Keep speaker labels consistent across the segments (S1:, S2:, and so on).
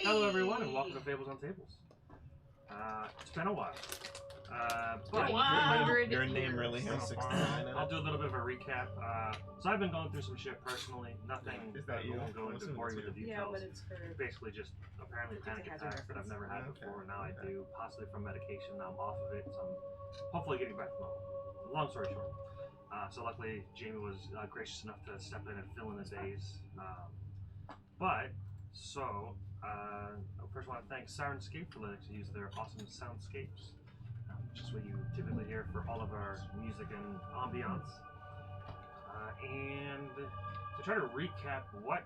S1: Hello everyone and welcome to Fables on Tables. It's been a while. But
S2: Your name really has 69 in it.
S1: I'll do a little bit of a recap. So I've been going through some shit personally. Nothing
S2: Is that
S1: I
S2: you?
S1: won't go into boring with the details.
S3: Yeah, but it's for...
S1: Basically just apparently panic attacks that I've never had before. Now I do, possibly from medication. Now I'm off of it, so I'm hopefully getting back to normal. Long story short. So luckily Jamie was gracious enough to step in and fill in the days. First I want to thank Sirenscape for letting us use their awesome soundscapes, which is what you typically hear for all of our music and ambiance. And to try to recap what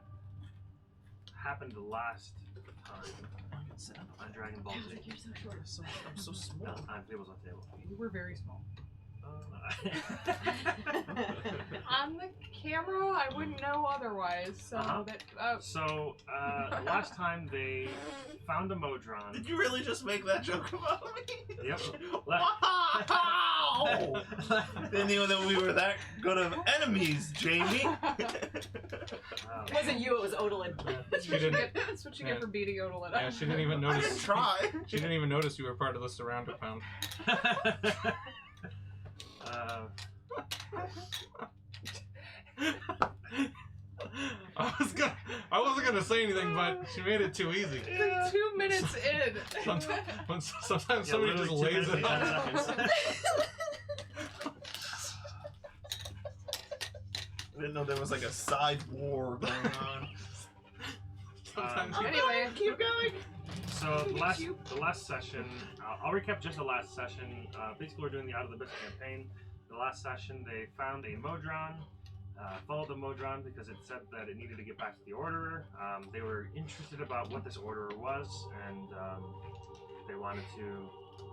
S1: happened last time on Dragon Ball Z.
S3: You're so short.
S2: I'm so small.
S1: On Tables on Table.
S4: You were very small.
S3: On the camera, I wouldn't know otherwise. So
S1: last time they found a Modron.
S2: Did you really just make that joke about me?
S1: Yep.
S2: Wow! Didn't even know we were that good of enemies, Jamie.
S3: It wasn't you, it was Odalin.
S4: She didn't.
S3: That's what you get for beating Odalin.
S4: Yeah, she didn't even
S2: I
S4: notice.
S2: didn't try.
S4: She didn't even notice you were part of the surrounder pound. I wasn't gonna say anything, but she made it too easy.
S3: Like 2 minutes in.
S4: Sometimes somebody just lays it on.
S2: I didn't know there was like a side war going on.
S3: Anyway, keep going.
S1: So the last session, I'll recap just the last session. Basically, we're doing the Out of the Abyss campaign. The last session, they found a Modron, followed the Modron because it said that it needed to get back to the Orderer. They were interested about what this Orderer was, and they wanted to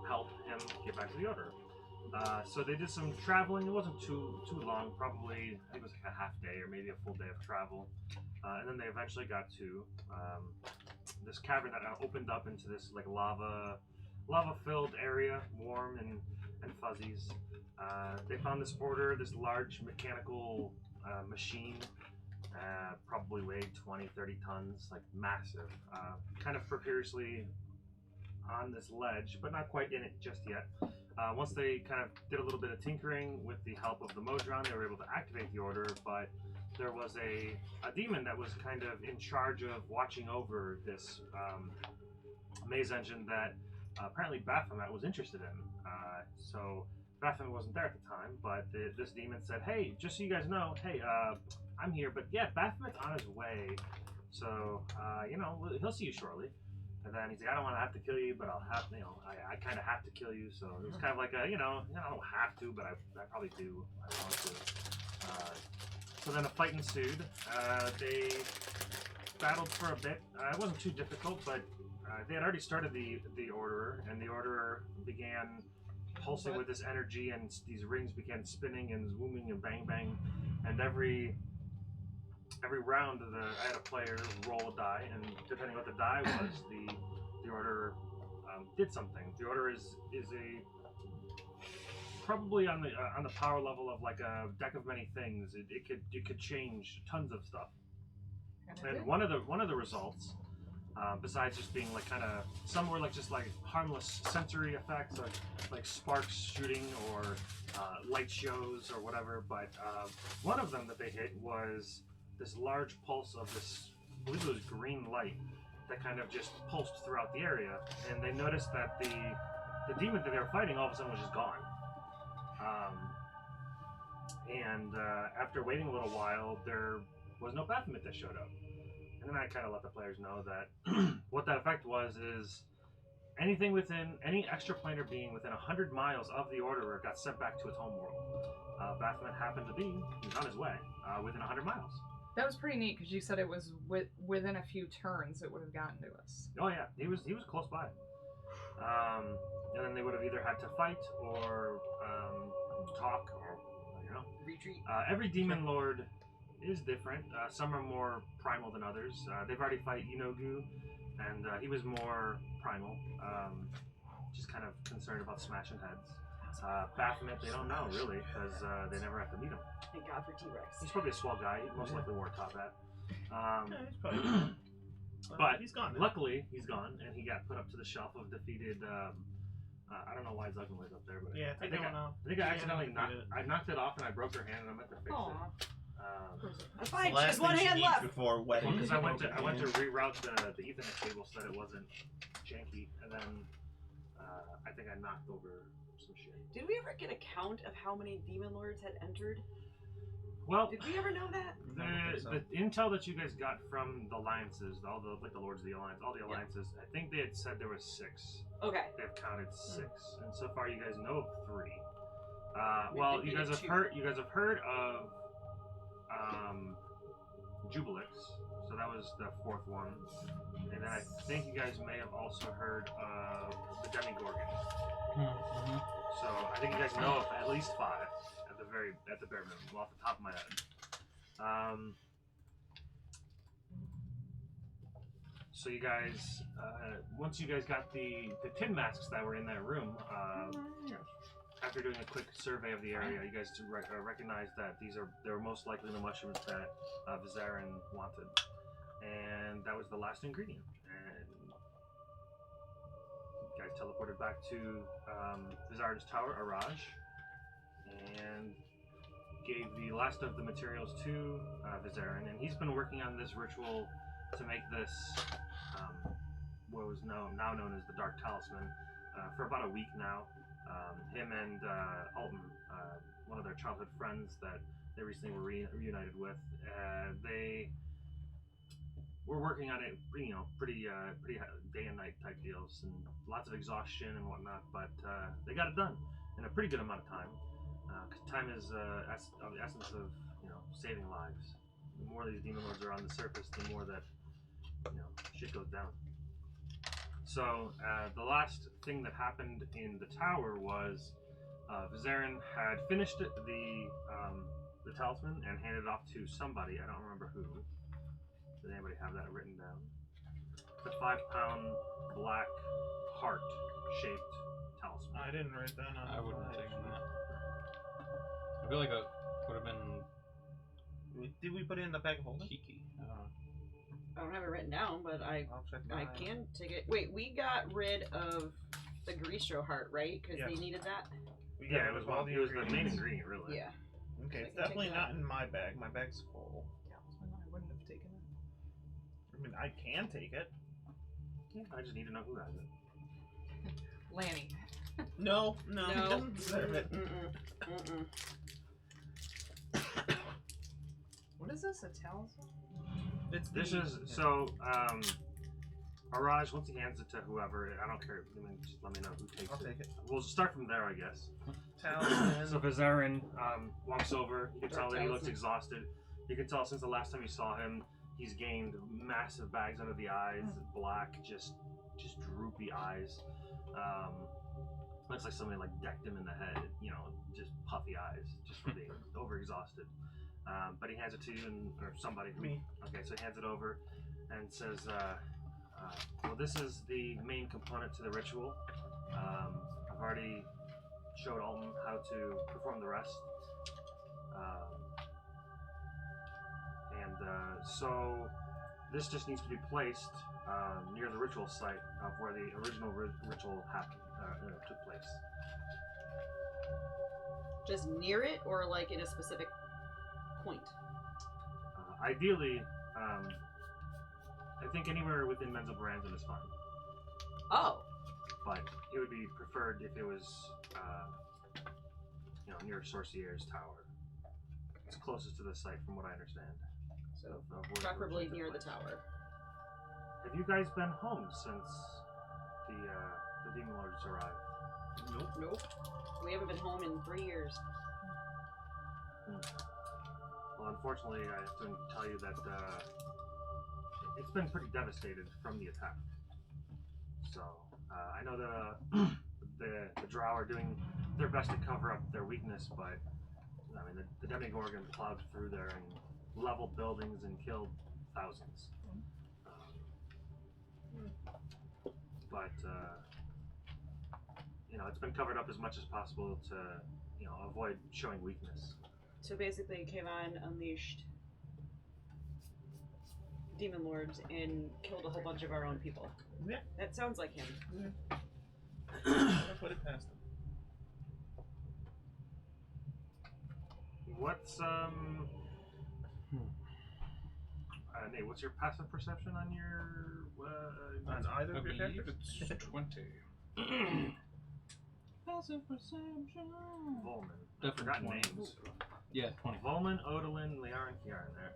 S1: help him get back to the Orderer. So they did some traveling. It wasn't too long, probably I think it was like a half day or maybe a full day of travel. And then they eventually got to this cavern that opened up into this like lava-filled area, warm and fuzzies. They found this order, this large mechanical machine, probably weighed 20-30 tons, like massive, kind of precariously on this ledge, but not quite in it just yet. Once they kind of did a little bit of tinkering with the help of the Modron, they were able to activate the order, but there was a demon that was kind of in charge of watching over this maze engine that apparently Baphomet was interested in. So Baphomet wasn't there at the time, but this demon said, hey, just so you guys know, hey, I'm here, but yeah, Baphomet's on his way, so, he'll see you shortly. And then he's like, I don't want to have to kill you, but I'll have, I kind of have to kill you. So it was kind of like a, I don't have to, but I probably do. I want to. So then a fight ensued. They battled for a bit. It wasn't too difficult, but they had already started the Orderer, and the Orderer began pulsing with this energy, and these rings began spinning and zooming and bang bang, and every round I had a player roll a die, and depending what the die was, the Order did something. The Order is a probably on the power level of like a deck of many things. It could change tons of stuff. And one of the results, besides just being like kind of some were like just like harmless sensory effects, like sparks shooting or light shows or whatever, but one of them that they hit was this large pulse of this, I believe it was green light that kind of just pulsed throughout the area, and they noticed that the demon that they were fighting all of a sudden was just gone. After waiting a little while, there was no Baphomet that showed up. And then I kind of let the players know that what that effect was is any extraplanar being within 100 miles of the Orderer got sent back to its home world. Baphomet happened to be, he was on his way, within 100 miles.
S3: That was pretty neat because you said it was within a few turns it would have gotten to us.
S1: Oh yeah, he was close by. And then they would have either had to fight or talk or
S3: retreat.
S1: Every demon lord is different. Some are more primal than others. They've already fight Inogu, and he was more primal, just kind of concerned about smashing heads. Baphomet, they don't know really because they never have to meet him.
S3: Thank God for T-Rex.
S1: He's probably a swell guy. He most likely wore a top hat.
S2: Yeah, he's probably
S1: But
S2: he's gone. Now.
S1: luckily, he's gone, and he got put up to the shelf of defeated. I don't know why Zugman was up there, but
S2: Yeah,
S1: I
S2: take that one out.
S1: think I
S2: Yeah,
S1: accidentally
S2: defeated it.
S1: I knocked it off, and I broke her hand, and I meant to fix
S3: Aw.
S1: it.
S5: I'm fine.
S2: The
S5: She
S2: last
S5: has one
S2: thing she
S5: hand
S2: needs
S5: left.
S2: before wedding.
S1: Because
S2: is
S1: I
S2: a
S1: went to
S2: broken hand.
S1: reroute the Ethernet cable so that it wasn't janky, and then I think I knocked over some shit.
S5: Did we ever get a count of how many demon lords had entered?
S1: Well,
S5: Did we ever know that?
S1: the intel that you guys got from the alliances, all the Lords of the Alliance, all the alliances, I think they had said there was 6.
S5: Okay.
S1: They've counted 6, and so far you guys know of 3.
S5: We
S1: Well, you guys
S5: defeated
S1: have
S5: 2.
S1: heard. You guys have heard of Jubilix, so that was the 4th one, and then I think you guys may have also heard of the Demigorgon.
S4: Mm-hmm.
S1: So I think you guys know of at least 5 at the bare minimum, off the top of my head. So you guys, once you guys got the tin masks that were in that room, after doing a quick survey of the area, you guys recognized that they were most likely the mushrooms that Vizarin wanted, and that was the last ingredient. And you guys teleported back to Vizarin's tower, Araj, and gave the last of the materials to Vizarin, and he's been working on this ritual to make this what was now known as the Dark Talisman for about a week now. Him and Alton, one of their childhood friends that they recently were reunited with, they were working on it, pretty day and night type deals, and lots of exhaustion and whatnot. But they got it done in a pretty good amount of time. 'Cause time is of the essence of saving lives. The more these demon lords are on the surface, the more that shit goes down. So the last thing that happened in the tower was Vizarin had finished the talisman and handed it off to somebody. I don't remember who. Did anybody have that written down? It's a 5-pound black heart-shaped talisman.
S2: I didn't write that on.
S4: I wouldn't have taken that. I feel like it would have been
S2: Did we put it in the bag of holding?
S4: cheeky.
S5: I don't have it written down, but I
S2: I'll check
S5: I
S2: mine.
S5: can take it. Wait, we got rid of the Gristro heart, right? Because
S2: Yes.
S5: they needed that.
S2: We
S1: Yeah,
S2: got
S1: it was
S2: all
S1: it was the main ingredient, really.
S5: Yeah.
S2: Okay,
S5: So I
S2: it's
S5: can take
S2: definitely
S5: that.
S2: not in my bag. My bag's full.
S3: Talisman, I wouldn't have taken it.
S2: I mean, I can take it.
S1: I just need to know who has it.
S3: Lanny.
S2: No, he
S5: No.
S2: doesn't deserve it.
S5: Mm-mm.
S3: What is this? A talisman?
S2: It's
S1: This is so. Araj, once he hands it to whoever, I don't care. I mean, just let me know who takes
S2: I'll
S1: it.
S2: take it.
S1: We'll start from there, I guess.
S2: Talisman.
S1: So Vizarin walks over. You can tell that he looks
S5: Talisman.
S1: exhausted. You can tell since the last time you saw him, he's gained massive bags under the eyes, black, just droopy eyes. Looks like somebody decked him in the head. Just puffy eyes, just for being overexhausted. But he hands it to you, or somebody.
S2: Me.
S1: Okay, so he hands it over and says, well, this is the main component to the ritual. I've already showed Alton how to perform the rest. So this just needs to be placed near the ritual site of where the original ritual happened, took place.
S5: Just near it, or like in a specific point?
S1: Ideally, I think anywhere within Menzel Brandon is fine.
S5: Oh.
S1: But it would be preferred if it was, near Sorcier's Tower. It's closest to the site, from what I understand.
S5: So
S1: of where the
S5: preferably
S1: ritual
S5: near
S1: took
S5: the
S1: place.
S5: tower.
S1: Have you guys been home since the Demon Lords arrived?
S5: Nope. We haven't been home in 3 years.
S1: Well, unfortunately, I have to tell you that it's been pretty devastated from the attack. So I know that the Drow are doing their best to cover up their weakness, but I mean the Demigorgon plowed through there and leveled buildings and killed thousands. But it's been covered up as much as possible to avoid showing weakness.
S5: So basically, Kevon unleashed demon lords and killed a whole bunch of our own people.
S2: Yeah.
S5: That sounds like him.
S2: I'll put it past him.
S1: What's Nate, what's your passive perception on your
S2: On either
S4: I
S2: of your
S4: believe
S2: characters?
S4: it's 20.
S2: Passive perception.
S1: Volman? I
S4: Definitely
S1: forgot
S4: 20.
S1: names.
S4: Yeah, 20.
S1: Volman, Odalin, Liara, and Kiara there.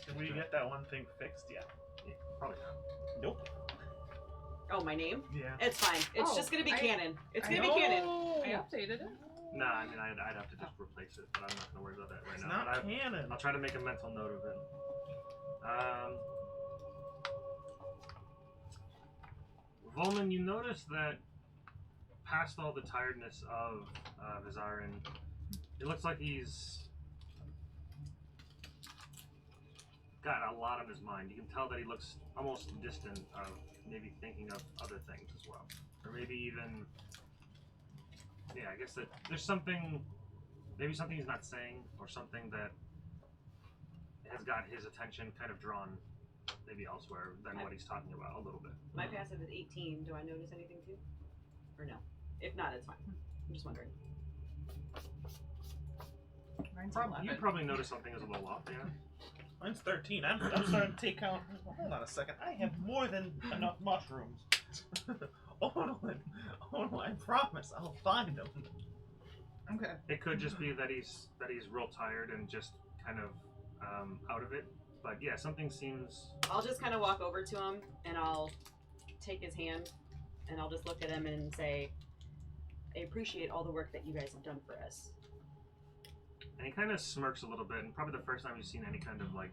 S2: Did we get that one thing fixed yet?
S1: Yeah, probably not.
S2: Nope.
S5: Oh, my name?
S2: Yeah.
S5: It's fine. It's
S3: Oh,
S5: just gonna be
S3: I-
S5: canon. It's
S3: I
S5: gonna be canon.
S3: I updated it.
S1: Nah, I mean, I'd have to just replace it, but I'm not gonna worry about that right
S2: It's
S1: now.
S2: not
S1: But
S2: canon.
S1: I'll try to make a mental note of it. Volman, you notice that past all the tiredness of Vizarin, it looks like he's got a lot on his mind. You can tell that he looks almost distant of maybe thinking of other things as well. Or maybe even, yeah, I guess that there's something, maybe something he's not saying, or something that has got his attention kind of drawn maybe elsewhere than what he's talking about a little bit.
S5: My passive is 18. Do I notice anything too? Or no? If not, it's fine. I'm just wondering.
S3: Mine's
S1: You
S3: 11.
S1: probably notice something is a little off, yeah?
S2: Mine's 13. I'm starting to take count. Hold on a second. I have more than enough mushrooms. Odalin. Oh, I promise I'll find them.
S3: Okay.
S1: It could just be that he's real tired and just kind of out of it. But yeah, something seems.
S5: I'll just kind of walk over to him and I'll take his hand and I'll just look at him and say, I appreciate all the work that you guys have done for us.
S1: And he kind of smirks a little bit, and probably the first time you've seen any kind of like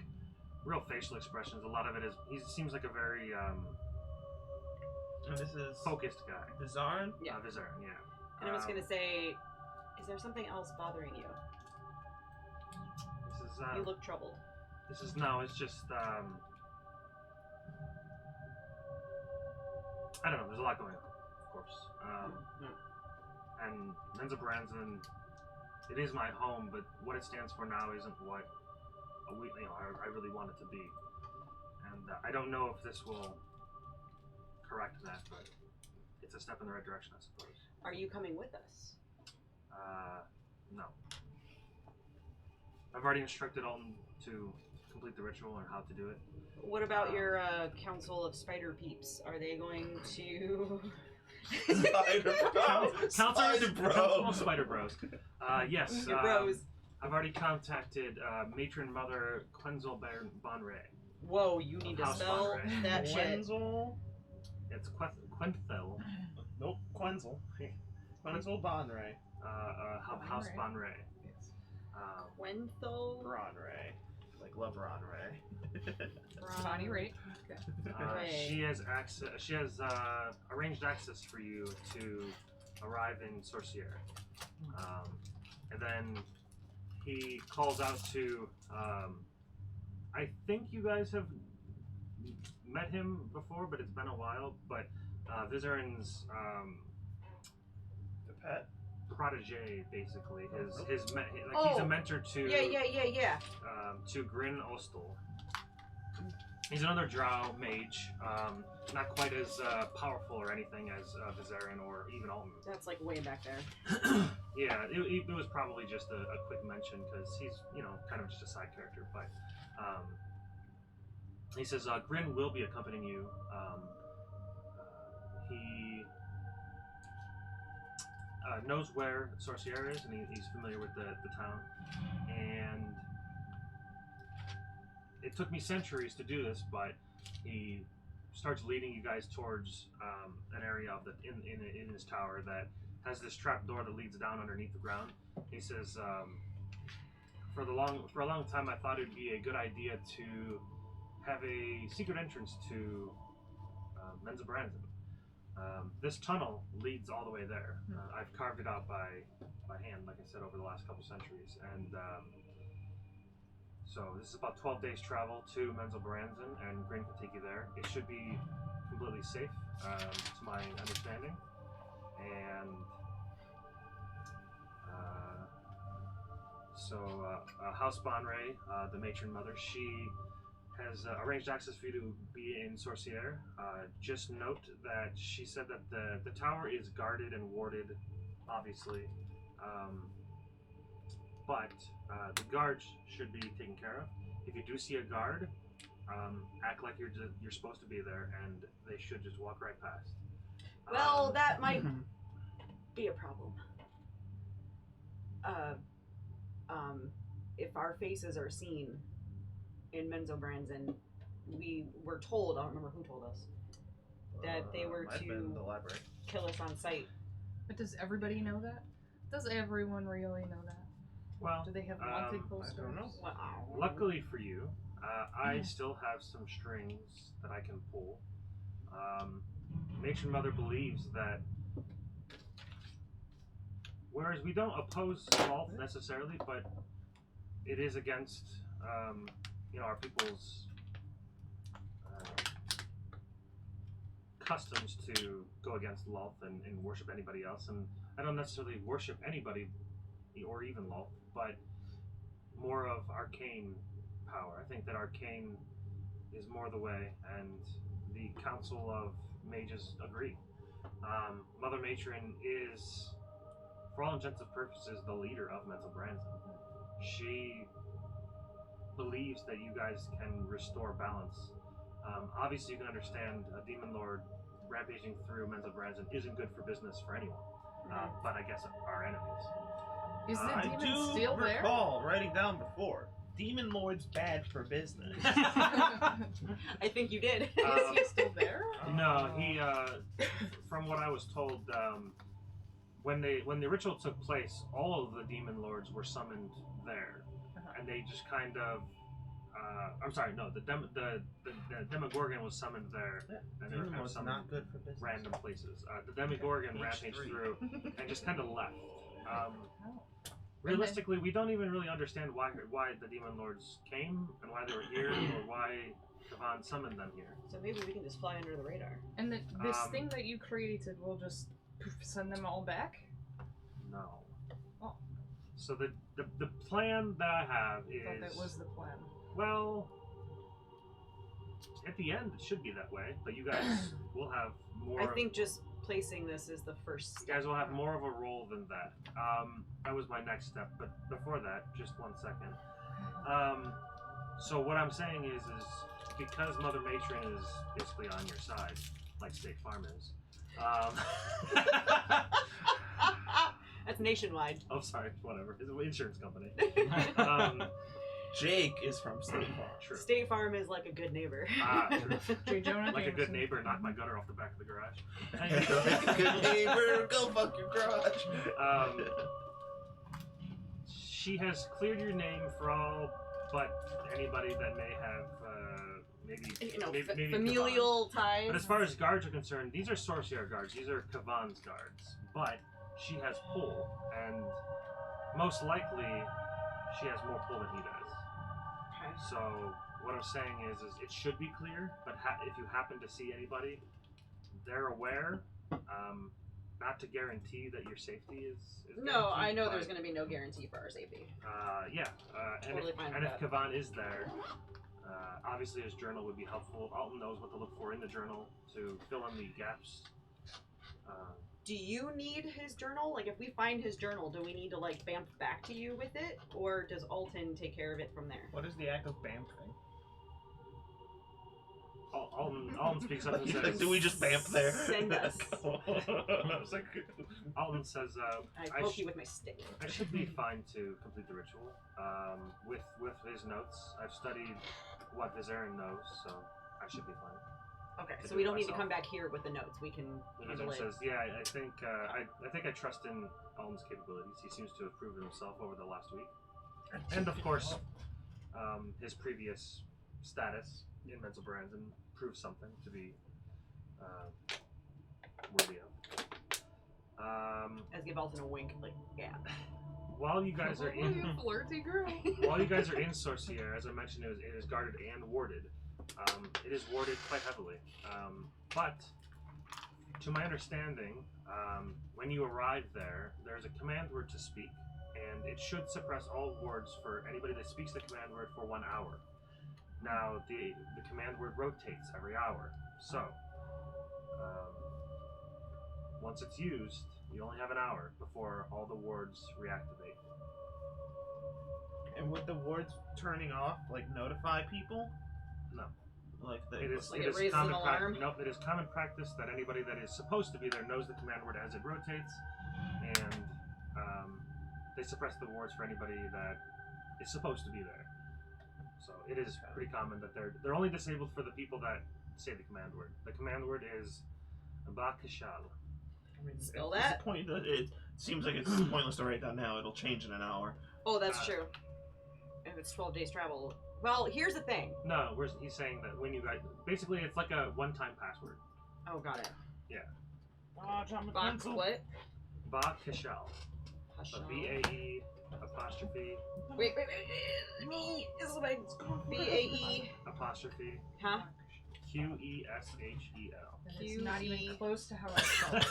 S1: real facial expressions. A lot of it is he seems like a very
S2: And this is
S1: focused guy.
S2: Vizarin.
S5: Yeah.
S1: Vizarin, yeah.
S5: And I was going to say, is there something else bothering you?
S1: This is
S5: You look troubled.
S1: This is no. It's just I don't know. There's a lot going on, of course. And Menza Branson, it is my home, but what it stands for now isn't what I really want it to be. And I don't know if this will correct that, but it's a step in the right direction, I suppose.
S5: Are you coming with us?
S1: No. I've already instructed Alton to complete the ritual and how to do it.
S5: What about your council of spider peeps? Are they going to...
S2: Spider Bros.
S1: Council
S2: Bros.
S1: of Spider Bros. Yes.
S5: Your bros.
S1: I've already contacted Matron Mother Quenzel Bonray.
S5: Whoa, you need to
S1: House
S5: spell
S1: Bonray.
S5: that shit.
S2: Quenzel.
S1: It's Quenthel.
S2: Nope. Quenzel. Quenzel Bonray.
S1: House Bonray.
S3: Yes.
S5: Quenthel?
S2: Ronray. Like love Ronray.
S3: Bonnie Raitt. Okay.
S5: Right.
S1: She has access. She has arranged access for you to arrive in Sorcier, and then he calls out to. I think you guys have met him before, but it's been a while. But Vizarin's
S2: The pet.
S1: protege, basically. He's
S5: Oh.
S1: a mentor to.
S5: Yeah.
S1: To Grin Ostel. He's another drow mage, not quite as powerful or anything as Vizarin or even Alton.
S5: That's like way back there.
S1: Yeah, it was probably just a quick mention because he's, kind of just a side character. But he says Grin will be accompanying you. He knows where Sorcier is, and he's familiar with the town. And it took me centuries to do this, but he starts leading you guys towards an area of in his tower that has this trap door that leads down underneath the ground. He says, for a long time, I thought it'd be a good idea to have a secret entrance to Menza Branson. This tunnel leads all the way there. I've carved it out by hand, like I said, over the last couple centuries, and so this is about 12 days travel to Menza Branson, and Grin can take you there. It should be completely safe, to my understanding, and House Bonray, the matron mother, she has arranged access for you to be in Sorcière. Just note that she said that the tower is guarded and warded, obviously, but the guards should be taken care of. If you do see a guard, act like you're supposed to be there, and they should just walk right past.
S5: Well, that might be a problem. If our faces are seen in Menzobrands, we were told, I don't remember who told us, that they were
S2: might have
S5: to
S2: been the library.
S5: kill us on sight.
S3: But does everybody know that? Does everyone really know that?
S1: Well,
S3: Do they have wanted
S2: I
S3: posters?
S2: don't know.
S5: Wow.
S1: luckily for you, I still have some strings that I can pull. Matron Mother believes that, whereas we don't oppose Lolth necessarily, but it is against, our people's customs to go against Lolth and worship anybody else. And I don't necessarily worship anybody, or even Lolth, but more of arcane power. I think that arcane is more the way, and the Council of Mages agree. Mother Matron is, for all intents and purposes, the leader of Menzobrands. She believes that you guys can restore balance. Obviously, you can understand a demon lord rampaging through Menzobrands isn't good for business for anyone, but I guess our enemies.
S3: Is the
S2: I
S3: demon
S2: do
S3: still there?
S2: recall writing down before. Demon Lord's bad for business.
S5: I think you did.
S3: Is he still there?
S1: No, he. From what I was told, when the ritual took place, all of the demon lords were summoned there, and they just kind of. I'm sorry, no, the Demogorgon was summoned there, and they were
S2: Demon
S1: kind of
S2: Lord's
S1: summoned
S2: not good for business.
S1: random places. The Demogorgon rampaged
S2: H3.
S1: through and just kind of left. Realistically, we don't even really understand why the demon lords came and why they were here, or why Kavan summoned them here.
S5: So maybe we can just fly under the radar.
S3: And this thing that you created will just send them all back?
S1: No.
S3: Oh.
S1: So the plan that I have
S3: I thought
S1: is,
S3: that was the plan.
S1: well, at the end it should be that way, but you guys will have more.
S5: I think just placing this is the first
S1: You
S5: step.
S1: guys will have more of a role than that. That was my next step, but before that, just 1 second. So what I'm saying is because Mother Matron is basically on your side, like State Farm is.
S5: That's nationwide.
S1: Oh, sorry, whatever. It's an insurance company.
S2: Jake is from State Farm.
S1: True.
S5: State Farm is like a good neighbor.
S1: True.
S3: J. Jonah
S1: Like a good
S3: Jameson.
S1: neighbor, knock my gutter off the back of the garage.
S2: Good neighbor, go fuck your garage.
S1: She has cleared your name for all but anybody that may have maybe
S5: familial ties.
S1: But as far as guards are concerned, these are Sorcier guards. These are Kavan's guards. But she has pull, and most likely she has more pull than he does.
S5: Okay.
S1: So what I'm saying is it should be clear. But if you happen to see anybody, they're aware. Not to guarantee that your safety is
S5: No, I know
S1: but,
S5: there's going to be no guarantee for our safety. Totally fine with
S1: and if
S5: that.
S1: Kavan is there, obviously his journal would be helpful. Alton knows what to look for in the journal to fill in the gaps.
S5: Do you need his journal? Like, if we find his journal, do we need to, like, bamf back to you with it? Or does Alton take care of it from there?
S2: What is the act of bamfing?
S1: Alton speaks up and says,
S2: Do we just bamf there?
S5: Send us.
S2: I was like,
S1: Alton says,
S5: I poke you with my stick.
S1: I should be fine to complete the ritual. With his notes, I've studied what Vizarin knows, so I should be fine.
S5: Okay,
S1: To
S5: so
S1: do
S5: we
S1: it
S5: don't need to
S1: myself.
S5: come back here with the notes. We can handle
S1: Vizarin
S5: it.
S1: says, yeah, I think I trust in Alton's capabilities. He seems to have proven himself over the last week, and of course, his previous status in Menzobrands proves something to be worthy of.
S5: As give Alton a wink, like, yeah.
S1: While you guys are
S3: Oh, you
S1: in,
S3: flirty girl.
S1: while you guys are in Sorcière, as I mentioned, it is guarded and warded. It is warded quite heavily, but to my understanding, when you arrive there, there's a command word to speak, and it should suppress all words for anybody that speaks the command word for 1 hour. Now the command word rotates every hour. So once it's used, you only have an hour before all the wards reactivate.
S2: And would the wards turning off like notify people?
S1: No.
S2: Like
S1: It is
S5: Like
S1: it
S5: it
S1: is
S5: raises
S1: common
S5: an alarm?
S1: No, it is common practice that anybody that is supposed to be there knows the command word as it rotates, and they suppress the wards for anybody that is supposed to be there. So it is pretty common that they're only disabled for the people that say the command word. The command word is Bakashal.
S2: I mean,
S5: Spell
S2: it's
S5: that?
S2: it seems like it's pointless to write down now. It'll change in an hour.
S5: Oh, that's true. If it's 12 days travel. Well, here's the thing.
S1: No, he's saying that when you guys basically it's like a one-time password.
S5: Oh, got it.
S2: Ah, John
S5: Box what?
S1: Bakashal. So
S5: Hashal.
S1: B-A-E apostrophe
S5: Wait. Let me. This is my B-A-E.
S1: apostrophe
S5: Huh?
S1: Q-E-S-H-E-L.
S3: It's not even
S5: Q-E.
S3: close to how I spelled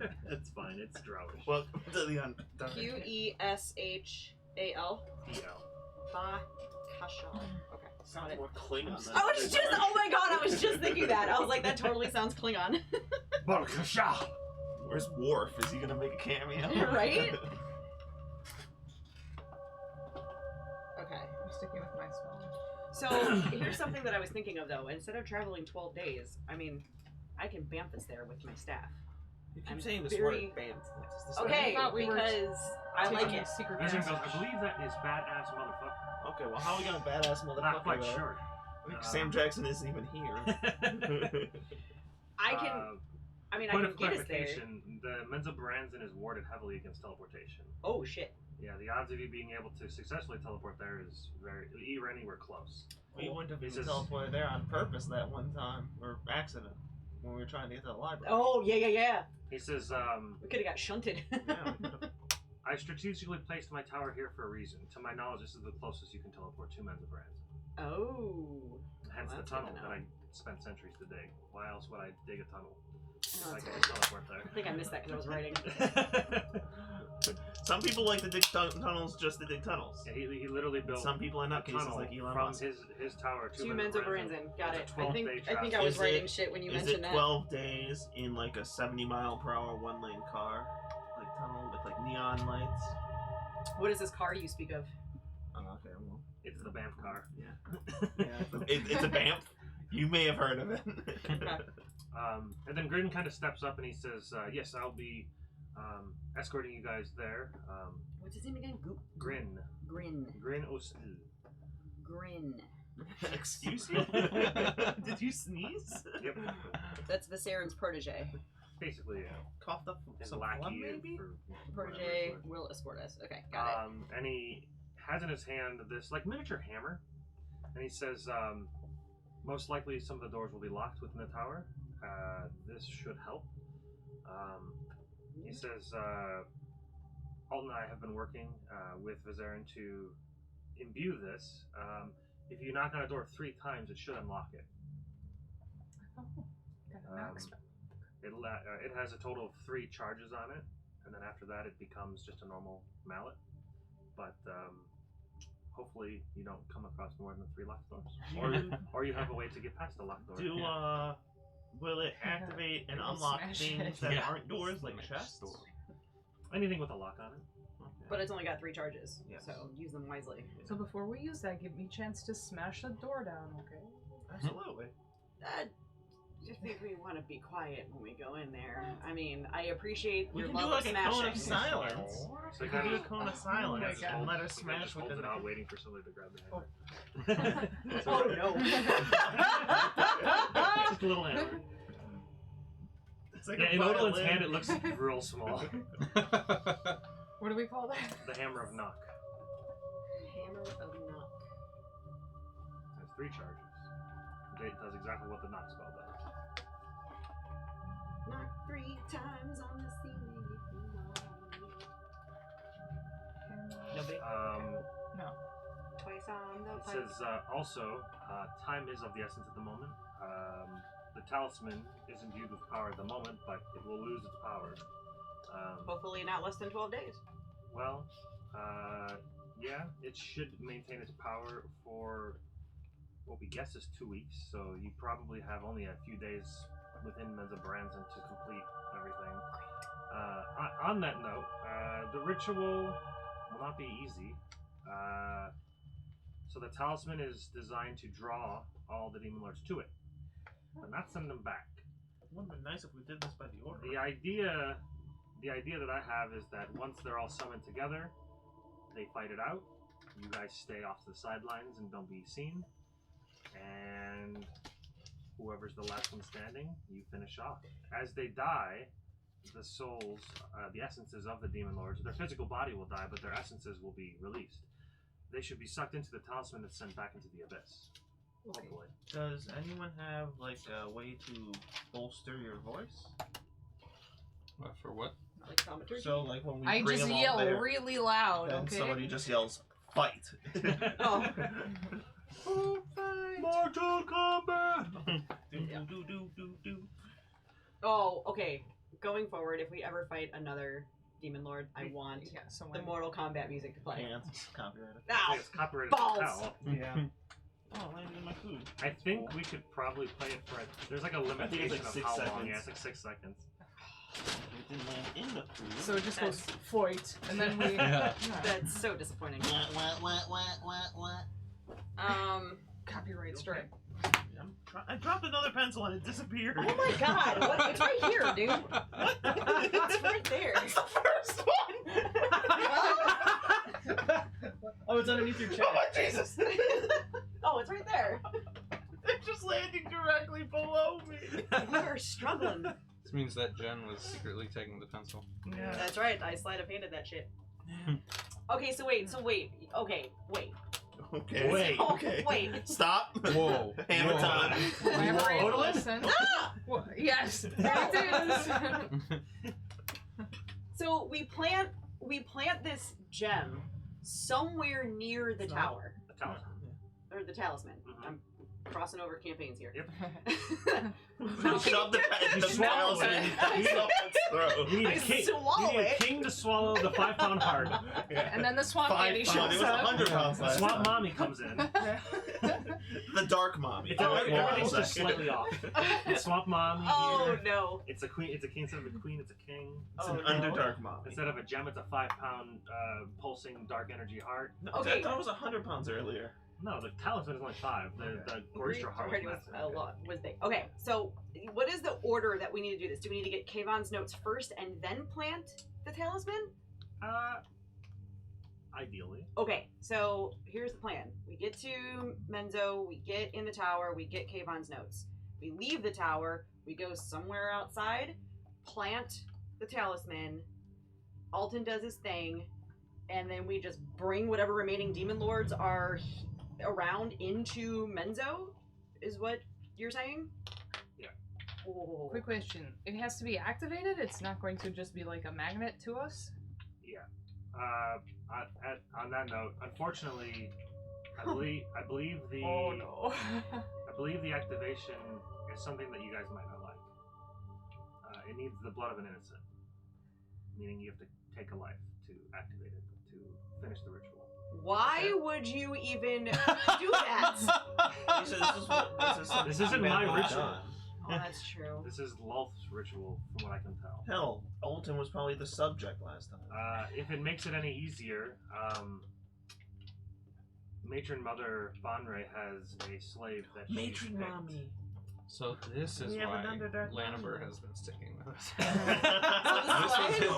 S3: it.
S1: It's fine. It's Drowish.
S2: Welcome to the
S5: Q-E-S-H-A-L.
S1: E-L.
S5: Bakashal. Okay.
S2: Sounds
S5: Got it.
S2: more Klingon than
S5: I was just. Oh my god! I was just thinking that. I was like, that totally sounds Klingon.
S1: Bakashal.
S2: Where's Worf? Is he gonna make a cameo?
S5: Right? Okay.
S3: I'm sticking with my spelling.
S5: So here's something that I was thinking of though. Instead of traveling 12 days, I mean, I can bamf us there with my staff.
S2: You keep
S5: I'm
S2: saying this
S5: very-
S2: word, bam.
S5: Okay,
S3: I thought we were
S5: because I like
S3: Taking
S5: it.
S3: a secret
S1: Vision goes,
S3: passage.
S1: I believe that is badass motherfucker.
S2: Okay, well, how are we gonna badass motherfucker?
S1: Not quite
S2: though?
S1: sure.
S2: Sam Jackson isn't even here.
S5: I can. I mean, I
S1: Point
S5: can
S1: of
S5: get us there.
S1: clarification, the Menzo Baranzan is warded heavily against teleportation.
S5: Oh shit.
S1: Yeah, the odds of you being able to successfully teleport there is either anywhere close.
S2: We wouldn't have
S1: He
S2: even
S1: says-
S2: teleported there on purpose that one time, or accident, when we were trying to get to the library.
S5: Oh yeah.
S1: He says,
S5: We could have got shunted.
S2: Yeah.
S1: I strategically placed my tower here for a reason. To my knowledge, this is the closest you can teleport to Menzo Baranzan.
S5: Oh.
S1: Hence the
S5: That's
S1: tunnel
S5: good to
S1: that I
S5: know.
S1: spent centuries to dig. Why else would I dig a tunnel?
S5: Oh,
S1: I
S5: that's
S1: can
S5: good.
S1: teleport
S5: I
S1: there.
S5: think I missed that because I was writing.
S2: Some people like to dig tunnels just to dig tunnels.
S1: Yeah, he literally built
S2: Some people in
S1: a
S2: nutcases
S1: tunnel
S2: like Elon
S1: from
S2: Musk.
S1: his tower to
S5: Two
S1: Menzo
S5: Menzo Baranzan. Got it.
S1: It's a
S5: I
S1: 12-day
S5: think I
S1: travel.
S5: was
S2: Is
S5: writing
S2: it-
S5: shit when you
S2: Is
S5: mentioned
S2: it
S5: that.
S2: 12 days in like a 70-mile-per-hour one-lane car, like tunnel with like neon lights?
S5: What is this car you speak of?
S2: Oh, okay, well,
S1: It's the Banff car.
S2: yeah, it's a BAMF. You may have heard of it.
S1: And then Grin kind of steps up and he says, yes, I'll be escorting you guys there.
S5: What's his name again?
S1: Grin.
S5: Grin.
S1: Grin Ostil.
S5: Grin.
S2: Excuse you? Did you sneeze?
S1: Yep.
S5: That's Viseran's protege.
S1: Basically, yeah.
S2: Coughed up
S1: His
S2: some
S1: lackey
S2: phlegm, maybe?
S1: for
S5: Protege
S1: whatever it's worth.
S5: will escort us. Okay, got it.
S1: And he has in his hand this like miniature hammer, and he says, most likely some of the doors will be locked within the tower. This should help. He says, Alton and I have been working with Viseran to imbue this. If you knock on a door 3 times, it should unlock it.
S3: Oh, got a max.
S1: It has a total of 3 charges on it, and then after that it becomes just a normal mallet. But hopefully you don't come across more than 3 locked doors, or you have a way to get past the locked door.
S2: Will it activate and
S3: It'll
S2: unlock
S3: smash
S2: things
S3: it.
S2: that
S1: Yeah.
S2: aren't doors, like
S4: Smash
S2: chests?
S4: door.
S1: Anything with a lock on it.
S2: Okay.
S5: But it's only got 3 charges,
S2: Yes.
S5: so use them wisely.
S3: So before we use that, give me a chance to smash the door down, okay?
S2: Absolutely.
S5: I think we want to be quiet when we go in there. I mean, I appreciate
S2: We
S5: your
S2: can do
S5: love
S2: like
S5: of
S2: a cone
S5: smashing.
S2: of silence.
S1: So
S2: We
S1: he
S2: can
S1: kind
S2: do a
S1: of
S2: cone of silence
S3: my God.
S2: and let her
S1: he kind of
S2: smash
S1: just holds
S2: within
S1: it
S2: the
S1: out, waiting for somebody to grab the hammer.
S5: Oh no.
S1: Just a little hammer.
S2: It's like
S1: Yeah,
S2: a
S1: in Odolin's
S2: violin.
S1: hand, it looks real small.
S3: What do we call that?
S1: The hammer of knock
S5: Hammer of knock.
S1: has 3 charges. It does exactly what the knock spell does.
S5: Knock 3 times on the ceiling if you want.
S2: Nobody?
S3: No.
S5: Twice on the
S1: It
S5: pipe.
S1: says also, time is of the essence at the moment. The talisman is imbued with power at the moment, but it will lose its power.
S5: Hopefully not less than 12 days.
S1: Well, yeah, it should maintain its power for what we guess is 2 weeks, so you probably have only a few days within Menzo Baranzan to complete everything. On that note, the ritual will not be easy. So the talisman is designed to draw all the demon lords to it, but not send them back.
S2: It would have been nice if we did this by the order.
S1: The idea that I have is that once they're all summoned together, they fight it out. You guys stay off the sidelines and don't be seen. And whoever's the last one standing, you finish off. As they die, the souls, the essences of the demon lords, their physical body will die, but their essences will be released. They should be sucked into the talisman and sent back into the abyss.
S3: Okay.
S1: Hopefully.
S2: Does anyone have like a way to bolster your voice?
S4: For what?
S5: Like thaumaturgy?
S2: So like when we
S3: I
S2: bring
S3: just
S2: them all
S3: yell
S2: there,
S3: really loud,
S2: then
S3: okay?
S2: somebody just yells, "Fight!"
S5: Oh.
S1: Mortal Kombat!
S2: Do.
S5: Oh, okay. Going forward, if we ever fight another demon lord, I want
S3: Yeah,
S5: the
S3: someone.
S5: Mortal Kombat music to play.
S2: Hands copyrighted.
S5: Ow!
S1: It's copyrighted
S5: Balls!
S1: as hell.
S2: Yeah. Oh, I landed my food.
S1: I think we could probably play it for. There's like a limitation
S2: like
S1: of
S2: 6
S1: how long.
S2: seconds.
S1: Yeah, it's like 6 seconds.
S2: It didn't land in the food.
S3: So it just goes fight, and then we.
S4: Yeah.
S5: That's so disappointing.
S3: Copyright strike.
S2: I dropped another pencil and it disappeared.
S5: Oh my god, what? It's right here, dude. It's right there.
S2: That's the first one!
S6: Oh, it's underneath your chair.
S2: Oh my Jesus!
S5: Oh, it's right there.
S2: It's just landing directly below me.
S5: We are struggling.
S4: This means that Jen was secretly taking the pencil.
S3: Yeah.
S5: That's right, I sleight of handed that shit. Okay, so wait. Okay, wait.
S2: Okay.
S1: Wait.
S5: Oh,
S2: Okay.
S5: wait.
S2: Stop.
S4: Whoa.
S2: Hammer
S4: Whoa.
S2: time.
S3: Elaborate,
S1: Whoa.
S3: listen.
S5: Ah!
S3: Well, yes, there it is.
S5: So we plant this gem somewhere near the tower.
S1: The talisman.
S5: Or the talisman.
S1: Mhm.
S5: I'm crossing over campaigns here.
S1: Yep.
S2: Shove the
S1: You swallow
S2: talisman
S1: it.
S2: up its throat.
S1: You need
S5: I
S1: a king.
S5: swallow
S1: You need a
S5: it.
S1: king to swallow the 5-pound heart.
S3: And then the swamp
S2: 5
S3: lady
S2: pounds.
S3: shows
S2: It was
S3: up.
S2: 100 pounds last
S1: Swamp
S2: time.
S1: mommy comes in.
S2: The dark mommy.
S1: It's everything's just slightly off. It's swamp mommy
S5: Oh
S1: here.
S5: no.
S1: It's a queen. It's a king instead of a queen. It's a king.
S2: It's
S5: Oh,
S2: an
S5: no.
S2: underdark mommy.
S1: Instead of a gem, it's a 5-pound pulsing dark energy heart.
S2: No,
S5: Okay.
S2: I thought it was 100 pounds earlier.
S1: No, the talisman is only 5. The Goristra heart
S5: Already
S1: was
S5: was
S1: massive.
S5: a lot. Was big. Okay, so what is the order that we need to do this? Do we need to get Kayvon's notes first and then plant the talisman?
S1: Ideally.
S5: Okay, so here's the plan. We get to Menzo, we get in the tower, we get Kayvon's notes. We leave the tower, we go somewhere outside, plant the talisman, Alton does his thing, and then we just bring whatever remaining demon lords are around into Menzo, is what you're saying?
S1: Yeah.
S5: Oh.
S3: Quick question. It has to be activated? It's not going to just be like a magnet to us?
S1: Yeah. On that note, unfortunately, I believe the
S3: Oh no.
S1: I believe the activation is something that you guys might not like. It needs the blood of an innocent, meaning you have to take a life to activate it to finish the ritual.
S5: Why would you even do that?
S2: You said
S1: This isn't my
S2: Batman
S1: ritual.
S2: done.
S5: Oh, that's true.
S1: This is Lulth's ritual, from what I can tell.
S2: Hell, Alton was probably the subject last time.
S1: If it makes it any easier, Matron Mother Bonray has a slave that she
S2: Matron
S1: picked.
S2: mommy.
S4: So this is
S2: We have
S4: why
S2: an Underdark
S4: Laniber
S2: Mommy.
S4: has been sticking with us.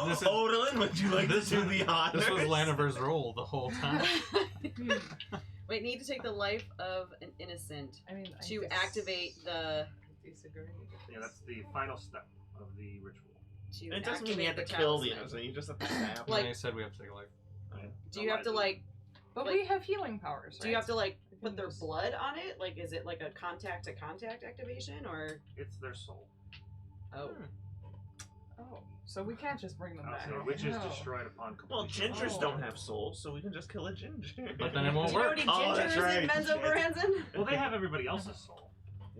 S2: This is Odalin, would you like to do the honors?
S4: This was Laniber's role the whole time.
S5: Wait, need to take the life of an innocent
S3: I mean,
S5: to activate the.
S3: Disagree.
S1: Yeah, that's the final step of the ritual.
S5: To
S2: It doesn't mean you have to
S5: activate
S2: kill the
S5: talisman.
S2: innocent, you just have to stab
S5: Like-
S4: I said we have to take a life.
S5: Do you have to like?
S3: But
S5: Like-
S3: we have healing powers, right?
S5: Do you have to like
S3: We
S5: put
S3: can
S5: their
S3: just-
S5: blood on it? Like, is it like a contact to contact activation or?
S1: It's their soul.
S5: Oh,
S3: Oh, so we can't just bring them back.
S1: So which is
S3: No.
S1: destroyed upon
S2: Well,
S1: completion.
S2: gingers
S3: Oh.
S2: don't have souls, so we can just kill a ginger.
S4: But then it won't
S5: do you know
S4: work.
S5: any
S2: Oh, that's
S5: gingers in
S2: right.
S5: Menzo Baranzan?
S1: Well, they have everybody else's soul.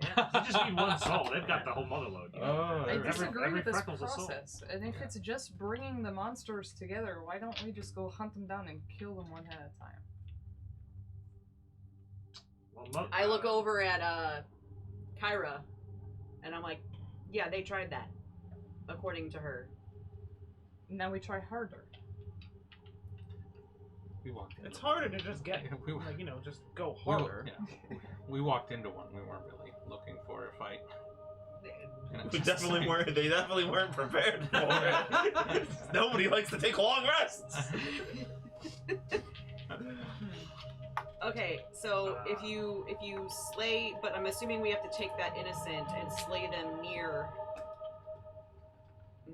S2: Yeah.
S1: They just need one soul. They've got the whole mother load. You know?
S4: Oh,
S3: I
S1: Every-
S3: disagree
S1: every
S3: with this
S1: freckle's a soul.
S3: process. And if it's just bringing the monsters together, why don't we just go hunt them down and kill them one at a time?
S1: Well,
S5: I look over at Kyra, and I'm like, yeah, they tried that, according to her.
S3: Now we try harder.
S4: We walked in.
S2: It's harder to just get,
S4: We-
S2: like, just go
S4: We,
S2: harder.
S4: we walked into one. We weren't really looking for a fight. And it
S2: We
S4: just-
S2: definitely weren't. They definitely weren't prepared for it. Nobody likes to take long rests.
S5: Okay, so if you slay, but I'm assuming we have to take that innocent and slay them near.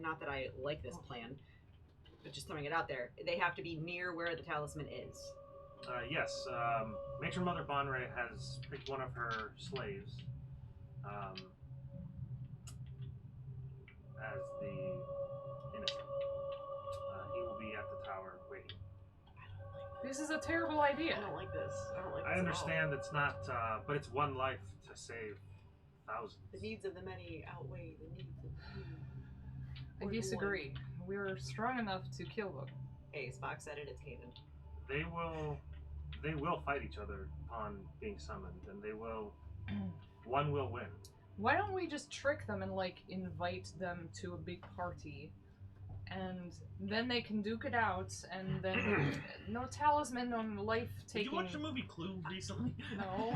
S5: Not that I like this plan, but just throwing it out there. They have to be near where the talisman is.
S1: Yes, Matron Mother Bonray has picked one of her slaves as the innocent. He will be at the tower waiting.
S3: This is a terrible idea.
S5: I don't like this. I don't like this.
S1: I
S5: at all.
S1: understand it's not, but it's one life to save thousands.
S5: The needs of the many outweigh the needs of the few.
S3: I disagree. We're strong enough to kill them.
S5: Hey, Spock said it. It's Haven.
S1: They will fight each other upon being summoned, and one will win.
S3: Why don't we just trick them and invite them to a big party, and then they can duke it out, and then no talisman on life
S2: Did
S3: taking.
S2: you watch the movie Clue recently?
S3: No.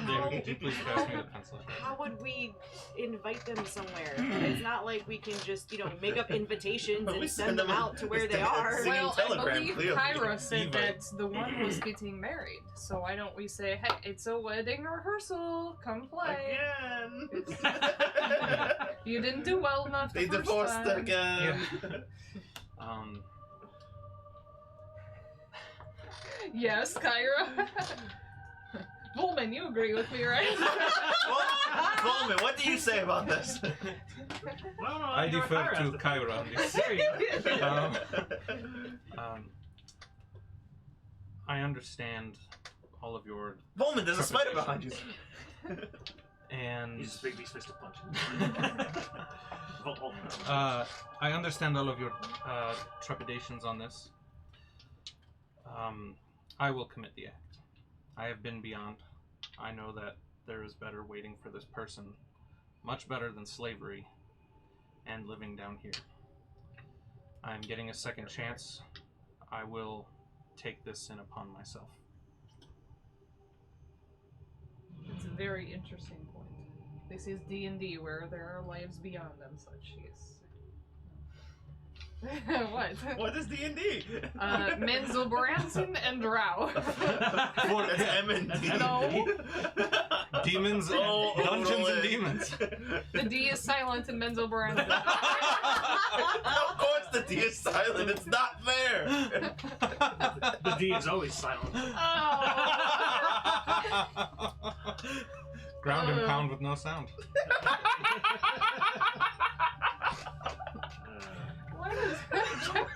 S4: David, could you please pass me the pencil?
S5: How would we invite them somewhere? It's not like we can just, make up invitations
S2: We
S5: and
S2: send
S5: send them
S2: them
S5: out to where they
S2: a
S5: are.
S2: singing
S3: Well, I
S2: telegram,
S3: believe
S2: clearly.
S3: Kyra said
S2: Eva.
S3: that the one was getting married. So why don't we say, hey, it's a wedding rehearsal. Come play.
S2: Again.
S3: You didn't do well enough the
S2: They
S3: first
S2: divorced
S3: time.
S2: again.
S3: Yes, Kyra. Bullman, you agree with me, right?
S2: Bowman, what do you say about this?
S1: Well, no,
S4: I defer
S1: Kyra
S4: to
S1: has
S4: Kyra on this.
S1: There you go.
S4: I understand all of your
S2: Bowman, there's a spider behind you.
S4: and
S1: He's just big beast fist to punch.
S4: I understand all of your trepidations on this. I will commit the act. I have been beyond. I know that there is better waiting for this person, much better than slavery and living down here. I'm getting a second chance. I will take this sin upon myself.
S3: It's a very interesting point. This is D&D, where there are lives beyond and such. Yes. What?
S2: What is D&D?
S3: Menzel Branson and Drow.
S2: That's M&D.
S3: No.
S4: Demons, Dungeons and Demons.
S3: The D is silent in Menzel Branson.
S2: Of course the D is silent. It's not fair.
S1: The D is always silent.
S4: Ground and pound with no sound.
S3: What is that?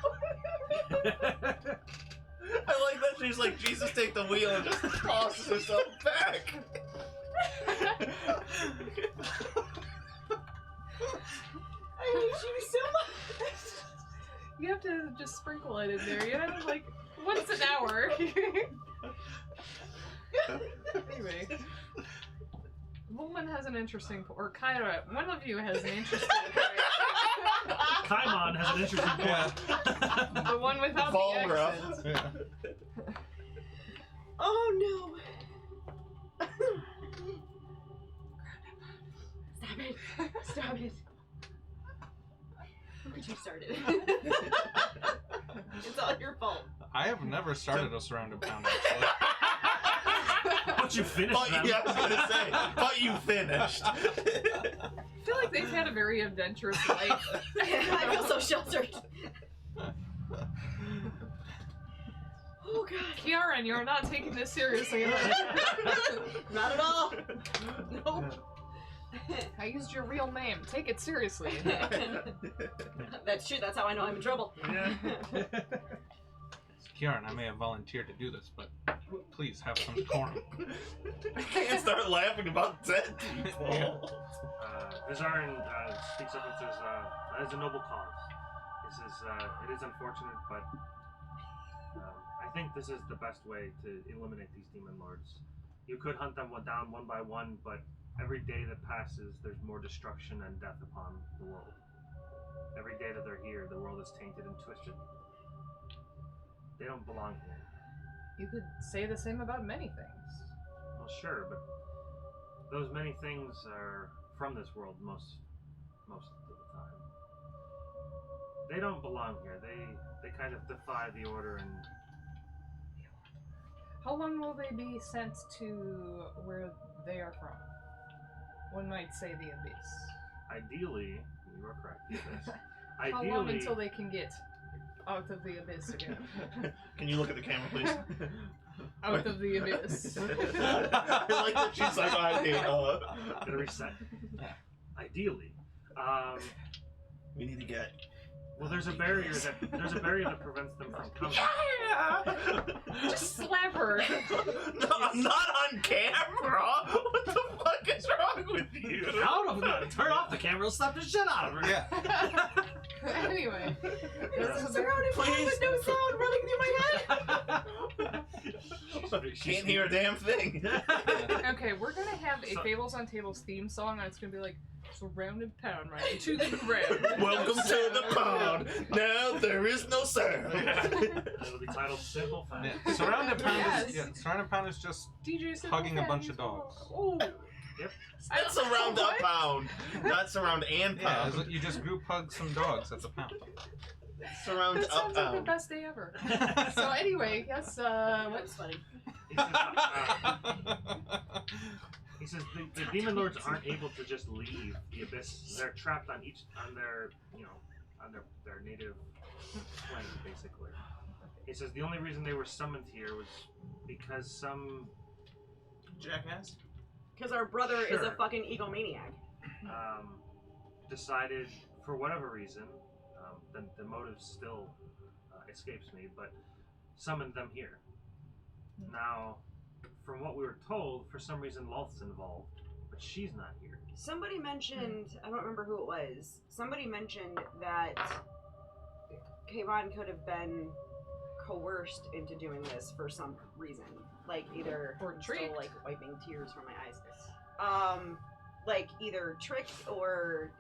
S2: I like that she's like, Jesus, take the wheel and just tosses herself back.
S5: I hate you so much.
S3: You have to just sprinkle it in there. You know, like once an hour. Anyway. Woman has an interesting or Kyra, one of you has an interesting point.
S1: Kaimon has an interesting point.
S3: The one without the accent.
S4: Yeah.
S5: Oh no. Stop it. Stop it. Look what you started. It's all your fault.
S4: I have never started a surround and pound, actually.
S1: But you finished
S2: But,
S1: them.
S2: yeah, I was gonna say, but you finished.
S3: I feel like they've had a very adventurous life.
S5: I feel so sheltered. Oh god.
S3: Kieran, you're not taking this seriously.
S5: Not at all. Nope.
S3: I used your real name. Take it seriously.
S5: That's true. That's how I know I'm in trouble.
S1: Yeah.
S4: Kieran, I may have volunteered to do this, but please have some decorum.
S2: And start laughing about dead people.
S1: Vizarin speaks up and says, that is a noble cause. This is, it is unfortunate, but I think this is the best way to eliminate these demon lords. You could hunt them down one by one, but every day that passes, there's more destruction and death upon the world. Every day that they're here, the world is tainted and twisted. They don't belong here.
S3: You could say the same about many things.
S1: Well, sure, but those many things are from this world most of the time. They don't belong here. They kind of defy the order and.
S3: How long will they be sent to where they are from? One might say the Abyss.
S1: Ideally, you are correct. The Abyss.
S3: How long until they can get out of the Abyss again?
S2: Can you look at the camera, please?
S3: Out of the Abyss.
S2: I like that she's like,
S1: Gonna reset. Ideally,
S2: we need to get.
S1: well, there's a barrier that prevents them from coming.
S3: Just slap her.
S2: No, I'm not on camera. What the fuck is wrong with you?
S6: Out of it! Turn off the camera and slap the shit out of her.
S4: Yeah.
S3: Anyway,
S1: Yeah.
S5: Surrounded by with no sound running through my head.
S2: Can't hear a damn thing.
S3: okay, we're gonna have a
S1: So-
S3: Fables on Tables theme song, and it's gonna be like surrounded pound right into the ground.
S2: Welcome to the pound. Now there is no sound.
S1: It'll be titled Simple Fact.
S4: Yeah. Surrounded pound
S3: Yes.
S4: is Surrounded pound is just
S3: DJ Simple
S4: hugging a
S3: Fat,
S4: bunch
S3: he's
S4: of dogs.
S3: Oh.
S1: Yep.
S2: That's surround a
S3: What?
S2: pound, not surround and
S4: Yeah,
S2: pound.
S4: it's- you just group hug some dogs at the pound.
S2: Surround
S3: That
S2: up
S3: sounds like the
S2: pound.
S3: best day ever. So anyway, yes,
S5: That's funny.
S1: He says the demon lords aren't able to just leave the abyss. They're trapped on their their native plane, basically. He says the only reason they were summoned here was because some
S2: Jackass.
S5: Because our brother is a
S1: Sure.
S5: fucking egomaniac.
S1: decided, for whatever reason, the motive still escapes me, but summoned them here. Now, from what we were told, for some reason Lulth's involved, but she's not here.
S5: Somebody mentioned, I don't remember who it was, somebody mentioned that Kayvon could have been coerced into doing this for some reason. Like either
S3: Or
S5: I'm still
S3: tricked.
S5: like wiping tears from my eyes. Like either tricked or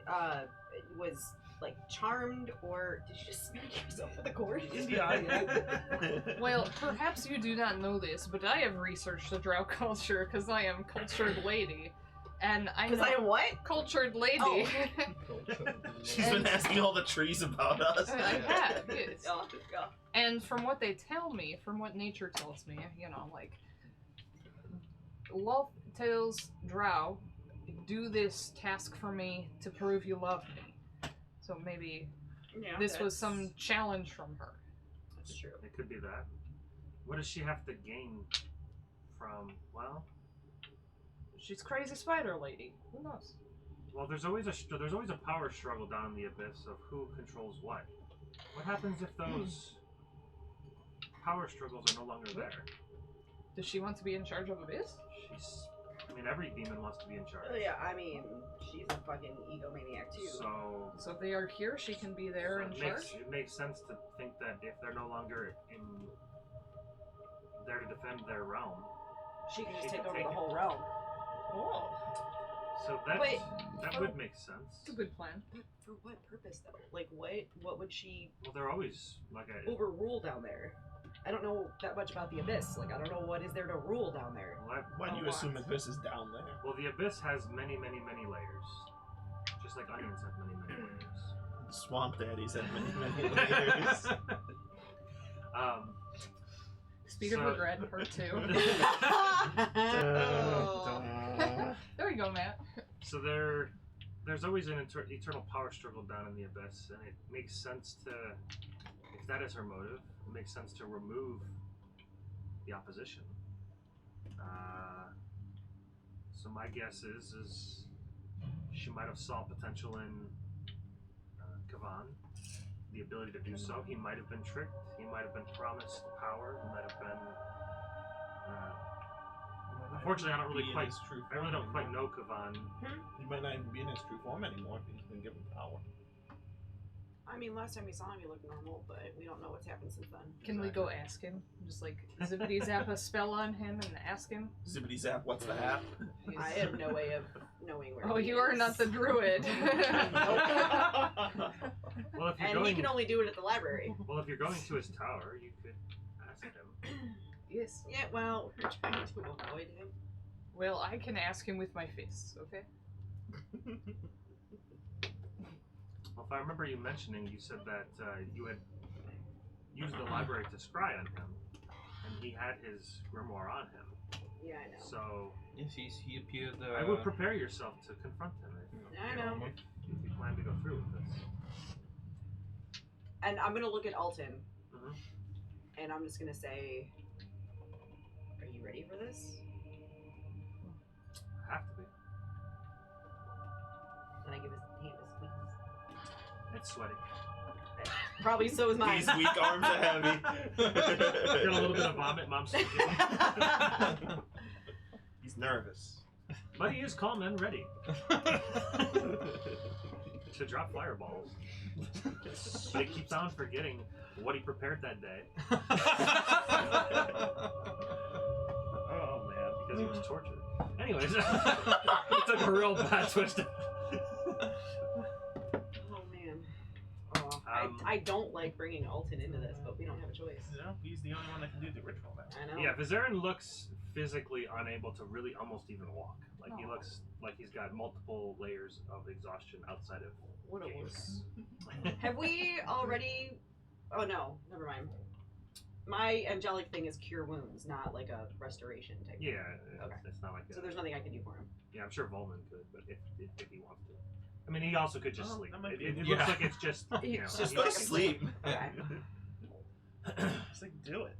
S5: was like charmed, or did you just smack yourself with a cord?
S3: Well, perhaps you do not know this, but I have researched the Drow culture because I am cultured lady, and I know
S5: Because I am what?
S3: cultured lady.
S5: Oh.
S2: She's been asking all the trees about us.
S3: I have, yes.
S5: Yeah.
S3: And from what they tell me, from what nature tells me, like, love tells Drow, do this task for me to prove you love me. So maybe
S5: Yeah,
S3: this was
S5: that's-
S3: some challenge from her.
S5: That's true.
S1: It could be that. What does she have to gain from, well,
S3: She's crazy spider lady. Who knows?
S1: well, there's always a power struggle down in the abyss of who controls what. What happens if those power struggles are no longer there?
S3: Does she want to be in charge of Abyss?
S1: Every demon wants to be in charge.
S5: Yeah, I mean, she's a fucking egomaniac too.
S1: So
S3: So if they are here, she can be there in charge?
S1: it makes sense to think that if they're no longer there to defend their realm,
S5: She can just
S1: she
S5: take
S1: can
S5: over
S1: take
S5: the
S1: it.
S5: whole realm.
S3: Oh,
S1: so that would make sense.
S3: it's a good plan.
S5: But for what purpose though? Like what would she
S1: Well, they're always like a.
S5: overrule down there? I don't know that much about the abyss. Like I don't know what is there to rule down there.
S2: Why do you assume that this is down there?
S1: Well, the abyss has many, many, many layers, just like onions have many, many layers.
S2: Swamp daddies have many, many layers.
S3: Speed of
S1: So-
S3: Regret, part 2.
S5: Oh.
S3: There you go, Matt.
S1: So there's always an eternal power struggle down in the abyss, and it makes sense to, if that is her motive, it makes sense to remove the opposition. So my guess is she might have saw potential in Kavan, the ability to do so. He might have been tricked. He might have been promised power. He might have been. Unfortunately, I don't really quite know Kavan.
S2: He might not even be in his true form anymore if he's been given power.
S5: I mean, last time we saw him, he looked normal, but we don't know what's happened since then.
S3: Can we go ask him? Just like zippity zap a spell on him and ask him?
S2: Zippity zap, what's the hap?
S5: I have no way of knowing where.
S3: Oh,
S5: he
S3: you are
S5: is.
S3: not the druid.
S1: Well, if you're
S5: And
S1: going,
S5: he can only do it at the library.
S1: well, if you're going to his tower, you could ask him.
S3: Yes.
S5: Yeah, well, we're trying to avoid him.
S3: Well, I can ask him with my fists, okay?
S1: Well, if I remember you mentioning, you said that you had used the library to scry on him, and he had his grimoire on him.
S5: Yeah, I know.
S1: So
S4: Yes, he appeared.
S1: I would prepare yourself to confront him.
S5: I know.
S1: If you plan to go through with this.
S5: And I'm gonna look at Alton,
S1: Mhm.
S5: and I'm just gonna say, "Are you ready for this?"
S1: Have to be.
S5: Can I give his hand a squeeze?
S1: It's sweaty.
S5: Probably so is mine.
S2: These weak arms are heavy.
S1: Got a little bit of vomit, Mom's thinking.
S2: He's nervous.
S1: But he is calm and ready to drop fireballs. But he keeps on forgetting what he prepared that day. Oh man, because he was tortured. Anyways, it took a real bad twist.
S5: Oh man. Oh, I don't like bringing Alton into this, but we don't have a choice.
S2: You know, he's the only one that can do the ritual now.
S5: I know.
S1: Yeah, Vizarin looks physically unable to really almost even walk. Like he
S3: Aw.
S1: looks like he's got multiple layers of exhaustion outside of
S3: What a
S1: games.
S3: wuss.
S5: Have we already? Oh no, never mind. My angelic thing is cure wounds, not like a restoration type.
S1: Yeah,
S5: Okay.
S1: it's not like
S5: So there's nothing I can do for him.
S1: Yeah, I'm sure Volman could, but if he wants to. I mean, he also could just
S2: Oh,
S1: sleep.
S2: that might
S1: It,
S2: be
S1: it
S2: a good
S1: looks
S4: idea.
S1: like it's just, you know.
S5: Just
S1: he-
S2: Go to
S5: like a
S2: sleep.
S5: Okay.
S2: Just like, do it.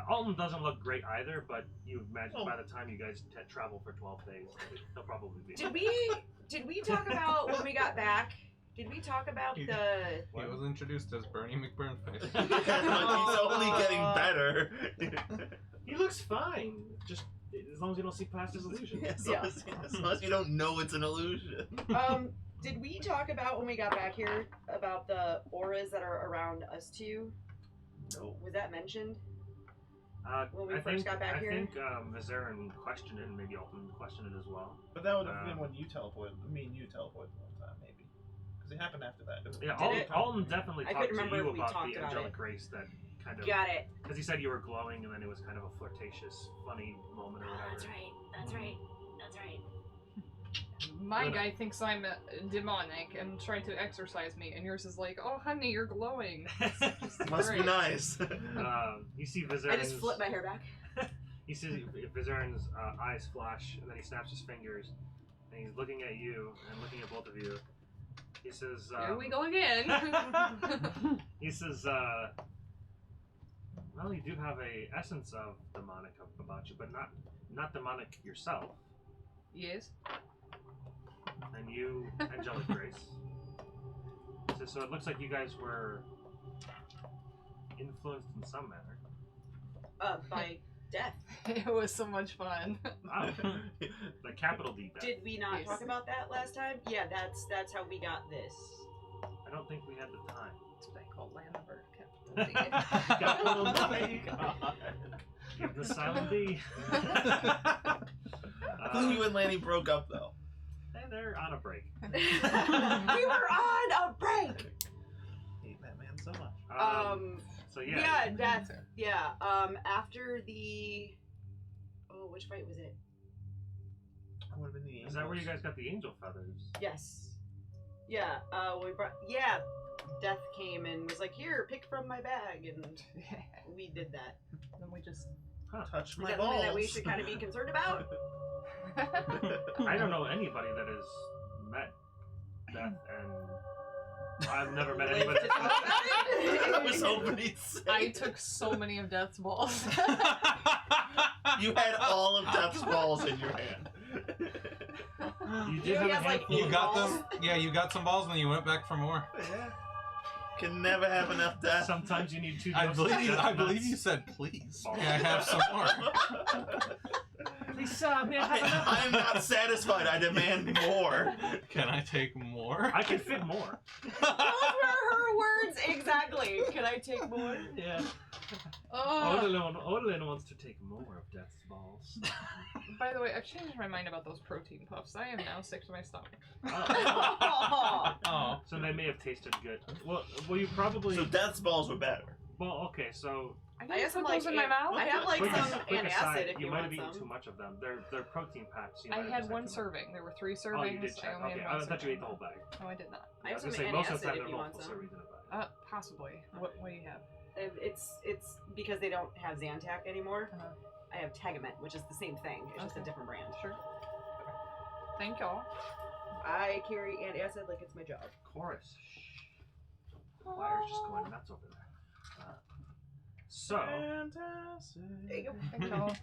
S1: Alton doesn't look great either, but you imagine
S2: Oh.
S1: by the time you guys travel for 12 days, he'll probably be.
S5: Did we talk about when we got back? Did we talk about
S4: You-
S5: the?
S4: He was introduced as Bernie McBurnface.
S2: He's only getting better.
S1: He looks fine, just as long as you don't see past his illusion.
S2: As long as you don't know it's an illusion.
S5: Did we talk about when we got back here about the auras that are around us two?
S2: No.
S5: Was that mentioned? When we
S1: I
S5: first
S1: think,
S5: got back here?
S1: I think Vizarin questioned it, and maybe Alton questioned it as well.
S2: But that would have been when you teleported. Me and you teleported one time, maybe. Because it happened after that.
S1: Yeah,
S5: Did
S1: Alton definitely
S5: I
S1: talked
S5: couldn't
S1: to
S5: remember
S1: you
S5: if we
S1: about
S5: talked
S1: the
S5: about
S1: angelic
S5: it.
S1: grace that kind of.
S5: Got it.
S1: Because he said you were glowing, and then it was kind of a flirtatious, funny moment or whatever.
S5: That's right. That's right. That's right.
S3: My guy thinks I'm demonic and trying to exorcise me, and yours is like, oh honey, you're glowing.
S2: Must be
S3: Great.
S2: nice.
S1: You see Vizarin's.
S5: I just flip my hair back.
S1: You see Vizarin's eyes flash, and then he snaps his fingers, and he's looking at you and looking at both of you. He says,
S3: Here we go again.
S1: He says, well, you do have a essence of demonic about you, but not demonic yourself.
S3: Yes.
S1: And you, angelic grace. He says, so it looks like you guys were influenced in some manner.
S5: By death.
S3: It was so much fun.
S1: Wow. The capital D death.
S5: Did we not
S3: Yes.
S5: talk about that last time? Yeah, that's how we got this.
S1: I don't think we had the time.
S3: That's what I call Laniber.
S1: Capital D. Give the silent D.
S2: I thought you and Lanny broke up, though.
S1: And they're on a break.
S5: We were on a break.
S2: I hate that man so much.
S1: So yeah.
S5: Yeah, death. Yeah. After the. Oh, which fight was it?
S2: I would have been the
S1: Is that where you guys got the angel feathers?
S5: Yes. Yeah. We brought. Yeah. Death came and was like, "Here, pick from my bag," and we did that.
S3: Then we just.
S2: touch
S5: Is
S2: my
S5: that
S2: balls?
S5: something that we should kind of be concerned about?
S1: I don't know anybody that has met Death, and I've never met anybody.
S2: I was hoping he'd say
S3: I took so many of Death's balls.
S2: you had all of Death's balls in your hand.
S1: You did
S5: You
S1: have a
S5: have, like,
S1: handful.
S4: You
S1: of
S4: got
S5: balls.
S4: them. Yeah, you got some balls, and then you went back for more.
S2: Yeah. Can never have enough death.
S1: Sometimes you need 2
S4: I
S1: doses of
S4: believe.
S1: death
S4: I believe
S1: nuts.
S4: you said, "Please,
S1: Balls.
S4: may I have some more?"
S1: Please, may I have enough?
S2: I am not satisfied. I demand more.
S4: Can I take more?
S1: I can fit more.
S5: Those were more words? Exactly. Can I take more?
S1: Yeah.
S3: Oh.
S1: Odalyn wants to take more of Death's balls.
S3: By the way, I've changed my mind about those protein puffs. I am now sick to my stomach.
S4: Oh.
S1: So they may have tasted good. Well, you probably.
S7: So Death's balls were better.
S1: Well, okay, so.
S3: I
S5: I
S3: didn't
S5: have some
S3: put those
S5: like
S3: in my mouth.
S5: I have like
S1: quick
S5: some
S1: quick
S5: antacid
S1: aside,
S5: if
S1: you
S5: you
S1: might
S5: want
S1: have eaten
S5: some.
S1: too much of them. They're protein packs. You
S3: I
S1: might have
S3: had
S1: just
S3: one
S1: too much.
S3: serving. There were 3 servings.
S1: Oh, you did check.
S3: I only
S1: Okay,
S3: had one
S1: I thought you
S3: serving.
S1: ate the whole bag.
S3: No, I did not.
S5: I
S1: I
S5: have
S1: was
S5: some
S1: gonna say most of the
S5: antacid
S1: time
S5: if
S1: there
S5: you
S1: are
S5: want
S1: multiple
S5: some.
S1: servings in a bag.
S3: Possibly. What do you have?
S5: It's because they don't have Zantac anymore.
S3: Uh-huh.
S5: I have Tagamet, which is the same thing. It's just a
S3: Okay.
S5: different brand.
S3: Sure. Thank y'all.
S5: I carry antacid like it's my job.
S1: Chorus. Fire's just going nuts over there. So.
S5: There you go.
S3: Thank y'all.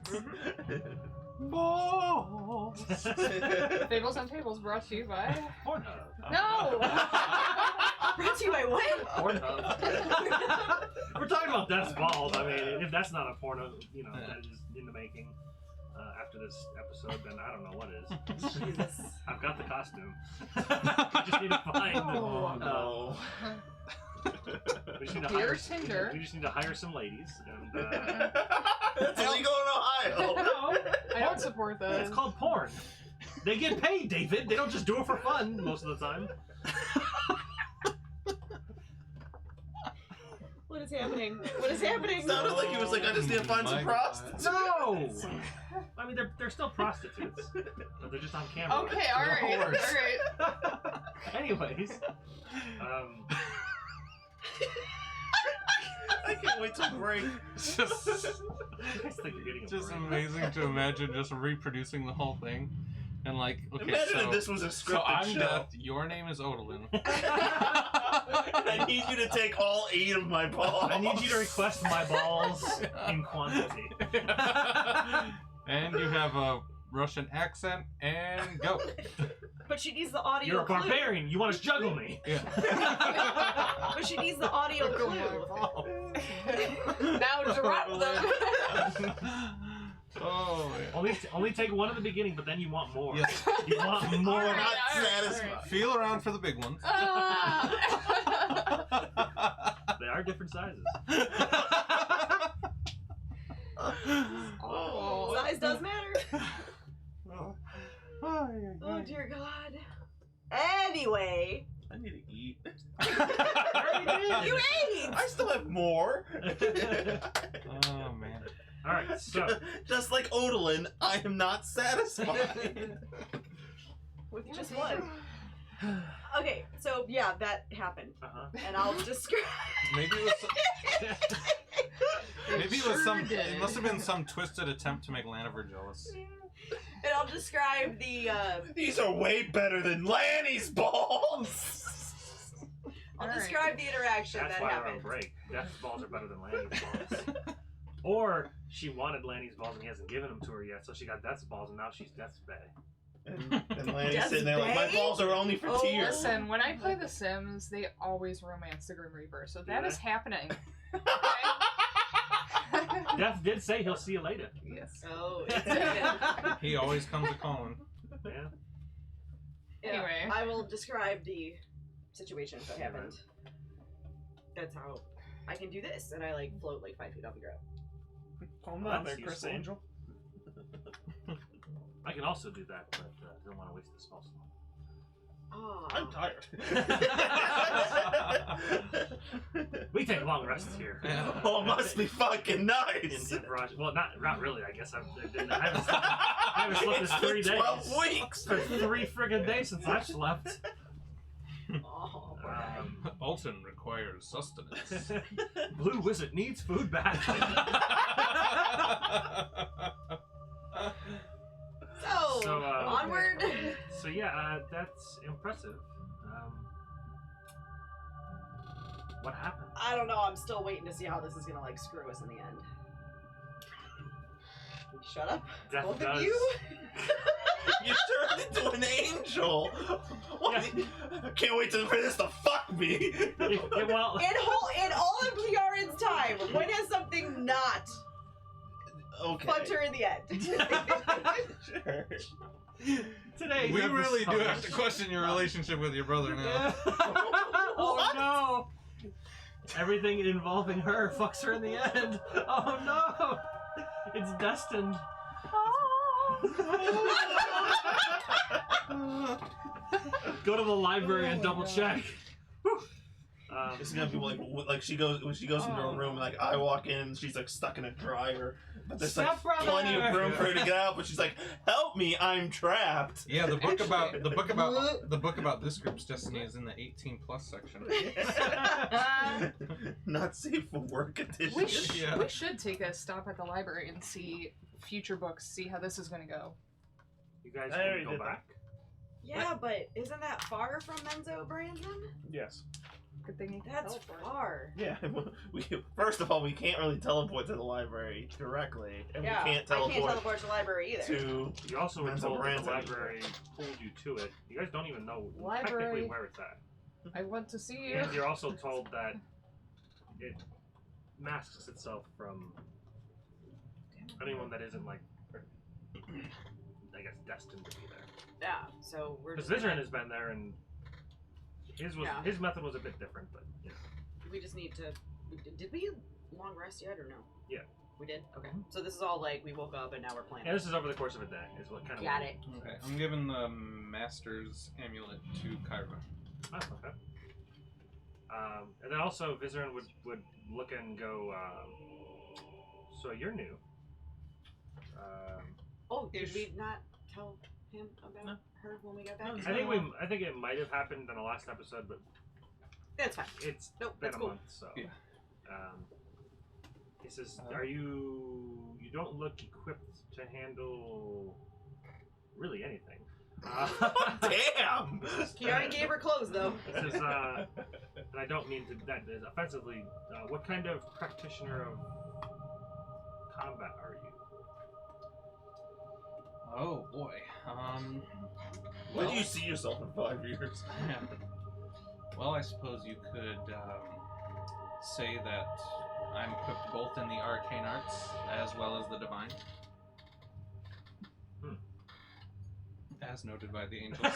S7: Balls.
S3: Fables on Tables brought to you by...
S1: Pornhub.
S3: No!
S5: Brought to you by what?
S1: Pornhub. We're talking about Death's balls. I mean, if that's not a porno, that is in the making. After this episode, then I don't know what is.
S5: Jesus.
S1: I've got the costume. I just need to find.
S3: Oh,
S7: no.
S1: We just need to
S3: Dear
S1: hire.
S3: Tinder.
S1: We just need to hire some ladies, and
S7: That's illegal in Ohio.
S3: No, I don't support that.
S1: it's called porn. They get paid, David. They don't just do it for fun most of the time.
S5: What is happening? What is happening?
S7: Sounded like he was like, I just need to find some
S4: My
S7: prostitutes.
S1: No. I mean, they're still prostitutes, but they're just on camera.
S3: Okay, alright.
S1: They're whores.
S3: Alright.
S1: Anyways,
S7: I can't wait to break.
S4: It's
S1: you guys think you're getting a
S4: just
S1: break.
S4: amazing to imagine just reproducing the whole thing. And like, okay,
S7: Imagine
S4: so,
S7: if this was a
S4: so
S7: scripted
S4: I'm
S7: show.
S4: Death, your name is Odalyn.
S7: And I need you to take all 8 of my balls.
S1: I need you to request my balls in quantity.
S4: And you have a Russian accent, and go.
S5: But she needs the audio
S1: You're a
S5: clue.
S1: barbarian. You want to juggle me?
S4: Yeah.
S5: But she needs the audio clue.
S3: Now drop them.
S4: Oh, man.
S1: Only take one at the beginning, but then you want more.
S4: Yes.
S1: You want more.
S7: We're not
S3: Alright,
S7: satisfied.
S3: alright.
S4: Feel around for the big ones.
S1: They are different sizes.
S3: Oh.
S5: Size does matter. Oh dear God. Anyway,
S7: I need to eat.
S5: you ate.
S7: I still have more.
S4: Oh, man.
S1: All right, so
S7: Just like Odalyn, I am not satisfied.
S5: With just one. Okay, so yeah, that happened, and I'll describe.
S4: Maybe it was. Maybe it was some.
S3: did.
S4: It must have been some twisted attempt to make Laniver jealous.
S5: And I'll describe the.
S7: These are way better than Lanny's balls.
S5: I'll
S3: Alright.
S5: describe the interaction
S1: that's
S5: that
S1: why we're on
S5: happened.
S1: break. Death's balls are better than Lanny's balls. Or she wanted Lanny's balls and he hasn't given them to her yet, so she got Death's balls and now she's Death's bae.
S7: And Lanny's
S5: Death's
S7: sitting there like, my
S5: Bay?
S7: balls are only for
S5: Oh,
S7: tears.
S3: Listen, when I play The Sims, they always romance the Grim Reaper, so that
S1: Do
S3: is
S1: they?
S3: happening.
S1: Death did say he'll see you later.
S3: Yes.
S5: Oh, it's
S4: He always comes a calling.
S1: Yeah.
S5: yeah,
S3: Anyway.
S5: I will describe the situation that happened. That's how I can do this, and I like float like 5 feet off the ground.
S7: Calm
S1: Well,
S7: down
S1: that's
S7: there, Chris
S1: useful.
S7: Angel.
S1: I can also do that, but don't want to waste the spell slot.
S5: Oh,
S7: I'm tired.
S1: We take long rests here.
S7: Oh, must be fucking
S1: In
S7: nice.
S1: Raj. Well, not really. I guess I haven't slept this 3 days.
S7: 12 weeks.
S1: For 3 friggin' days since I've slept.
S5: oh, poor guy.
S4: Alton requires sustenance.
S1: Blue Wizard needs food back.
S5: So, onward.
S1: So yeah, that's impressive. What happened?
S5: I don't know. I'm still waiting to see how this is gonna like screw us in the end. Shut up,
S1: Death
S5: both
S1: does.
S5: of you.
S7: You turned into an angel. What? Can't wait for this to fuck me.
S1: Well,
S5: In all of Kiaran's time, when has something not
S7: Okay.
S5: fucked her in the end?
S7: Sure.
S1: today
S4: We really do have to question your relationship with your brother now.
S1: Oh no!
S6: everything involving her fucks her in the end. Oh no! It's destined. Go to the library and double check.
S7: It's gonna be like she goes when she goes into her room, like I walk in, she's like stuck in a dryer, but there's like
S6: Stepbrother!
S7: plenty of room for her to get out. But she's like, "Help me, I'm trapped."
S4: Yeah, the book
S3: Actually-
S4: about this group's destiny is in the 18+ section.
S7: Not safe for work edition.
S3: We should take a stop at the library and see future books, see how this is going to go.
S1: You guys
S2: I
S1: can
S2: already
S1: go
S2: did
S1: back.
S5: Yeah, but isn't that far from Menzo, Brandon?
S2: Yes.
S3: Good thing you can
S5: That's
S3: teleport.
S5: far.
S7: Yeah, we first of all we can't really teleport to the library directly, and
S5: Yeah,
S7: we can't
S5: I can't
S7: teleport
S5: teleport to the library either.
S7: to.
S1: You also were
S7: Menzo
S1: told that
S7: Brands
S1: the
S7: anyway.
S1: library pulled you to it. You guys don't even know
S3: Library.
S1: technically where it's at.
S3: I want to see you.
S1: And you're also told that it masks itself from anyone that isn't like, I guess, destined to be there.
S5: Yeah, so we're
S1: Because
S5: just
S1: Vizerin
S5: gonna-
S1: has been there, and
S5: Yeah.
S1: his method was a bit different, but you know.
S5: we just need to. Did we long rest yet or no?
S1: Yeah.
S5: We did? Okay. So this is all like we woke up and now we're playing.
S1: Yeah, this is over the course of a day. Is what kind of
S5: Got it.
S4: Okay, I'm giving the Master's Amulet to Kyra.
S1: Oh, okay. And then also Vizerin would look and go. So you're new.
S5: Oh, did
S4: Ish.
S5: we not tell him about
S2: No.
S5: her when we got back?
S2: No,
S1: I think it might have happened in the last episode, but
S5: That's fine.
S1: it's
S5: Nope,
S1: been
S5: that's
S1: a
S5: cool.
S1: month, so.
S4: Yeah.
S1: He says, "Are you? You don't look equipped to handle really anything."
S7: Damn.
S5: He already gave her clothes though.
S1: It says, and I don't mean to that is offensively. What kind of practitioner of combat are you?
S4: Oh boy.
S7: Where
S4: Well,
S7: do you see yourself in 5 years?
S4: well, I suppose you could say that I'm equipped both in the arcane arts as well as the divine. As noted by the angels.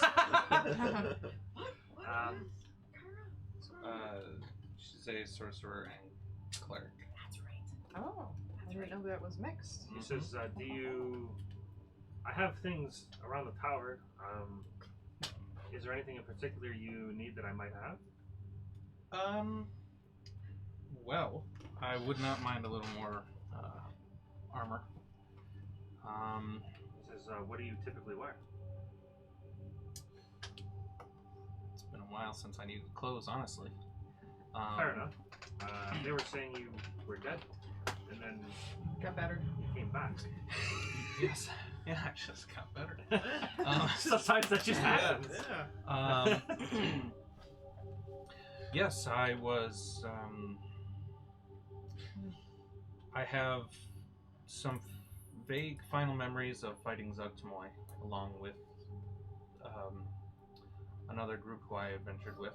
S4: She's a sorcerer and cleric.
S5: That's right.
S3: Oh, I didn't know that was mixed.
S1: He says, "Do you? I have things around the tower. Is there anything in particular you need that I might have?"
S4: Well, I would not mind a little more armor.
S1: He says, "What do you typically wear?"
S4: It's been a while since I needed clothes, honestly.
S1: Fair enough. They were saying you were dead, and then
S3: Got better.
S1: you came back.
S4: Yes. Yeah, I just got better.
S1: Sometimes that just happens.
S2: Yeah.
S4: Yes, I was. I have some vague final memories of fighting Zugtamoy, along with another group who I adventured with.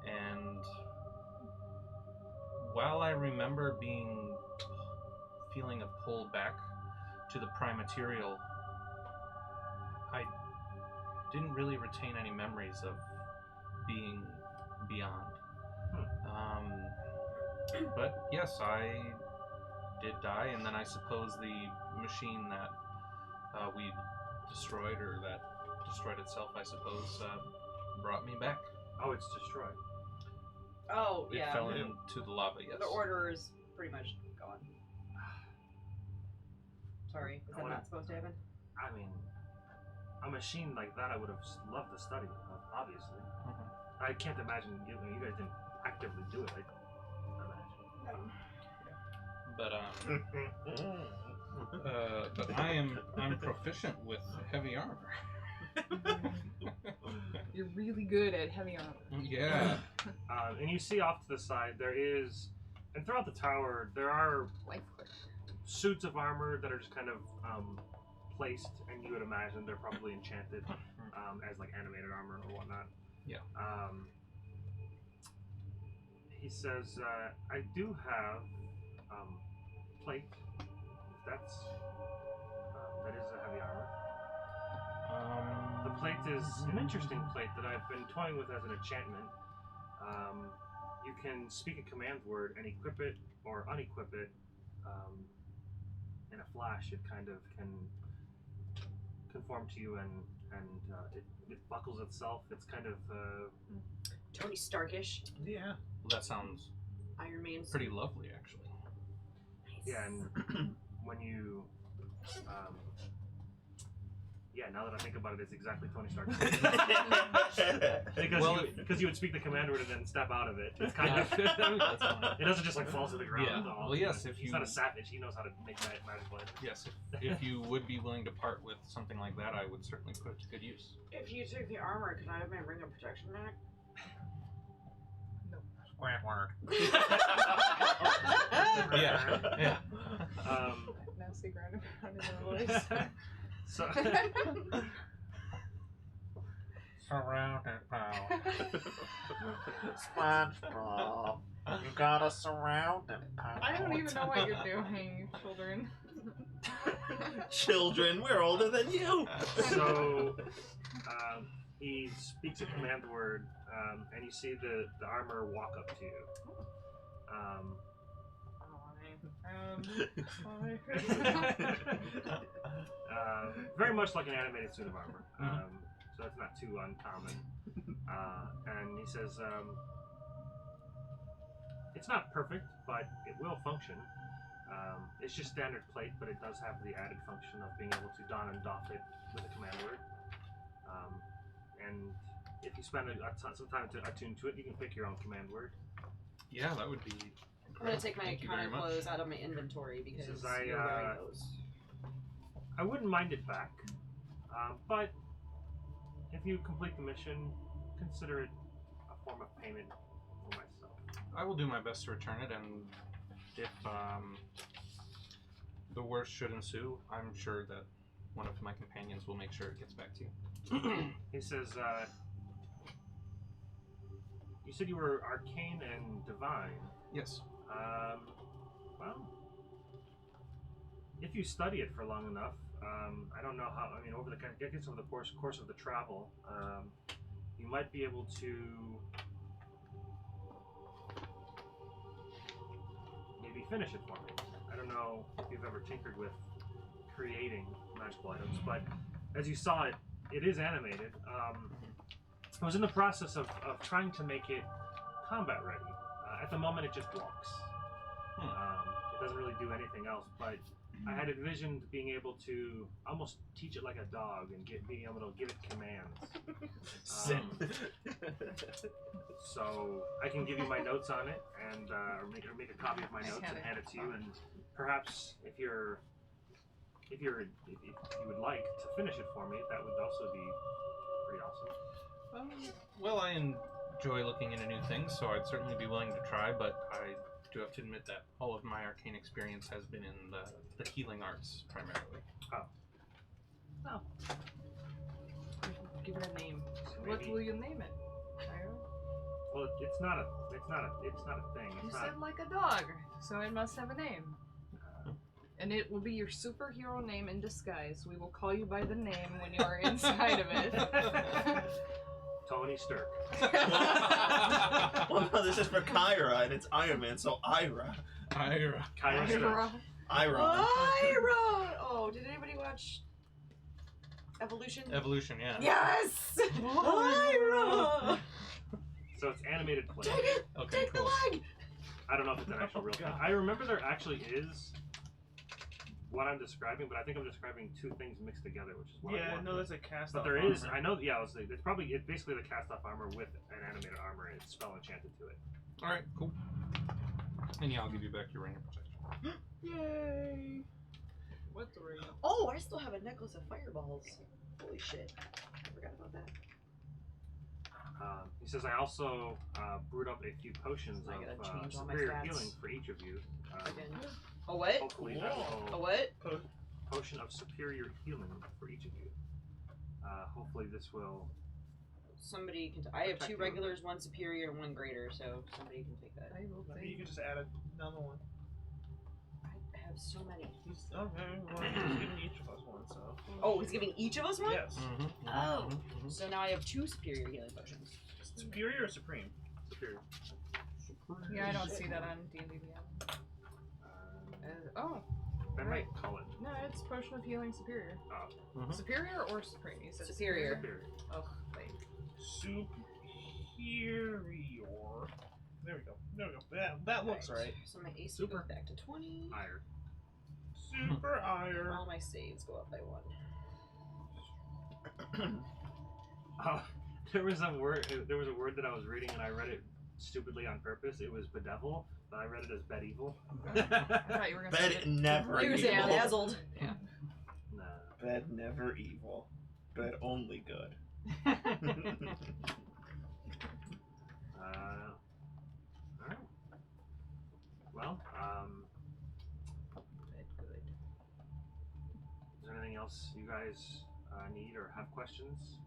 S4: And while I remember feeling a pull back to the prime material, I didn't really retain any memories of being beyond. But yes, I did die, and then I suppose the machine that we destroyed, or that destroyed itself, I suppose, brought me back.
S1: Oh, it's destroyed.
S5: Oh
S4: It
S5: yeah.
S4: fell into the lava, yes.
S5: The order is pretty much gone. Sorry, is
S1: I
S5: that
S1: wanna-
S5: not supposed to happen?
S1: I mean, a machine like that I would have loved to study, obviously.
S4: Mhm.
S1: I can't imagine you guys didn't actively do it, I imagine.
S4: But I'm proficient with heavy armor.
S3: You're really good at heavy armor.
S4: Yeah.
S1: And you see off to the side, there is, and throughout the tower, there are
S3: Life quick.
S1: suits of armor that are just kind of placed, and you would imagine they're probably enchanted as like animated armor or whatnot.
S4: Yeah.
S1: He says, I do have plate. That is a heavy armor. The plate is an interesting plate that I've been toying with as an enchantment. You can speak a command word and equip it or unequip it in a flash. It kind of can conform to you, and it buckles itself. It's kind of
S5: Tony Starkish.
S2: Yeah.
S4: Well, that sounds
S5: Iron Man.
S4: pretty lovely, actually.
S1: yeah. And when you now that I think about it, it's exactly Tony Stark. Because you would speak the command word and then step out of it. It's kind of
S4: That's fine.
S1: it doesn't just like fall to the ground.
S4: Yeah.
S1: All,
S4: Well, yes, if
S1: he's
S4: you-
S1: not a savage, he knows how to make magical items.
S4: Yes, if you would be willing to part with something like that, I would certainly put it to good use.
S5: If you took the armor, could I have my ring of protection back?
S2: Squidward.
S4: Yeah.
S3: Nasty ground around in the voice.
S1: So
S2: Surrounded power. SpongeBob, you got a surrounded power.
S3: I don't even know what you're doing, children.
S7: Children, we're older than you.
S1: So he speaks a command word, and you see the armor walk up to you. Very much like an animated suit of armor, so that's not too uncommon. And he says, it's not perfect, but it will function. It's just standard plate, but it does have the added function of being able to don and doff it with a command word. And if you spend some time to attune to it, you can pick your own command word.
S4: Yeah, that would be.
S5: I'm gonna take my
S4: Thank you very
S5: counter
S4: much.
S5: clothes out of my inventory because
S1: Says
S5: you're wearing those.
S1: I wouldn't mind it back, but if you complete the mission, consider it a form of payment for myself.
S4: I will do my best to return it, and if the worst should ensue, I'm sure that one of my companions will make sure it gets back to you.
S1: He says, you said you were arcane and divine.
S4: Yes.
S1: Well, if you study it for long enough, I don't know how. I mean, over the course of the travel, you might be able to maybe finish it for me. I don't know if you've ever tinkered with creating magical items, but as you saw it, it is animated. I was in the process of trying to make it combat ready. At the moment, it just walks. It doesn't really do anything else, but I had envisioned being able to almost teach it like a dog and being able to give it commands. So I can give you my notes on it, and or make a copy of my notes and hand it to you. And perhaps if you would like to finish it for me, that would also be pretty awesome.
S4: Well, I enjoy looking into new things, so I'd certainly be willing to try, but I do have to admit that all of my arcane experience has been in the healing arts, primarily.
S3: Oh. Give it a name.
S1: So
S3: What
S1: maybe-
S3: will you name it? Tyro?
S1: Well, it's not a thing.
S3: You
S1: It's not.
S3: said like a dog, so it must have a name. And it will be your superhero name in disguise. We will call you by the name when you are inside of it.
S1: Tony Stirk.
S7: Well, no, this is for Kyra, and it's Iron Man, so Ira.
S4: Ira.
S1: Kyra Stirk.
S7: Ira.
S5: Ira! Oh, did anybody watch Evolution?
S4: Evolution, yeah.
S5: Yes! Ira!
S1: So it's animated play.
S5: Take it!
S4: Okay,
S5: Take
S4: cool.
S5: the leg!
S1: I don't know if it's an actual real thing. I remember there actually is what I'm describing, but I think I'm describing two things mixed together, which is what I
S2: Yeah,
S1: want.
S2: no, there's a cast.
S1: But there is, I know, yeah, it's basically the cast off armor with an animated armor and it's spell enchanted to it.
S4: Alright, cool. And yeah, I'll give you back your ring of protection.
S5: Yay!
S3: What the ring?
S5: Oh, I still have a necklace of fireballs. Holy shit. I forgot about that.
S1: He says, I also brewed up a few potions
S5: I gotta
S1: of
S5: change all my
S1: superior
S5: stats.
S1: healing for each of you.
S5: Again. A what?
S1: Hopefully that
S5: A
S1: will
S5: what?
S1: potion of superior healing for each of you. Hopefully this will.
S5: Somebody can. I have
S1: Protect
S5: two
S1: you.
S5: regulars, one superior, and one greater, so somebody can take that.
S3: I will
S2: Maybe you
S3: take.
S2: could just add another one.
S5: I have so many.
S2: Okay, well, he's giving each of us one, so.
S5: Oh, he's giving each of us one?
S2: Yes.
S5: Oh. So now I have two superior healing potions.
S2: Superior or supreme?
S1: Superior.
S3: Yeah, I don't see that on D&D Beyond. Oh,
S1: I might call it.
S3: no, it's Potion of Healing Superior.
S1: Oh.
S4: Mhm.
S3: Superior or Supreme? You said
S5: Superior.
S1: Superior.
S3: Oh, wait.
S2: Superior. There we go. There we go. That looks right.
S5: So my AC
S1: Super.
S5: goes back to 20.
S1: Higher.
S2: Super iron.
S5: All my saves go up by 1.
S1: Oh, there was a word. There was a word that I was reading, and I read it stupidly on purpose. It was bedevil, but I read it as bedevil.
S3: I thought you were gonna say
S7: Bed never
S5: You were
S7: evil.
S5: saying dazzled.
S3: Yeah.
S1: Nah.
S7: Bed never evil. Bed only good.
S1: Alright. Well,
S3: Good.
S1: is there anything else you guys need or have questions?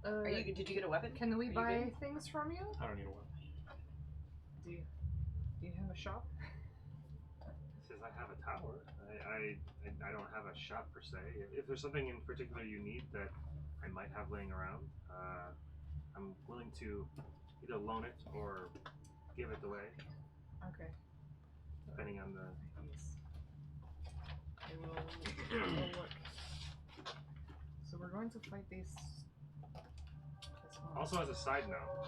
S5: Did you get a weapon?
S3: Can we
S5: Are you
S3: buy
S5: good?
S3: things from you?
S4: I don't need a weapon.
S3: Do you have a shop?
S1: It says I have a tower. I don't have a shop per se. If there's something in particular you need that I might have laying around, I'm willing to either loan it or give it away,
S3: Okay.
S1: depending on the.
S3: Yes. I will look. So we're going to fight these.
S1: Also, as a side note,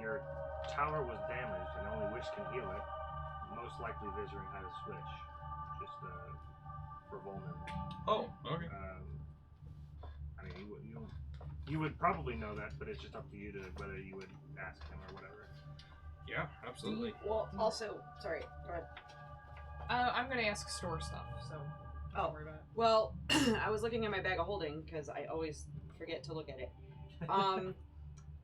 S1: your tower was damaged and only Wish can heal it. Most likely, Visoring has a switch, just for Volman.
S4: Oh, okay.
S1: I mean, you would probably know that, but it's just up to you to whether you would ask him or whatever.
S4: Yeah, absolutely.
S5: Well, also, sorry. Go ahead.
S3: I'm gonna ask store stuff, so don't
S5: Oh.
S3: worry about it.
S5: Well, I was looking at my bag of holding because I always forget to look at it.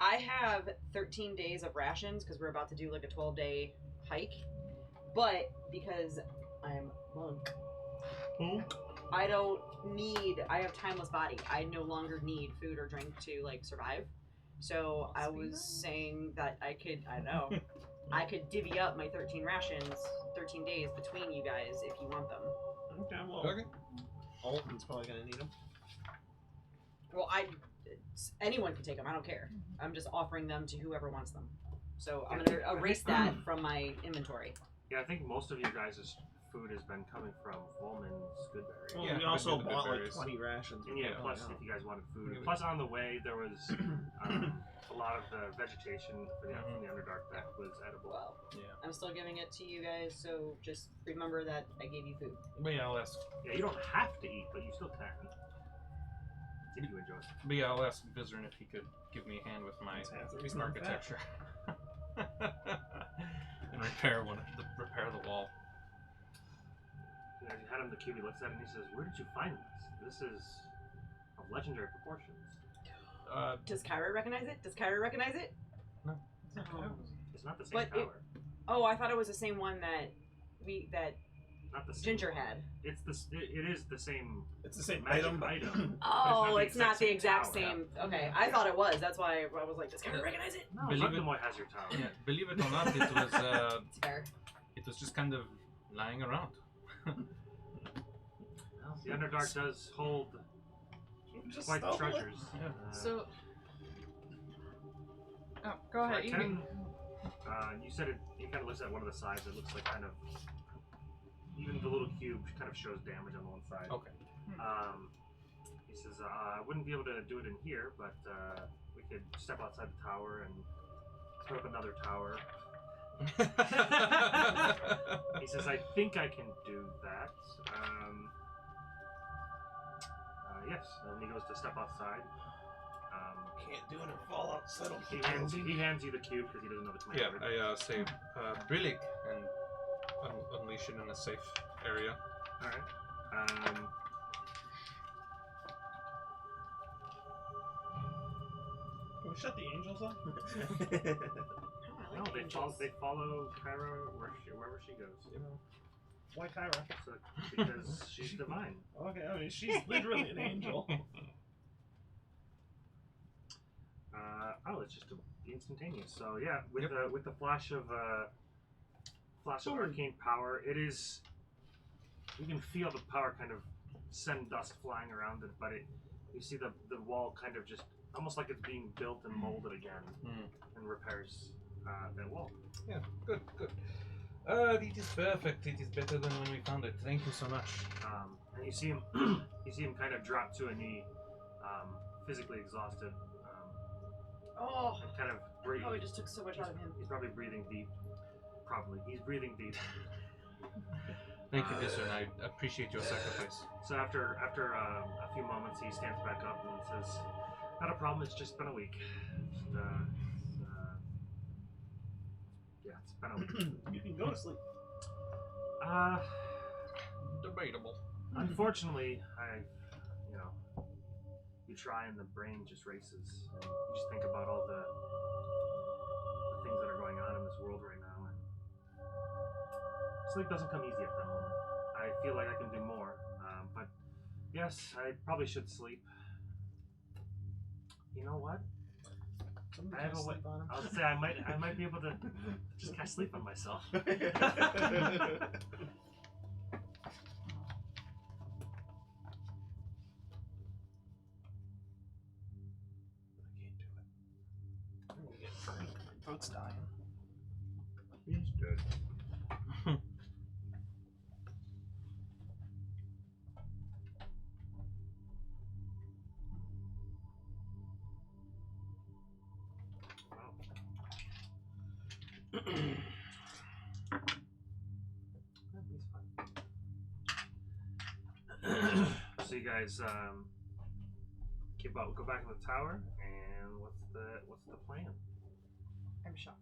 S5: I have 13 days of rations because we're about to do like a 12-day hike. But because I'm monk, I have timeless body. I no longer need food or drink to like survive. So I was saying that I could divvy up my 13 rations, 13 days between you guys if you want them.
S7: Okay, well.
S4: Okay.
S7: Alton's probably gonna need them.
S5: Well, anyone can take them. I don't care. I'm just offering them to whoever wants them. So I'm gonna erase that from my inventory.
S1: Yeah, I think most of you guys' food has been coming from Volman's Goodberry.
S7: Well,
S4: Yeah,
S7: we also
S4: the good
S7: bought like
S4: berries.
S7: 20 rations.
S1: And yeah,
S7: Oh,
S1: plus
S7: no.
S1: if you guys wanted food.
S4: Yeah, we-
S1: Plus on the way there was a lot of the vegetation from the Underdark that was edible.
S5: Well,
S4: Yeah.
S5: I'm still giving it to you guys, so just remember that I gave you food.
S4: But yeah, I'll ask.
S1: Yeah, you don't have to eat, but you still can. If you enjoy it.
S4: But yeah, I'll ask Vizorin if he could give me a hand with my
S7: That's half the reason I'm fat.
S4: architecture. And repair the wall.
S1: You know, you hand him the cube, he looks at it and he says, "Where did you find this? This is of legendary proportions."
S5: Does Kyra recognize it?
S1: It's not the same
S5: But
S1: tower.
S5: Oh, I thought it was the same one that
S1: Not the same
S5: Ginger
S1: one.
S5: had.
S1: It is the same
S7: It's the same
S1: magic
S7: item.
S1: item.
S5: Oh,
S1: it's
S5: it's
S1: not
S5: not
S1: the
S5: the
S1: exact
S5: exact
S1: same
S5: same. Okay, I thought it was. That's why I was like, does Kyra recognize it?
S1: No,
S4: Believe it-
S1: Magdemoy has your tower.
S4: Yeah, believe it or not,
S5: It's fair.
S4: it was just kind of lying around.
S1: Well, the Underdark does hold
S7: Just
S1: quite the
S7: stole it.
S1: treasures.
S3: So. Oh, go
S1: so
S3: ahead.
S1: I
S3: You
S1: can,
S3: can-
S1: you said it. You kind of looks at one of the sides. It looks like kind of even the little cube kind of shows damage on the one side.
S4: Okay.
S1: He says, "I wouldn't be able to do it in here, but we could step outside the tower and put up another tower." He says, "I think I can do that." Yes, and he goes to step outside.
S7: Can't do it or fall out. Settle.
S1: He hands you the cube because he doesn't know the command
S4: Yeah,
S1: word.
S4: I say Brillig and unleash it in a safe area.
S1: All right.
S2: Can we shut the angels up?
S5: Oh, I
S1: No,
S5: like the angels.
S1: they follow Kyra wherever she goes.
S2: Why Kyra?
S1: So, because she's divine.
S2: Okay, I mean, she's literally an angel.
S1: It's just instantaneous. So yeah, with the flash of arcane power, it is. You can feel the power kind of send dust flying around it, but you see the wall kind of just almost like it's being built and molded again and repairs that wall.
S4: Yeah, good. It is perfect. It is better than when we found it. Thank you so much.
S1: And you see him, kind of drop to a knee, physically exhausted.
S5: Oh,
S1: And kind of breathing.
S5: oh, we just took so much out of him.
S1: He's probably breathing deep. He's breathing deep.
S4: Thank you, Visser, and I appreciate your sacrifice.
S1: So after a few moments, he stands back up and says, "Not a problem. It's just been a week. Yeah, it's been a week."
S7: You can go to sleep.
S4: Debatable.
S1: Unfortunately, you try and the brain just races. And you just think about all the things that are going on in this world right now, and sleep doesn't come easy at that moment. I feel like I can do more, but yes, I probably should sleep. You know what?
S7: Somebody
S1: I have
S7: can
S1: a way.
S7: sleep on him.
S1: I'll say I might be able to just cast sleep on myself.
S7: Throat's dying.
S1: He's dead. So you guys go back in the tower, and what's the plan?
S3: I'm shopping.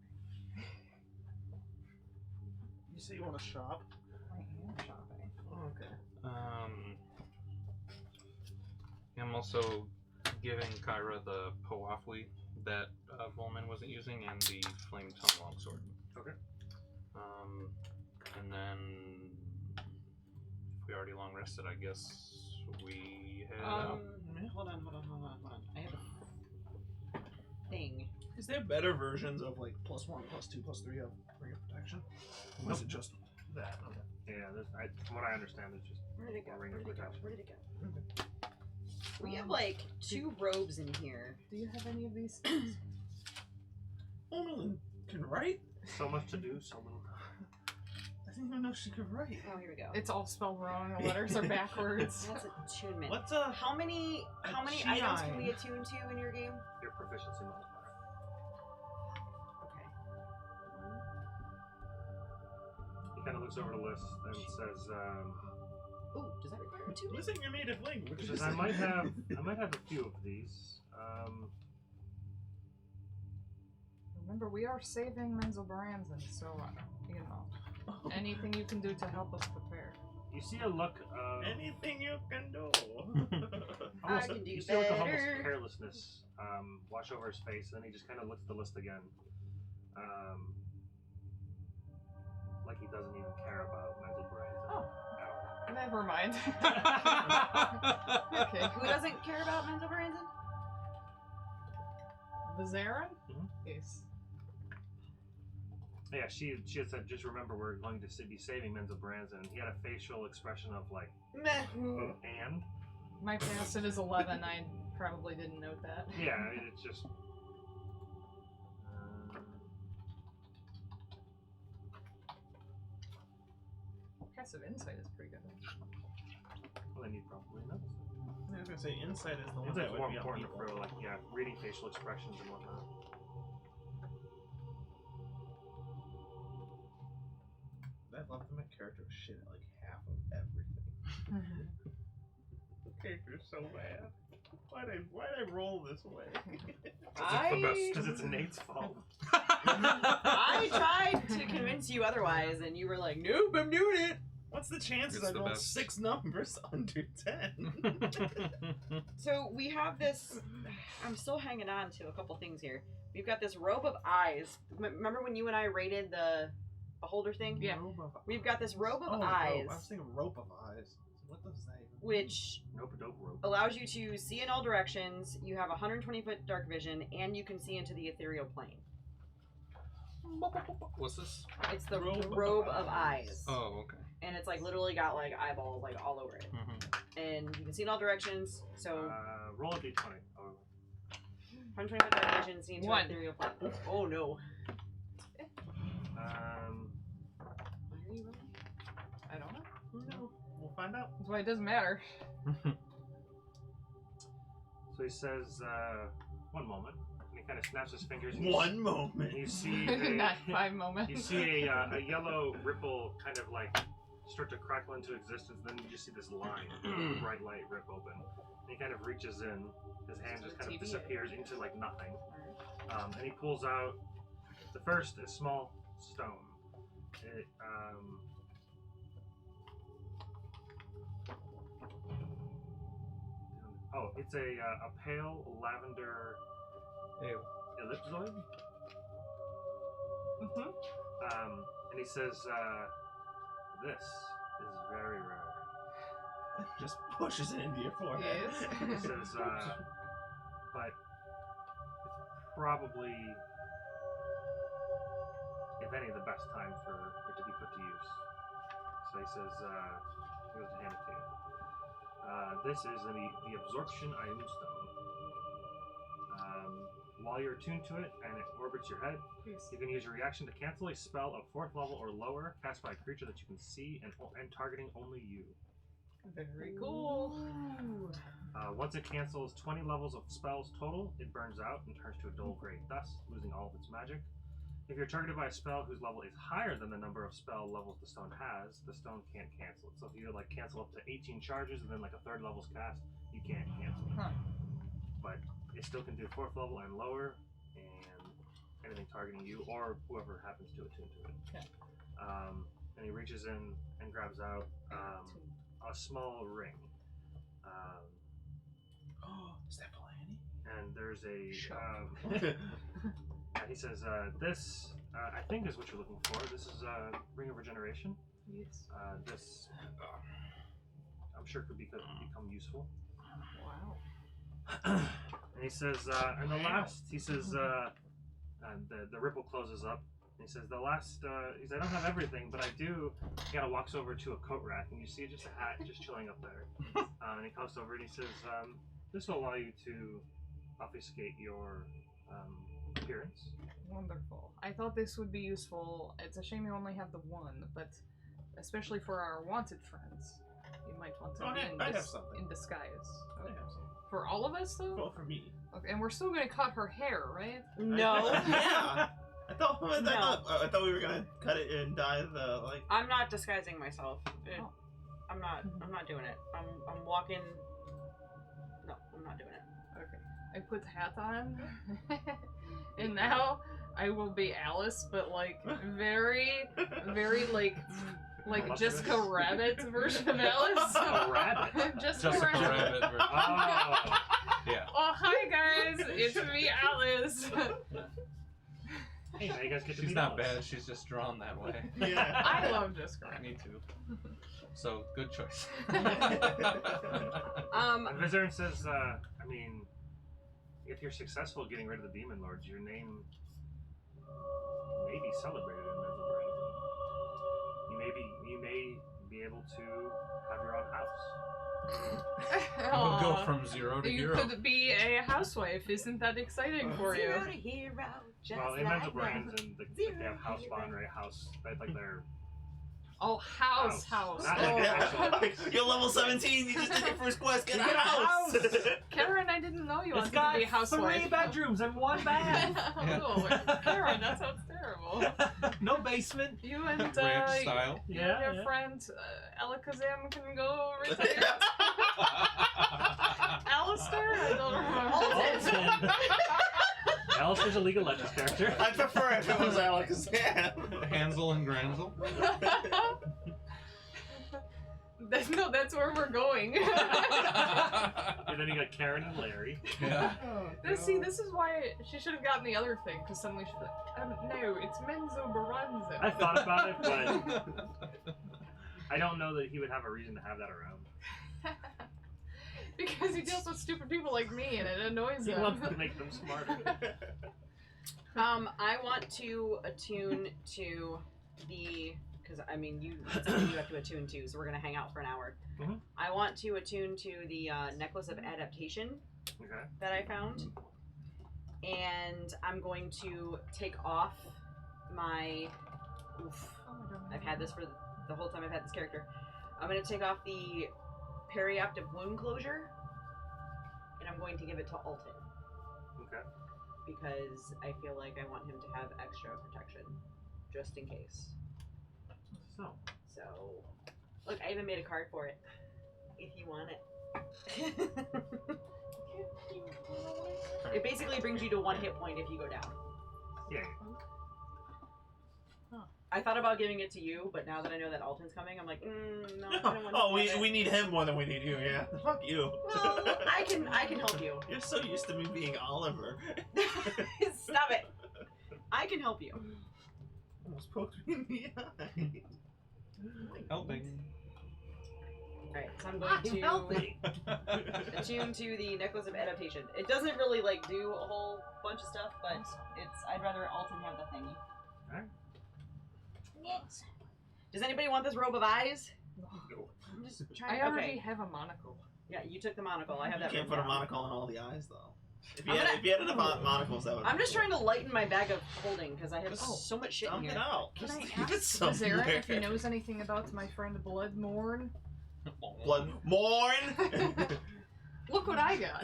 S7: You say you want to shop?
S3: I am shopping.
S7: Oh, okay.
S4: I'm also giving Kyra the Poafli that Volman wasn't using and the Flame Tongue Longsword.
S1: Okay.
S4: And then if we already long rested, I guess we head out.
S5: Hold on. I have a thing.
S7: Is there better versions of like +1, +2, +3 of Ring of Protection? Or is it just that? Okay.
S1: Yeah, from what I understand, it's just
S5: Where did it go?
S1: Ring
S5: Where
S1: of
S5: did it go?
S1: Protection.
S5: Where did it go? We have like 2 robes in here.
S3: Do you have any of these things?
S7: Onolin can write?
S1: So much to do, so little time.
S7: I didn't even know she could write.
S5: Oh, here we go.
S3: It's all spelled wrong. The letters are backwards.
S5: That's attunement.
S7: What's
S5: How many items can we attune to in your game?
S1: Your proficiency modifier.
S5: Okay.
S1: He kind of looks over the list and says,
S5: Ooh, does that require attunement?
S7: Listen your native language.
S1: he says, I might have a few of these.
S3: Remember, we are saving Menzel Baranzan, so, anything you can do to help us prepare.
S1: You see a look of
S7: Anything you can do.
S1: almost
S5: I can do
S1: you see a look of almost
S5: better.
S1: carelessness wash over his face, and then he just kind of looks at the list again. Like he doesn't even care about Menzel Baranzan
S3: Oh.
S1: at all.
S3: Never mind. Okay.
S5: Who doesn't care about Menzel Baranzan?
S3: Vizarin?
S1: Mhm.
S3: Yes.
S1: Yeah, she had said, just remember we're going to be saving Menzel Baranzan, and he had a facial expression of like,
S5: Meh.
S1: and?
S3: My passive is 11. I probably didn't note that.
S1: Yeah, I mean, it's just...
S3: Passive insight is pretty good.
S1: well, then you'd probably notice it.
S7: I was gonna say insight is the one
S1: It's
S7: that would
S1: more
S7: be on
S1: important
S7: people.
S1: for, like, yeah, reading facial expressions and whatnot.
S7: I love that my character was shit at like half of everything. Character's so bad. Why'd I roll this way?
S1: Because it's Nate's fault.
S5: I tried to convince you otherwise, and you were like, nope, I'm doing it.
S7: What's the chances
S4: It's
S7: I
S4: the
S7: rolled
S4: best.
S7: 6 numbers under 10?
S5: So we have this. I'm still hanging on to a couple things here. We've got this robe of eyes. Remember when you and I raided the beholder thing?
S3: Yeah.
S7: Robe of
S5: We've got this robe of
S7: oh,
S5: eyes,
S7: Rope. I was thinking rope of eyes. So what does that even mean?
S5: which
S1: Nope, dope rope.
S5: allows you to see in all directions. You have 120-foot dark vision, and you can see into the ethereal plane.
S4: What's this?
S5: It's the
S7: Robe
S5: robe,
S7: of
S5: of eyes.
S4: Oh, okay.
S5: And it's like literally got like eyeballs like all over it.
S4: Mm-hmm.
S5: And you can see in all directions. So
S1: Roll a d20. Oh,
S5: 120-foot dark vision, see into
S3: One.
S5: ethereal plane. Oh no.
S2: find out.
S3: That's why it doesn't matter.
S1: So he says, one moment. And he kind of snaps his fingers. And
S2: One moment.
S1: And you see
S3: Not 5 moments.
S1: you see a yellow ripple kind of like start to crackle into existence. Then you just see this line, bright light rip open. And he kind of reaches in. His hand just kind of disappears into like nothing. And he pulls out the first a small stone. It, oh, it's a pale lavender
S4: Ew.
S1: ellipsoid.
S3: Mm-hmm.
S1: And he says, this is very rare.
S2: Just pushes it into your forehead.
S3: Yes.
S1: He says, but it's probably, if any, the best time for it to be put to use. So he says, he goes to hand it to you. This is the absorption ion stone. While you're attuned to it and it orbits your head, you can use your reaction to cancel a spell of 4th level or lower cast by a creature that you can see and targeting only you.
S3: Very cool.
S1: Once it cancels 20 levels of spells total, it burns out and turns to a dull gray dust, losing all of its magic. If you're targeted by a spell whose level is higher than the number of spell levels the stone has, the stone can't cancel it. So if you like cancel up to 18 charges and then like a 3rd level's cast, you can't cancel it.
S3: Huh.
S1: But it still can do 4th level and lower, and anything targeting you or whoever happens to attune to it.
S3: Okay.
S1: And he reaches in and grabs out a small ring.
S2: Oh, is that Kalani?
S1: And there's a
S3: Sure.
S1: he says, this, I think is what you're looking for. This is a Ring of Regeneration.
S3: Yes.
S1: This, I'm sure could become useful.
S3: Wow.
S1: And he says, and the last, he says, the ripple closes up. And he says, the last, he says, I don't have everything, but I do. He kind of walks over to a coat rack, and you see just a hat just chilling up there. And he comes over and he says, this will allow you to obfuscate your appearance.
S3: Wonderful. I thought this would be useful. It's a shame you only have the one, but especially for our wanted friends, you might want to
S2: Oh,
S3: be
S2: I have something.
S3: in disguise.
S2: I have some.
S3: For all of us, though?
S2: Well, for me.
S3: Okay, and we're still gonna cut her hair, right?
S5: No.
S2: Yeah. I thought
S5: No.
S2: I thought we were gonna cut it and dye the like.
S5: I'm not disguising myself.
S3: Oh.
S5: I'm not doing it. I'm walking. No, I'm not doing it.
S3: Okay. I put the hat on, and now I will be Alice, but like very, very like
S1: Voluptuous?
S3: Jessica Rabbit version of Alice.
S1: A rabbit.
S3: Jessica
S4: Jessica
S3: Rabbit.
S4: Rabbit.
S1: Oh.
S4: Yeah.
S3: Oh, hi guys, it's me, Alice.
S1: Hey, now you guys get to
S4: She's
S1: meet
S4: not
S1: Alice.
S4: bad. She's just drawn that way.
S2: Yeah.
S3: I love Jessica Rabbit.
S4: Me too. So good choice.
S1: And Vizarin says, I mean, if you're successful getting rid of the demon lords, your name may be celebrated in Menzoberranzan. You may be able to have your own house.
S4: We'll go
S3: Aw.
S4: from 0 to
S3: You
S4: hero.
S3: could be a housewife. Isn't that exciting for you?
S5: Zero to hero, just
S1: Well, in
S5: like
S1: Menzoberranzan, they have house bond, right? House, like their
S3: Oh, house.
S1: Not
S3: Oh.
S1: like actual.
S2: You're level 17. You just did your first quest. Get a
S6: Get a
S2: house.
S3: Karen, I didn't know you
S6: It's
S3: wanted
S6: got
S3: to be a housewife.
S6: 3 bedrooms and 1 bath.
S3: Oh, Karen, that sounds terrible.
S6: No basement.
S3: You and
S4: Ranch style.
S3: you
S6: Yeah,
S3: and your
S6: yeah.
S3: friend Alakazam can go retire. Alistair? I don't remember.
S1: Alistair's a League of Legends character.
S2: I prefer if it was Alakazam.
S4: Hansel and Granzel.
S3: No, that's where we're going.
S1: And then you got Karen and Larry.
S4: Yeah.
S3: See, this is why she should have gotten the other thing, because suddenly she's like, no, it's Menzoberranzan.
S1: I thought about it, but I don't know that he would have a reason to have that around.
S3: Because he deals with stupid people like me, and it annoys
S1: He
S3: him.
S1: wants to make them smarter.
S5: I want to attune to the, because I mean it's something you have to attune to, so we're gonna hang out for an hour.
S1: Mhm.
S5: I want to attune to the necklace of adaptation
S1: Okay.
S5: that I found, and I'm going to take off my. Oof, I've had this for the whole time I've had this character. I'm going to take off the periaptive wound closure, and I'm going to give it to Alton.
S1: Okay.
S5: Because I feel like I want him to have extra protection, just in case.
S1: So.
S5: So, look, I even made a card for it, if you want it. It basically brings you to 1 hit point if you go down.
S1: Yeah.
S5: I thought about giving it to you, but now that I know that Alton's coming, I'm like, no, I don't want to.
S7: Oh, we need him more than we need you. Yeah. Fuck you.
S5: No, I can help you.
S7: You're so used to me being Oliver.
S5: Stop it. I can help you.
S7: Almost poked me in the eye.
S4: Helping.
S5: Alright, so I'm going to attune to the Necklace of Adaptation. It doesn't really like do a whole bunch of stuff, but I'd rather Alton have the thingy.
S1: Alright.
S5: Does anybody want this robe of eyes?
S1: No.
S5: I'm just trying.
S3: I already
S5: Okay.
S3: have a monocle.
S5: Yeah, you took the monocle. I have
S7: You
S5: that.
S7: can't
S5: written
S7: put a
S5: down.
S7: monocle on all the eyes, though. If
S5: I'm
S7: you had enough monocles, that would.
S5: I'm just trying to lighten my bag of holding because I have
S7: Just
S5: so much shit in
S7: dump it
S5: here.
S7: out.
S3: Can
S7: Just
S3: I
S7: leave it
S3: ask Zarin
S7: somewhere.
S3: if he knows anything about my friend Bloodmorn?
S7: Blood mourn.
S3: Look what I got.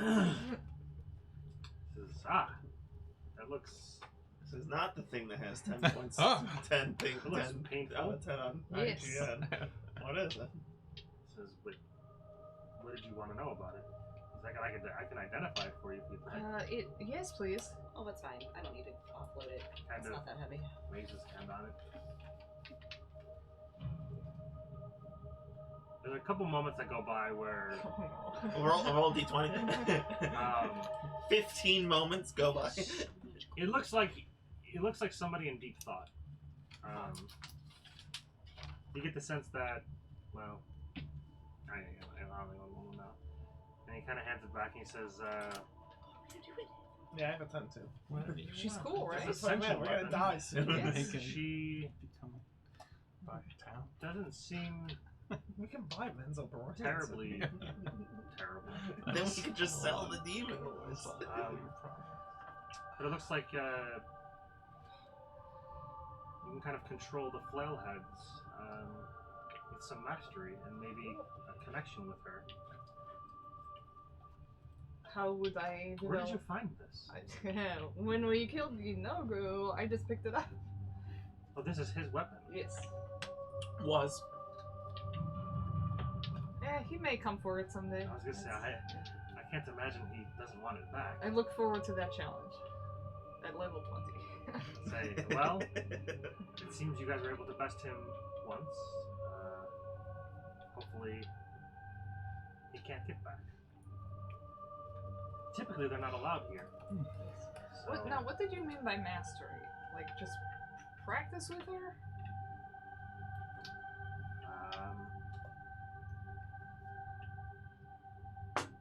S1: This is that looks.
S7: This is not the thing that has 10 points.
S4: Oh.
S7: 10 thing.
S1: It looks
S7: 10
S1: painful.
S7: out of 10 on
S3: Yes.
S7: IGN. What is it?
S1: Says, what did you want to know about it? I can identify it for you if you'd like.
S3: Yes, please.
S5: Oh, that's fine. I don't need to offload it.
S1: Kind
S5: It's
S1: of
S5: not that heavy.
S1: lays his hand on it. There's a couple moments that go by where
S7: Roll D20. 15 moments go by.
S1: it looks like somebody in deep thought. You get the sense that, well, I don't think I will know. And he kind of hands it back and he says,
S7: Yeah, I have a 10 too.
S3: She's cool, right?
S1: It's
S7: We're
S1: essential
S7: gonna
S1: weapon.
S7: die soon.
S3: Yes.
S1: She
S4: Become by town.
S1: doesn't seem
S7: We can buy Menzo Barone.
S1: terribly terrible.
S7: Then we could just sell the demon lords.
S1: But it looks like you can kind of control the flail heads with some mastery and maybe a connection with her.
S3: How would I
S1: Where did
S3: develop?
S1: you find this?
S3: When we killed the Nogu, I just picked it up.
S1: Oh, this is his weapon.
S3: Yes.
S7: Was.
S3: He may come for it someday.
S1: I was gonna say I can't imagine he doesn't want it back.
S3: I look forward to that challenge. At level 20.
S1: Say, well, it seems you guys were able to best him once. Hopefully, he can't get back. Typically, they're not allowed here. So,
S3: What did you mean by mastery? Like, just practice with her?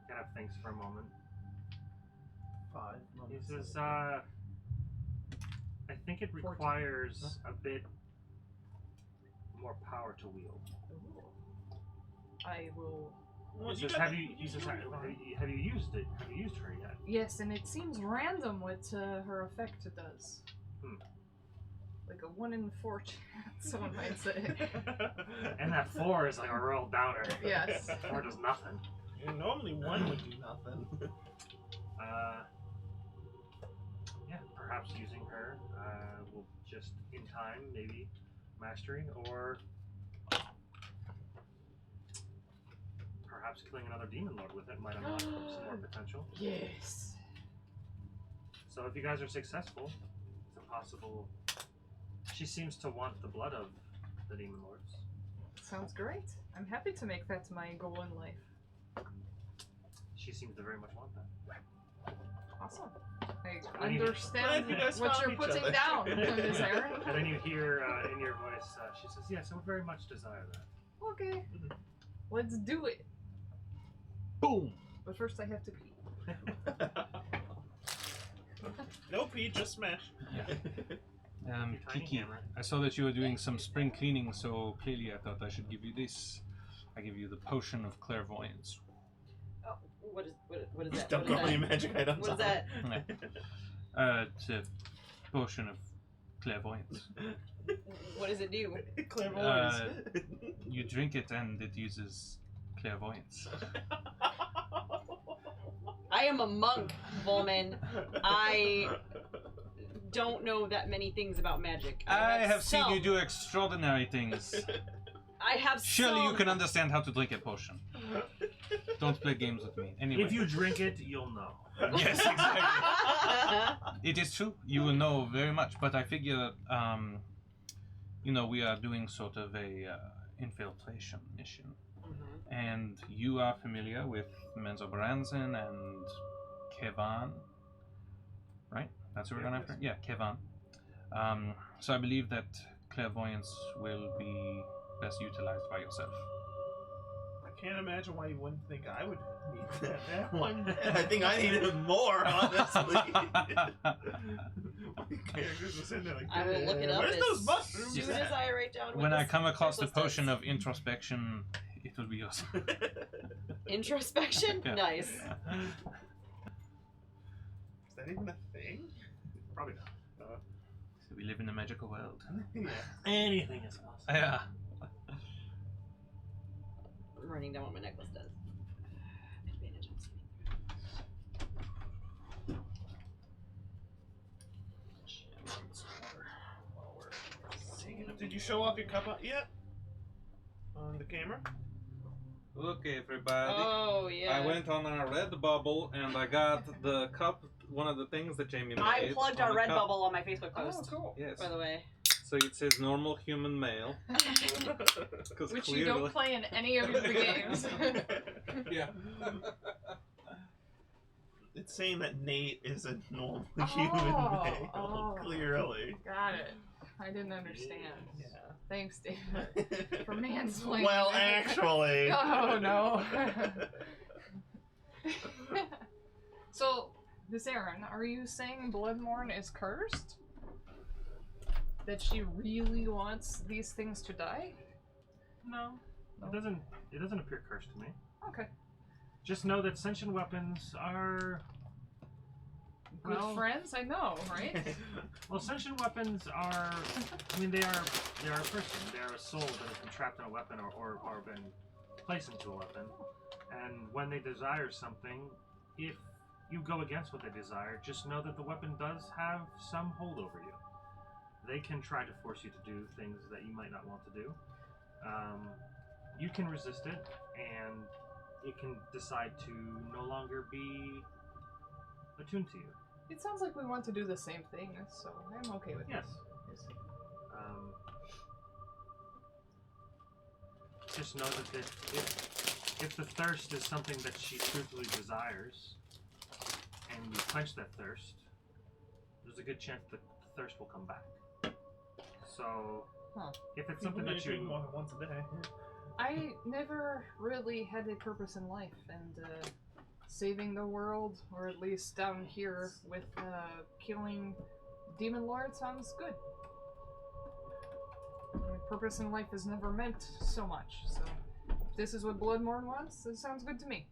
S1: kind of thinks for a moment.
S7: 5
S1: He
S7: moments.
S1: says, I think it requires a bit more power to wield.
S3: I will.
S7: Well,
S1: He
S7: you
S1: says,
S7: got
S1: have
S7: the-
S1: you used it? Have you used her yet?
S3: Yes, and it seems random what her effect does. Like a 1 in 4 chance, someone might say.
S1: And that 4 is like a real downer.
S3: Yes.
S1: 4 does nothing.
S7: Yeah, normally 1 would do nothing.
S1: Yeah, perhaps using her will just in time, maybe mastery, or perhaps killing another demon lord with it might unlock some more potential.
S3: Yes.
S1: So if you guys are successful, it's a possible. She seems to want the blood of the demon lords.
S3: Sounds great. I'm happy to make that my goal in life.
S1: She seems to very much want that.
S3: Awesome. I
S1: And you-
S3: understand
S7: Glad you guys
S3: what
S7: found
S3: you're
S7: each
S3: putting
S7: other.
S3: down, Ms. Aaron.
S1: And then you hear in your voice, she says, "Yes, I would very much desire that."
S3: Okay. Let's do it.
S4: Boom!
S3: But first I have to pee.
S7: No pee, just smash.
S1: Tiny
S4: Kiki,
S1: hammer.
S4: I saw that you were doing some spring cleaning, so clearly I thought I should give you this. I give you the potion of clairvoyance.
S5: Oh, what is that?
S7: Don't
S5: What
S7: call
S5: is
S7: any
S5: that?
S7: magic items.
S5: What is that?
S4: It's a potion of clairvoyance.
S5: What does it do?
S7: Clairvoyance.
S4: You drink it and it uses clairvoyance.
S5: I am a monk, Volman. I don't know that many things about magic.
S4: I have seen
S5: some.
S4: you do extraordinary things.
S5: I have
S4: Surely you
S5: some.
S4: can understand how to drink a potion. Don't play games with me. Anyway.
S1: If you drink it, you'll know.
S4: Yes, exactly. It is true. You will know very much, but I figure, you know, we are doing sort of a infiltration mission. And you are familiar with Menzo Baranzin and Kevan, right? That's who we're going after? Yeah, Kevan. So I believe that clairvoyance will be best utilized by yourself.
S7: I can't imagine why you wouldn't think I would need that one. I think I needed more, honestly. Characters are sitting there like,
S5: I will look it up
S7: where's
S5: as
S7: those mushrooms
S5: soon as I write down what
S4: When I
S5: this
S4: come across the
S5: checklist does.
S4: potion of introspection, it will be yours.
S5: Introspection?
S4: Yeah.
S5: Nice.
S7: Is that even a thing?
S1: Probably not.
S4: So we live in a magical world.
S7: Yeah.
S1: Anything is possible.
S4: Yeah.
S5: I'm writing down what my necklace does. Advantage on saving.
S7: Did you show off your cup yet? On the camera?
S4: Look, everybody.
S5: Oh, yeah.
S4: I went on our Redbubble and I got the cup, one of the things that Jamie made.
S5: I plugged our
S4: on the cup.
S5: Redbubble on my Facebook post,
S3: cool.
S4: Yes.
S5: by the way.
S4: So it says normal human male. Because
S3: Which you don't play in any of the games.
S4: Yeah.
S7: It's saying that Nate is a normal human male, clearly.
S3: Got it. I didn't understand.
S7: Yeah.
S3: Thanks, David, for mansplaining.
S7: Well, actually.
S3: Oh, no. So, Visarin, are you saying Bloodmorn is cursed? That she really wants these things to die?
S1: No, it doesn't. It doesn't appear cursed to me.
S3: Okay.
S1: Just know that sentient weapons are
S3: Good
S1: well,
S3: friends? I know, right?
S1: Well, sentient weapons are. I mean, they are a person. They are a soul that has been trapped in a weapon or been placed into a weapon. And when they desire something, if you go against what they desire, just know that the weapon does have some hold over you. They can try to force you to do things that you might not want to do. You can resist it, and it can decide to no longer be attuned to you.
S3: It sounds like we want to do the same thing, so I'm okay with
S1: Yes.
S3: this.
S1: Just know that if the thirst is something that she truthfully desires, and you quench that thirst, there's a good chance that the thirst will come back. So, if it's something that you...
S7: more than once a day.
S3: I never really had a purpose in life, and saving the world, or at least down here with killing Demon Lord sounds good. My purpose in life has never meant so much, so if this is what Bloodmorn wants, it sounds good to me.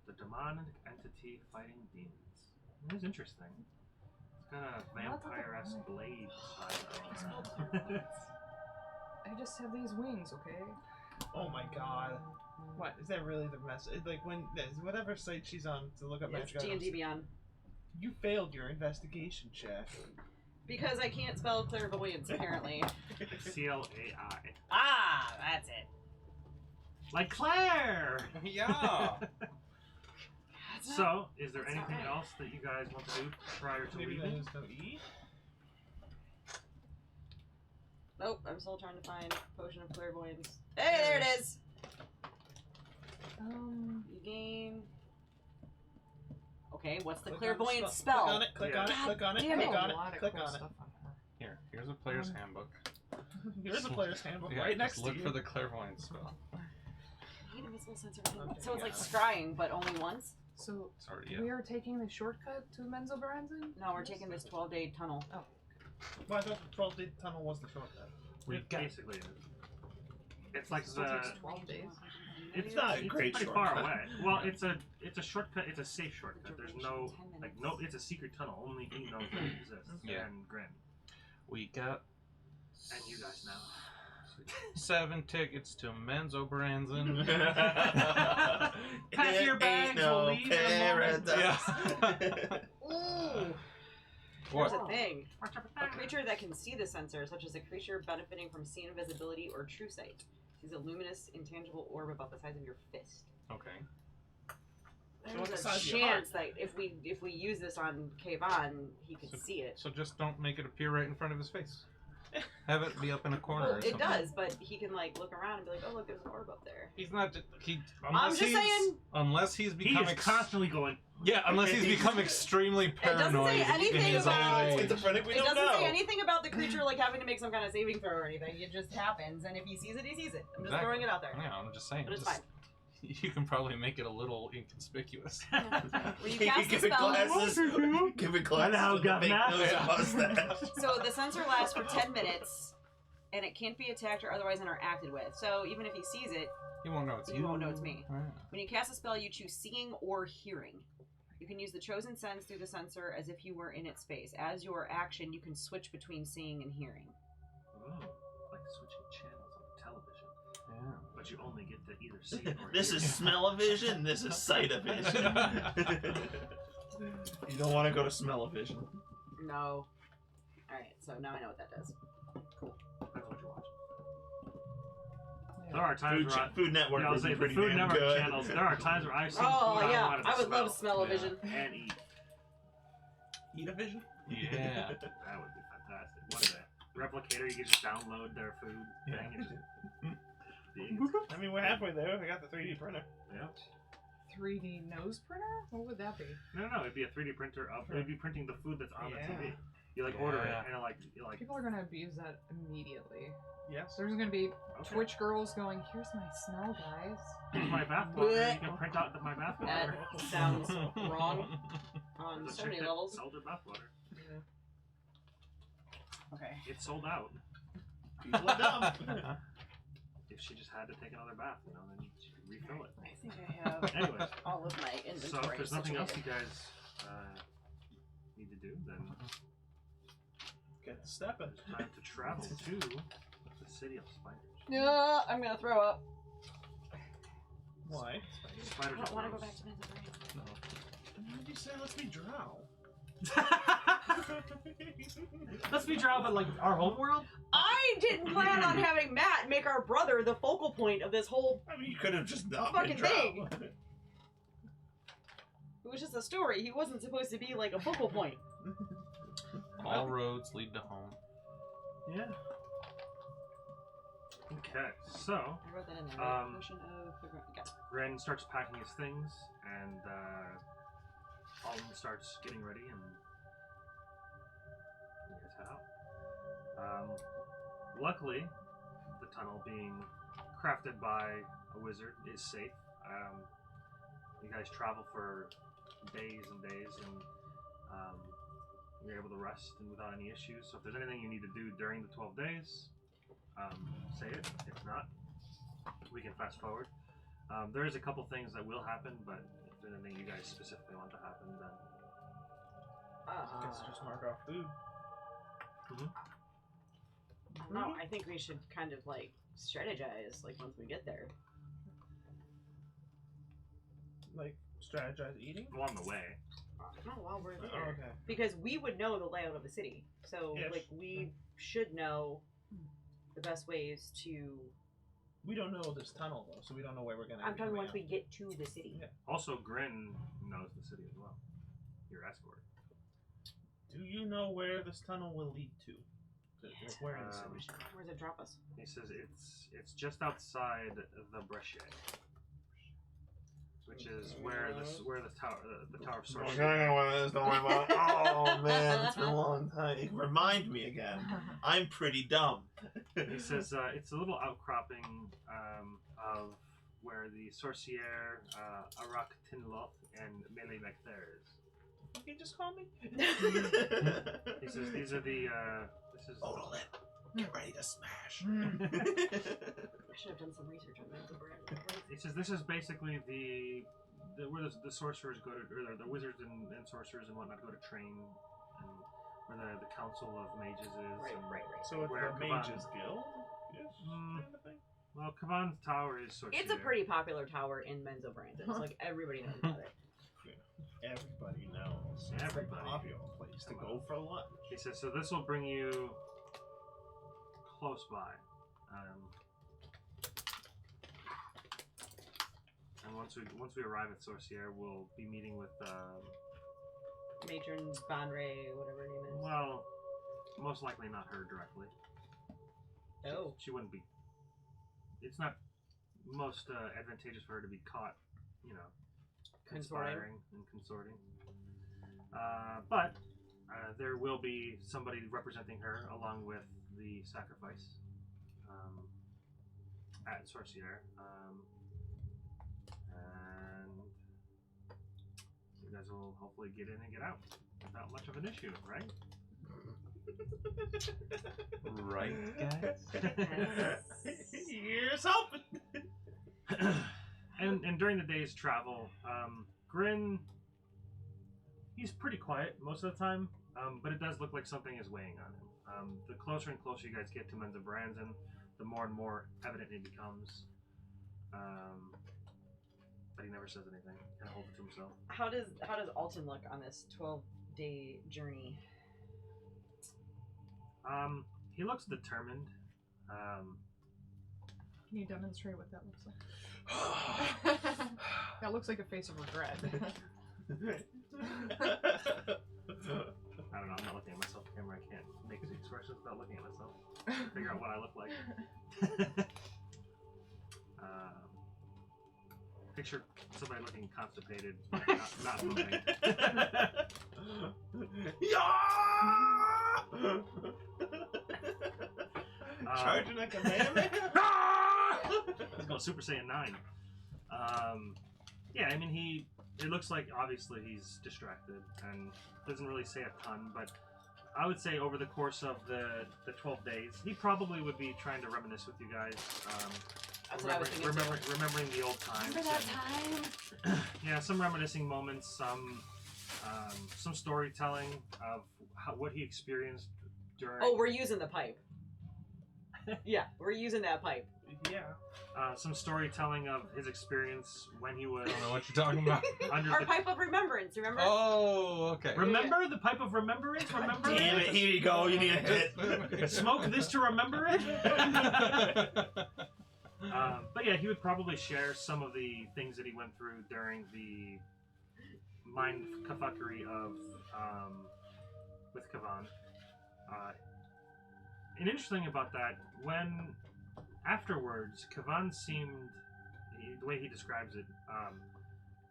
S1: The demonic entity fighting demons. It is interesting. It's got a vampire-esque blade style.
S3: I just have these wings, okay?
S7: Oh my god.
S3: What?
S7: Is that really the mess? Like, when whatever site she's on to look up
S5: It's
S7: magic items,
S5: D&D Beyond.
S7: you failed your investigation check.
S5: Because I can't spell clairvoyance, apparently.
S1: C-L-A-I.
S5: Ah, that's it.
S1: Like Claire!
S4: Yeah.
S1: So, is there
S5: That's
S1: anything
S5: alright.
S1: else that you guys want to do prior to
S7: Maybe
S1: leaving?
S7: there's no E?
S5: Nope, I'm still trying to find Potion of Clairvoyance. Hey, there it is! You gain... Okay, what's the
S7: Click on
S5: clairvoyance
S7: Click on
S5: spell?
S7: it, click
S1: Yeah.
S7: on it, click on it,
S5: damn
S7: click
S5: it.
S7: on it,
S3: A lot of
S7: click
S3: cool
S7: on it.
S3: stuff on her.
S4: Here's a player's handbook.
S7: Here's the player's handbook
S4: Yeah,
S7: right
S4: just
S7: next to
S4: look
S7: you.
S4: for the clairvoyance spell.
S5: Gain invisible sense of
S7: Okay,
S5: So it's like
S7: yeah.
S5: scrying, but only once?
S3: So,
S4: It's already
S3: we are taking the shortcut to Menzo Baranzin?
S5: No, we're taking this 12-day tunnel.
S7: Well, I thought the 12-day tunnel was the shortcut.
S1: It basically is. It's like
S3: Still
S1: the...
S3: takes 12 days.
S1: It's
S7: not a great
S1: pretty
S7: shortcut.
S1: far away. Well, it's a shortcut. It's a safe shortcut. There's no It's a secret tunnel. Only he knows that it exists.
S4: Yeah.
S1: And Grin
S4: We got...
S1: and you guys know.
S4: 7 tickets to Menzo Branson.
S6: Pack your bags, we'll leave in a moment.
S4: Yeah.
S5: Ooh.
S4: What?
S5: Here's the thing. A creature that can see the sensor, such as a creature benefiting from seeing invisibility or true sight, sees a luminous, intangible orb about the size of your fist.
S4: Okay.
S5: There's
S2: the
S5: a
S2: size of your
S5: chance that if we use this on Kayvon, he could see it.
S4: So just don't make it appear right in front of his face. Have it be up in a corner
S5: Well,
S4: or
S5: it
S4: something.
S5: does, but he can like look around and be like, "Oh, look, there's an orb up there."
S4: He's not.
S5: I'm just saying.
S4: Unless he's
S1: He
S4: become
S1: is constantly going.
S4: yeah, unless he's become extremely
S5: doesn't
S4: paranoid
S5: say
S4: in
S5: anything
S4: his
S5: about-
S4: old age.
S7: Schizophrenic, we
S5: It
S7: don't
S5: doesn't
S7: know.
S5: say anything about the creature like having to make some kind of saving throw or anything. It just happens, and if he sees it, he sees it. I'm just
S4: Exactly.
S5: throwing it out there.
S4: Yeah, I'm just saying.
S5: But it's
S4: just-
S5: fine.
S4: You can probably make it a little inconspicuous.
S5: When you cast a
S7: Give it
S5: spell,
S7: glasses. Give it glasses.
S1: Hello,
S7: with the fake
S1: governor.
S7: nose and mustache.
S5: so the sensor lasts for 10 minutes, and it can't be attacked or otherwise interacted with. So even if he sees it,
S4: You won't know it's
S5: he
S4: you.
S5: won't know it's me.
S4: Yeah.
S5: When you cast a spell, you choose seeing or hearing. You can use the chosen sense through the sensor as if you were in its space. As your action, you can switch between seeing and hearing.
S1: Oh, like switching channels on television,
S4: Yeah.
S1: but you only get to either see it or
S7: This
S1: hear
S7: is
S1: it.
S7: smell-o-vision. This is sight-o-vision. You don't want to go to smell-o-vision.
S5: No. Alright, so now I know what that does.
S1: That's what you watch. There are times where
S7: Food Network
S1: I'll
S7: would
S1: say
S7: be
S1: the
S7: pretty
S1: Food
S7: damn
S1: Network
S7: good.
S1: channels. There are times where I've seen
S5: Oh,
S1: food
S5: yeah.
S1: wanted to
S5: I would love
S1: smell
S5: smell-o-vision.
S1: and eat.
S7: Eat-a-vision?
S4: Yeah.
S1: That would be fantastic. One day, replicator, you can just download their food thing and just.
S2: I mean, we're halfway there. I got the 3D printer.
S1: Yeah.
S3: 3D nose printer? What would that be?
S1: No, it'd be a 3D printer of. It'd be printing the food that's on the
S2: Yeah.
S1: TV. You like order it
S4: Yeah.
S1: and you like.
S3: People are gonna abuse that immediately.
S2: Yes.
S3: There's gonna be
S1: Okay.
S3: Twitch girls going, "Here's my smell, guys."
S1: Here's my bath water. You can print out my bath water.
S5: That sounds wrong on
S1: There's a
S5: so
S1: chick
S5: many
S1: that
S5: levels.
S1: sold her bath water.
S5: Okay.
S1: It's sold out.
S2: People are dumb.
S1: If she just had to take another bath, then she could refill it.
S5: I think I have
S1: Anyways,
S5: all of my
S1: so
S5: inventory.
S1: if there's nothing else you
S5: situated.
S1: guys need to do, then
S2: Get the stepping.
S1: it's time to travel to the city of spiders.
S5: Yeah, I'm gonna throw up.
S2: Why?
S5: I
S1: Spiders
S5: don't
S1: are
S5: want to go
S1: gross.
S5: back to Minnesota.
S2: Why did you say let's me drow?
S6: Let's be drow, but like our home world.
S5: I didn't plan on having Matt make our brother the focal point of this whole.
S7: I mean, you could have just not
S5: Fucking
S7: been drow.
S5: thing. It was just a story. He wasn't supposed to be like a focal point.
S4: All roads lead to home.
S2: Yeah.
S1: Okay, so
S5: I wrote that in there. Right?
S1: Um,
S5: Potion of the okay.
S1: Gren starts packing his things, and Alden starts getting ready, and you guys head out. Luckily, the tunnel being crafted by a wizard is safe. You guys travel for days and days, and you're able to rest and without any issues. So if there's anything you need to do during the 12 days, say it. If not, we can fast forward. There is a couple things that will happen, but if there's anything you guys specifically want to happen, then
S2: I guess just mark off food.
S5: No, I think we should kind of like strategize like once we get there.
S2: Like, strategize eating?
S1: along the way.
S5: Not while we're there.
S2: Oh, okay.
S5: Because we would know the layout of the city. So
S2: Yes.
S5: like we should know the best ways to
S2: We don't know this tunnel, though, so we don't know where we're gonna
S5: I'm
S2: be
S5: talking
S2: coming
S5: once
S2: out.
S5: we get to the city.
S2: Yeah.
S1: Also, Grin knows the city as well. Your escort.
S2: Do you know where this tunnel will lead to? Like, where in the city?
S5: Where does it drop us?
S1: He says it's just outside the Brechet, which is where the tower of sorcery.
S7: Don't worry about it. Oh man, it's been a long time. Remind me again. I'm pretty dumb.
S1: He says it's a little outcropping of where the Sorcière, Arak Tinloth, and Mele Mecther is.
S2: You can just call me.
S1: He says these are the this is
S7: Odolin, get ready to smash.
S5: I should have done some research on that.
S1: He says this is basically where the sorcerers go to, or the wizards and sorcerers and whatnot go to train, and where the council of mages is.
S5: Right,
S1: and
S5: right, right.
S2: So it's
S1: Where
S2: the
S1: Kavan-
S2: Mages Guild? Yes.
S1: Mm.
S7: kind of thing?
S1: Well, Kavan's tower is Sorcier.
S5: It's a pretty popular tower in Menzo Brandon. It's like everybody knows about it.
S7: Everybody knows. It's
S1: Everybody.
S7: a popular place to go for lunch.
S1: He says, so this will bring you close by. And once we arrive at Sorcier, we'll be meeting with
S5: Matron Bonray, whatever her name is.
S1: well, most likely not her directly.
S5: Oh.
S1: She wouldn't be. It's not most advantageous for her to be caught, you know, conspiring and consorting. But there will be somebody representing her along with the sacrifice at Sorcier. And you guys will hopefully get in and get out without much of an issue, right?
S4: Right, guys?
S7: Here's hoping.
S1: and during the day's travel, Grin, he's pretty quiet most of the time, but it does look like something is weighing on him. The closer and closer you guys get to Menza Brandon, the more and more evident it becomes. But he never says anything. Kind of holds it to himself.
S5: How does Alton look on this 12-day journey?
S1: He looks determined.
S3: Can you demonstrate what that looks like? That looks like a face of regret.
S1: I don't know. I'm not looking at myself in the camera. I can't make the expressions without looking at myself. Figure out what I look like. Picture somebody looking constipated, not moving.
S7: Charging like a man.
S1: He's going Super Saiyan 9. Yeah, I mean, it looks like obviously he's distracted and doesn't really say a ton, but I would say over the course of the 12 days, he probably would be trying to reminisce with you guys.
S5: That's what I was thinking too.
S1: Remembering the old times.
S5: Remember that time?
S1: Yeah, some reminiscing moments, some storytelling of what he experienced during.
S5: Oh, we're using the pipe. Yeah, we're using that pipe.
S7: Yeah.
S1: Some storytelling of his experience when he was.
S4: I don't know what you're talking about.
S1: Under
S5: Our
S1: the,
S5: pipe of remembrance, remember?
S4: Oh, okay.
S1: remember the pipe of remembrance? Remember
S7: Damn it, here you go, you need a hit.
S1: Smoke this to remember it? But yeah, he would probably share some of the things that he went through during the mind kafuckery of with Kavan. And interesting about that, when afterwards, Kavan seemed, the way he describes it,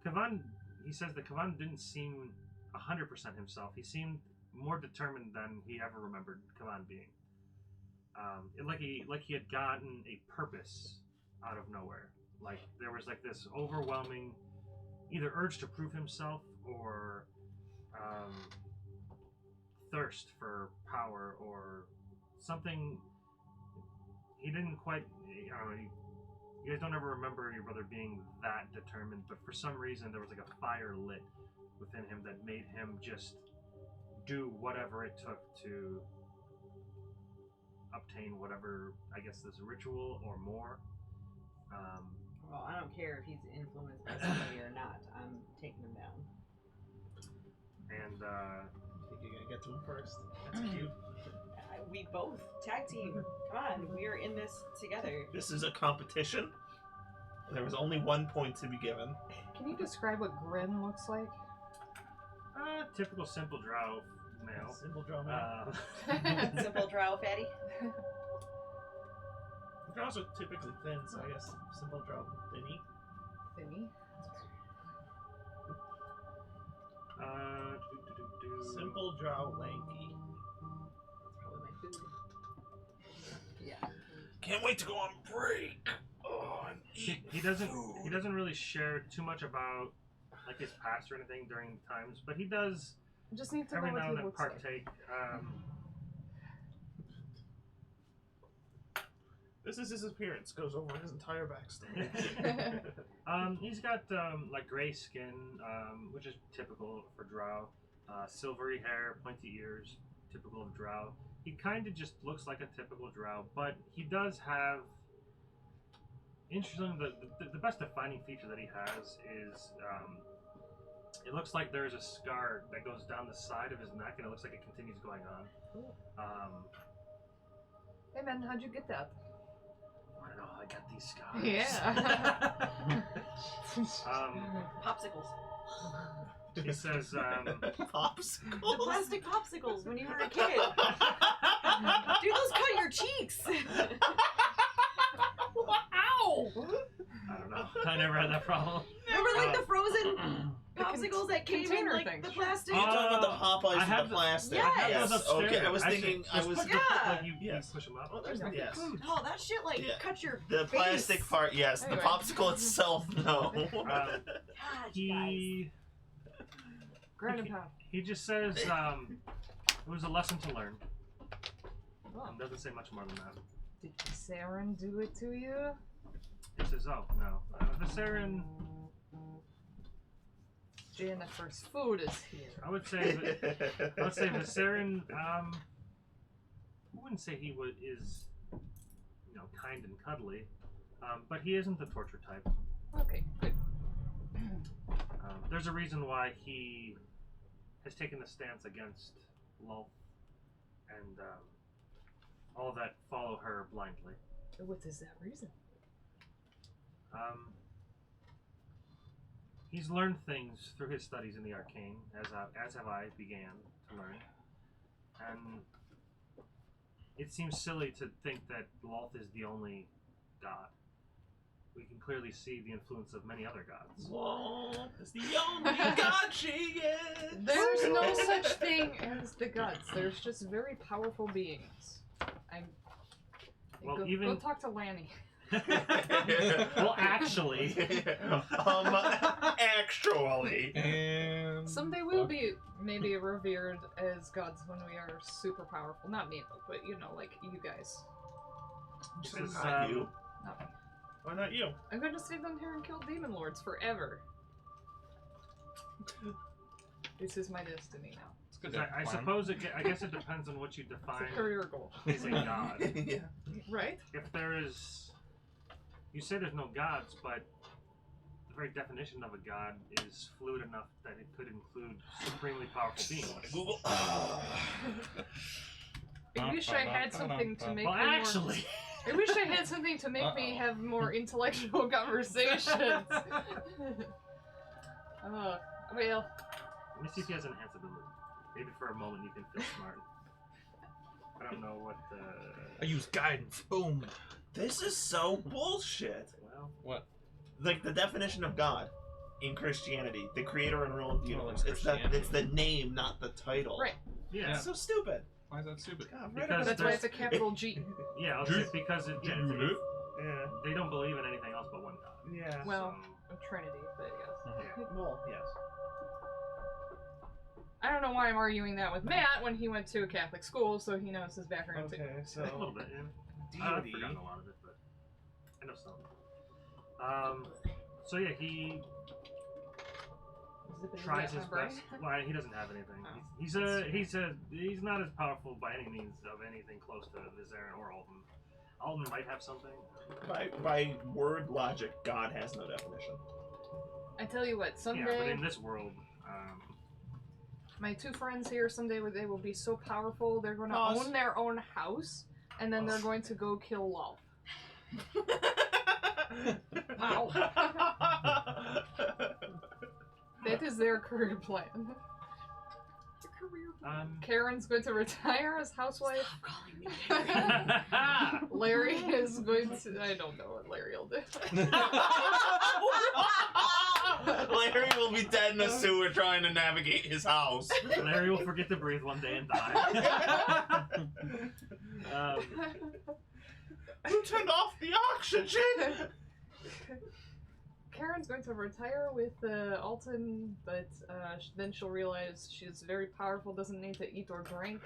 S1: Kavan, he says that Kavan didn't seem 100% himself. He seemed more determined than he ever remembered Kavan being. Like he had gotten a purpose out of nowhere. Like there was like this overwhelming either urge to prove himself or thirst for power or something. He didn't quite, I don't know, you guys don't ever remember your brother being that determined, but for some reason there was like a fire lit within him that made him just do whatever it took to obtain whatever, I guess, this ritual or more.
S5: Well, I don't care if he's influenced by somebody or not. I'm taking him down.
S1: And
S7: I think you're gonna get to him first. That's cute.
S5: We both tag team. Come on, we are in this together.
S7: This is a competition. There was only 1 point to be given.
S3: Can you describe what Grin looks like?
S1: typical simple drow male.
S7: Simple draw man.
S5: Simple drow fatty.
S7: Draws are typically thin, so I guess simple draw thinny.
S3: Thinny.
S7: Simple draw lanky.
S5: That's probably my food. Yeah.
S7: Can't wait to go on break. Oh, and eat
S1: He doesn't really share too much about like his past or anything during times, but he does
S3: I just need to
S1: every
S3: know
S1: now
S3: what
S1: and
S3: he
S1: then
S3: looks like.
S1: partake.
S7: This is his appearance. Goes over his entire backstory.
S1: He's got like gray skin, which is typical for drow. Silvery hair, pointy ears, typical of drow. He kind of just looks like a typical drow, but he does have. Interesting. The best defining feature that he has is it looks like there's a scar that goes down the side of his neck, and it looks like it continues going on.
S3: Hey man, how'd you get that?
S1: I don't know how I got these scars.
S3: Yeah.
S5: Popsicles.
S1: He says,
S5: The
S7: Popsicles?
S5: plastic popsicles when you were a kid. Dude, those cut your cheeks.
S3: Ow!
S1: I don't know. I never had that problem.
S5: Remember like the frozen popsicles that came in
S3: container
S5: like
S3: things.
S5: the plastic?
S7: Are you talking about the Popeyes
S1: I
S7: and
S1: have
S7: the plastic?
S5: Yes.
S1: I have those upstairs.
S7: Okay, I was
S1: Actually,
S7: thinking,
S1: just put the-
S5: Yeah.
S1: like you
S7: Yes.
S1: push them up.
S7: Oh, there's yes.
S5: Oh, that shit like
S7: Yeah.
S5: cut your
S7: The
S5: face.
S7: plastic part, yes.
S3: Anyway.
S7: The popsicle itself, no.
S5: God, you guys.
S1: He
S3: Grind and pound.
S1: he just says it was a lesson to learn.
S3: Oh.
S1: Doesn't say much more than that.
S3: Did Saren do it to you?
S1: He says, "Oh no, Viserion."
S3: Jennifer's food is here.
S1: I would say Viserion. I wouldn't say he is, kind and cuddly, but he isn't the torture type.
S3: Okay, good.
S1: There's a reason why he has taken a stance against Lulth and all that follow her blindly.
S3: What is that reason?
S1: He's learned things through his studies in the arcane, as have I began to learn, and it seems silly to think that Lulth is the only god. We can clearly see the influence of many other gods.
S7: Whoa, it's the only god she is.
S3: There's no such thing as the gods. There's just very powerful beings.
S1: Well,
S3: Go
S1: even-
S3: talk to Lanny.
S1: Well, actually,
S7: Actually.
S4: And
S3: Someday we'll be maybe revered as gods when we are super powerful. Not me, but like you guys.
S1: this
S7: This
S1: is,
S7: is not you.
S3: Not me.
S7: Why not you?
S3: I'm gonna stay down here and kill demon lords forever. This is my destiny now.
S4: it's good.
S1: I suppose I guess it depends on what you
S3: It's
S1: define
S3: a career goal,
S1: as a god.
S7: Yeah.
S3: right?
S1: If there is, you say there's no gods, but the very definition of a god is fluid enough that it could include supremely powerful beings.
S7: Google.
S3: I wish I had something to make
S1: Well,
S3: me more...
S1: actually,
S3: I wish I had something to make me have more intellectual conversations. Well,
S1: let me see if he has enhanced ability. Maybe for a moment you can feel smart. I don't know what.
S4: I use guidance. Boom.
S7: This is so bullshit.
S1: Well,
S4: What?
S7: Like the definition of God in Christianity, the creator and ruler of the
S4: Oh,
S7: universe.
S4: in Christianity.
S7: It's the name, not the title.
S3: right.
S1: yeah,
S7: It's so stupid.
S4: Why is that stupid?
S7: God,
S1: Because
S3: That's why it's a capital G.
S1: yeah. I'll say because
S7: Yeah.
S1: they don't believe in anything else but one god.
S7: Yeah.
S3: Well,
S1: So,
S3: a Trinity, but yes.
S1: yeah.
S7: Well, yes.
S3: I don't know why I'm arguing that with Matt when he went to a Catholic school, so he knows his background too.
S7: Okay, so
S1: A little bit. Yeah. I've
S7: deity.
S1: forgotten a lot of it, but I know some. So yeah, he
S3: Zippity
S1: tries
S3: zap
S1: his
S3: my brain.
S1: best. Well, he doesn't have anything.
S3: Oh,
S1: He's not as powerful by any means of anything close to Viserion or Alden. Alden might have something.
S7: By word logic, God has no definition.
S3: I tell you what,
S1: Yeah, but
S3: someday
S1: in this world,
S3: my two friends here, someday they will be so powerful they're going to
S7: Pause.
S3: own their own house, and then they're going to go kill Lulth. Wow. That is their career plan.
S5: Your career.
S3: Karen's going to retire as housewife.
S5: Stop calling me.
S3: Larry is going to... I don't know what Larry will do.
S7: Larry will be dead in a sewer trying to navigate his house.
S1: Larry will forget to breathe one day and die.
S7: Who turned off the oxygen?
S3: Karen's going to retire with Alton, but then she'll realize she's very powerful, doesn't need to eat or drink.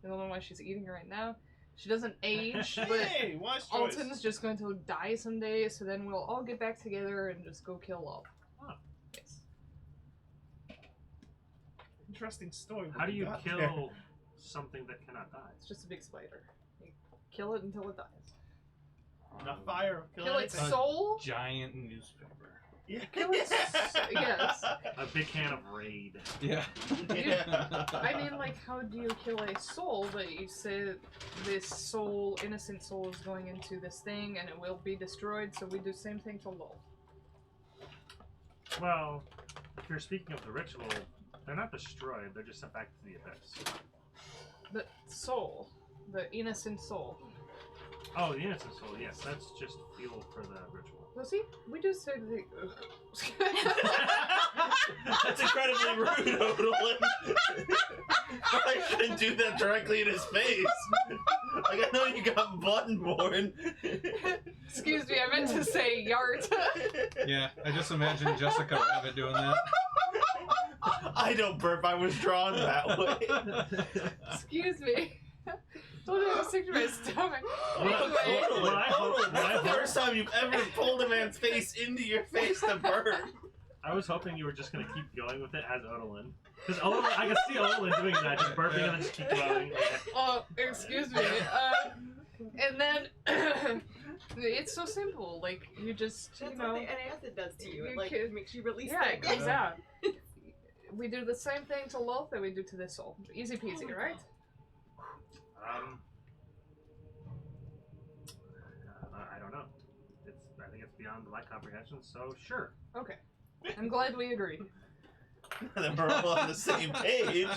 S3: I don't know why she's eating right now. She doesn't age, but
S7: Hey, wise choice.
S3: Alton's just going to die someday, so then we'll all get back together and just go kill Lulth.
S1: Oh.
S3: Yes.
S7: Interesting story.
S1: How do you
S7: got
S1: kill
S7: there.
S1: something that cannot die.
S3: It's just a big spider. You kill it until it dies.
S2: A fire.
S3: Kill its
S4: anything.
S3: soul.
S4: Giant newspaper.
S2: Yeah.
S3: Kill its yes.
S1: A big can of Raid.
S4: Yeah.
S3: I mean, like, how do you kill a soul? But you say this soul, innocent soul, is going into this thing and it will be destroyed. So we do the same thing to Lol.
S1: Well, if you're speaking of the ritual, they're not destroyed. They're just sent back to the abyss.
S3: The soul, the innocent soul.
S1: Oh, the innocent soul. Yes, that's just fuel for the ritual.
S3: Well, see, we do say the.
S7: That's incredibly rude, Odolin. I shouldn't do that directly in his face. Like, I know you got button-born.
S3: Excuse me, I meant to say yart.
S4: Yeah, I just imagine Jessica Rabbit doing that.
S7: I don't burp, I was drawn that way.
S3: Excuse me. Don't have a stick to my stomach.
S1: Well,
S7: Odolin, that's the first time you've ever pulled a man's face into your face to burp.
S1: I was hoping you were just gonna keep going with it as Odolin. Because Odolin, I can see Odolin doing that, just burping and then just keep going.
S3: Oh, excuse me. And then it's so simple. Like you just,
S5: That's
S3: you know,
S5: what the acid does to you. It
S3: you
S5: like
S3: can-
S5: makes you release
S3: yeah,
S5: things.
S3: it comes out. We do the same thing to Loth that we do to this soul. Easy peasy, right?
S1: I don't know. I think it's beyond my comprehension. So sure.
S3: Okay. I'm glad we agree.
S7: Then we're all on the same page.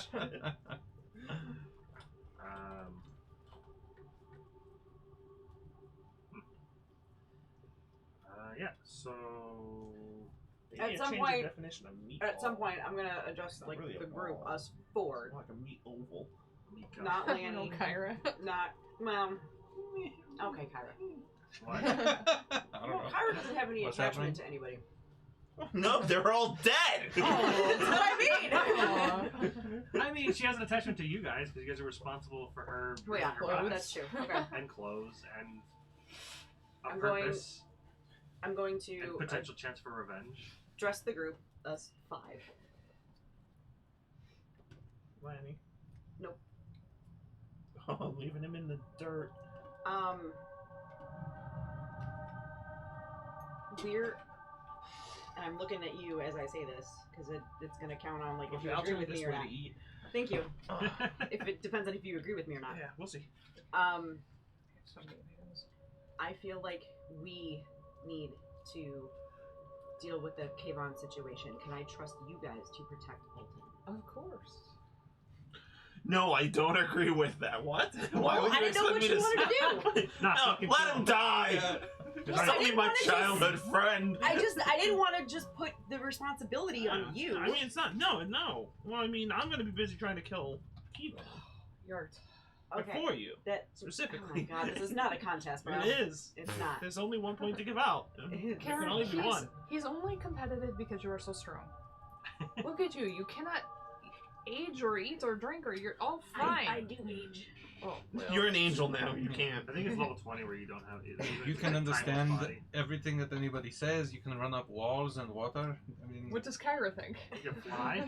S1: Yeah. So.
S5: At some
S2: change
S5: point-
S2: the definition of meatball.
S5: At some point, I'm gonna adjust
S7: not
S5: like
S7: really a
S5: the group,
S7: ball.
S5: us four,
S7: Like a meat oval.
S1: Mika.
S5: not
S3: No,
S5: Lanny,
S3: Kyra.
S5: not okay, Kyra.
S1: What?
S4: I don't
S5: Well,
S4: know.
S5: Kyra doesn't have any
S4: What's
S5: attachment
S4: happening?
S5: to anybody.
S7: No, they're all dead!
S5: Oh, that's what I mean.
S1: I mean, she has an attachment to you guys because you guys are responsible for her.
S5: Well, yeah,
S1: her body
S5: that's true. Okay,
S1: And clothes and a
S5: I'm going
S1: purpose
S5: I'm going
S1: and
S5: to
S1: potential chance for revenge.
S5: address the group, us 5.
S2: Lanny.
S5: Nope.
S2: Oh, leaving him in the dirt.
S5: We're, and I'm looking at you as I say this because it's gonna count on like if you
S2: I'll
S5: agree
S2: turn
S5: with
S2: this
S5: me
S2: way
S5: or not.
S2: to eat.
S5: Thank you. If it depends on if you agree with me or not.
S2: Yeah, we'll see.
S5: I feel like we need to deal with the Kayvon situation. Can I trust you guys to protect Bolton?
S3: Of course.
S7: No, I don't agree with that. What? Why would
S5: I
S7: you
S5: didn't know
S7: expect
S5: what
S7: me
S5: you
S7: to
S5: wanted to do.
S1: Not
S7: No,
S1: fucking
S7: let
S1: kill
S7: him
S1: him.
S7: die!
S1: Just
S5: I
S7: He's only
S5: didn't
S7: my
S5: wanna just-
S7: childhood friend.
S5: I didn't want to just put the responsibility on you.
S2: I mean, it's not. No. Well, I mean, I'm gonna be busy trying to kill Kiva
S3: Yart.
S5: okay.
S2: for you
S5: That
S2: specifically.
S5: Oh my god, this is not a contest, bro.
S2: It is.
S5: It's not.
S2: There's only 1 point to give out. There can only be one.
S3: He's only competitive because you are so strong. Look at you. You cannot age or eat or drink or you're all fine.
S5: I do age.
S3: Oh, well.
S7: You're an angel now, you can't.
S1: I think it's level 20 where you don't have either.
S4: You can understand everything that anybody says. You can run up walls and water. I mean,
S3: What does Kyra think?
S1: You can fly.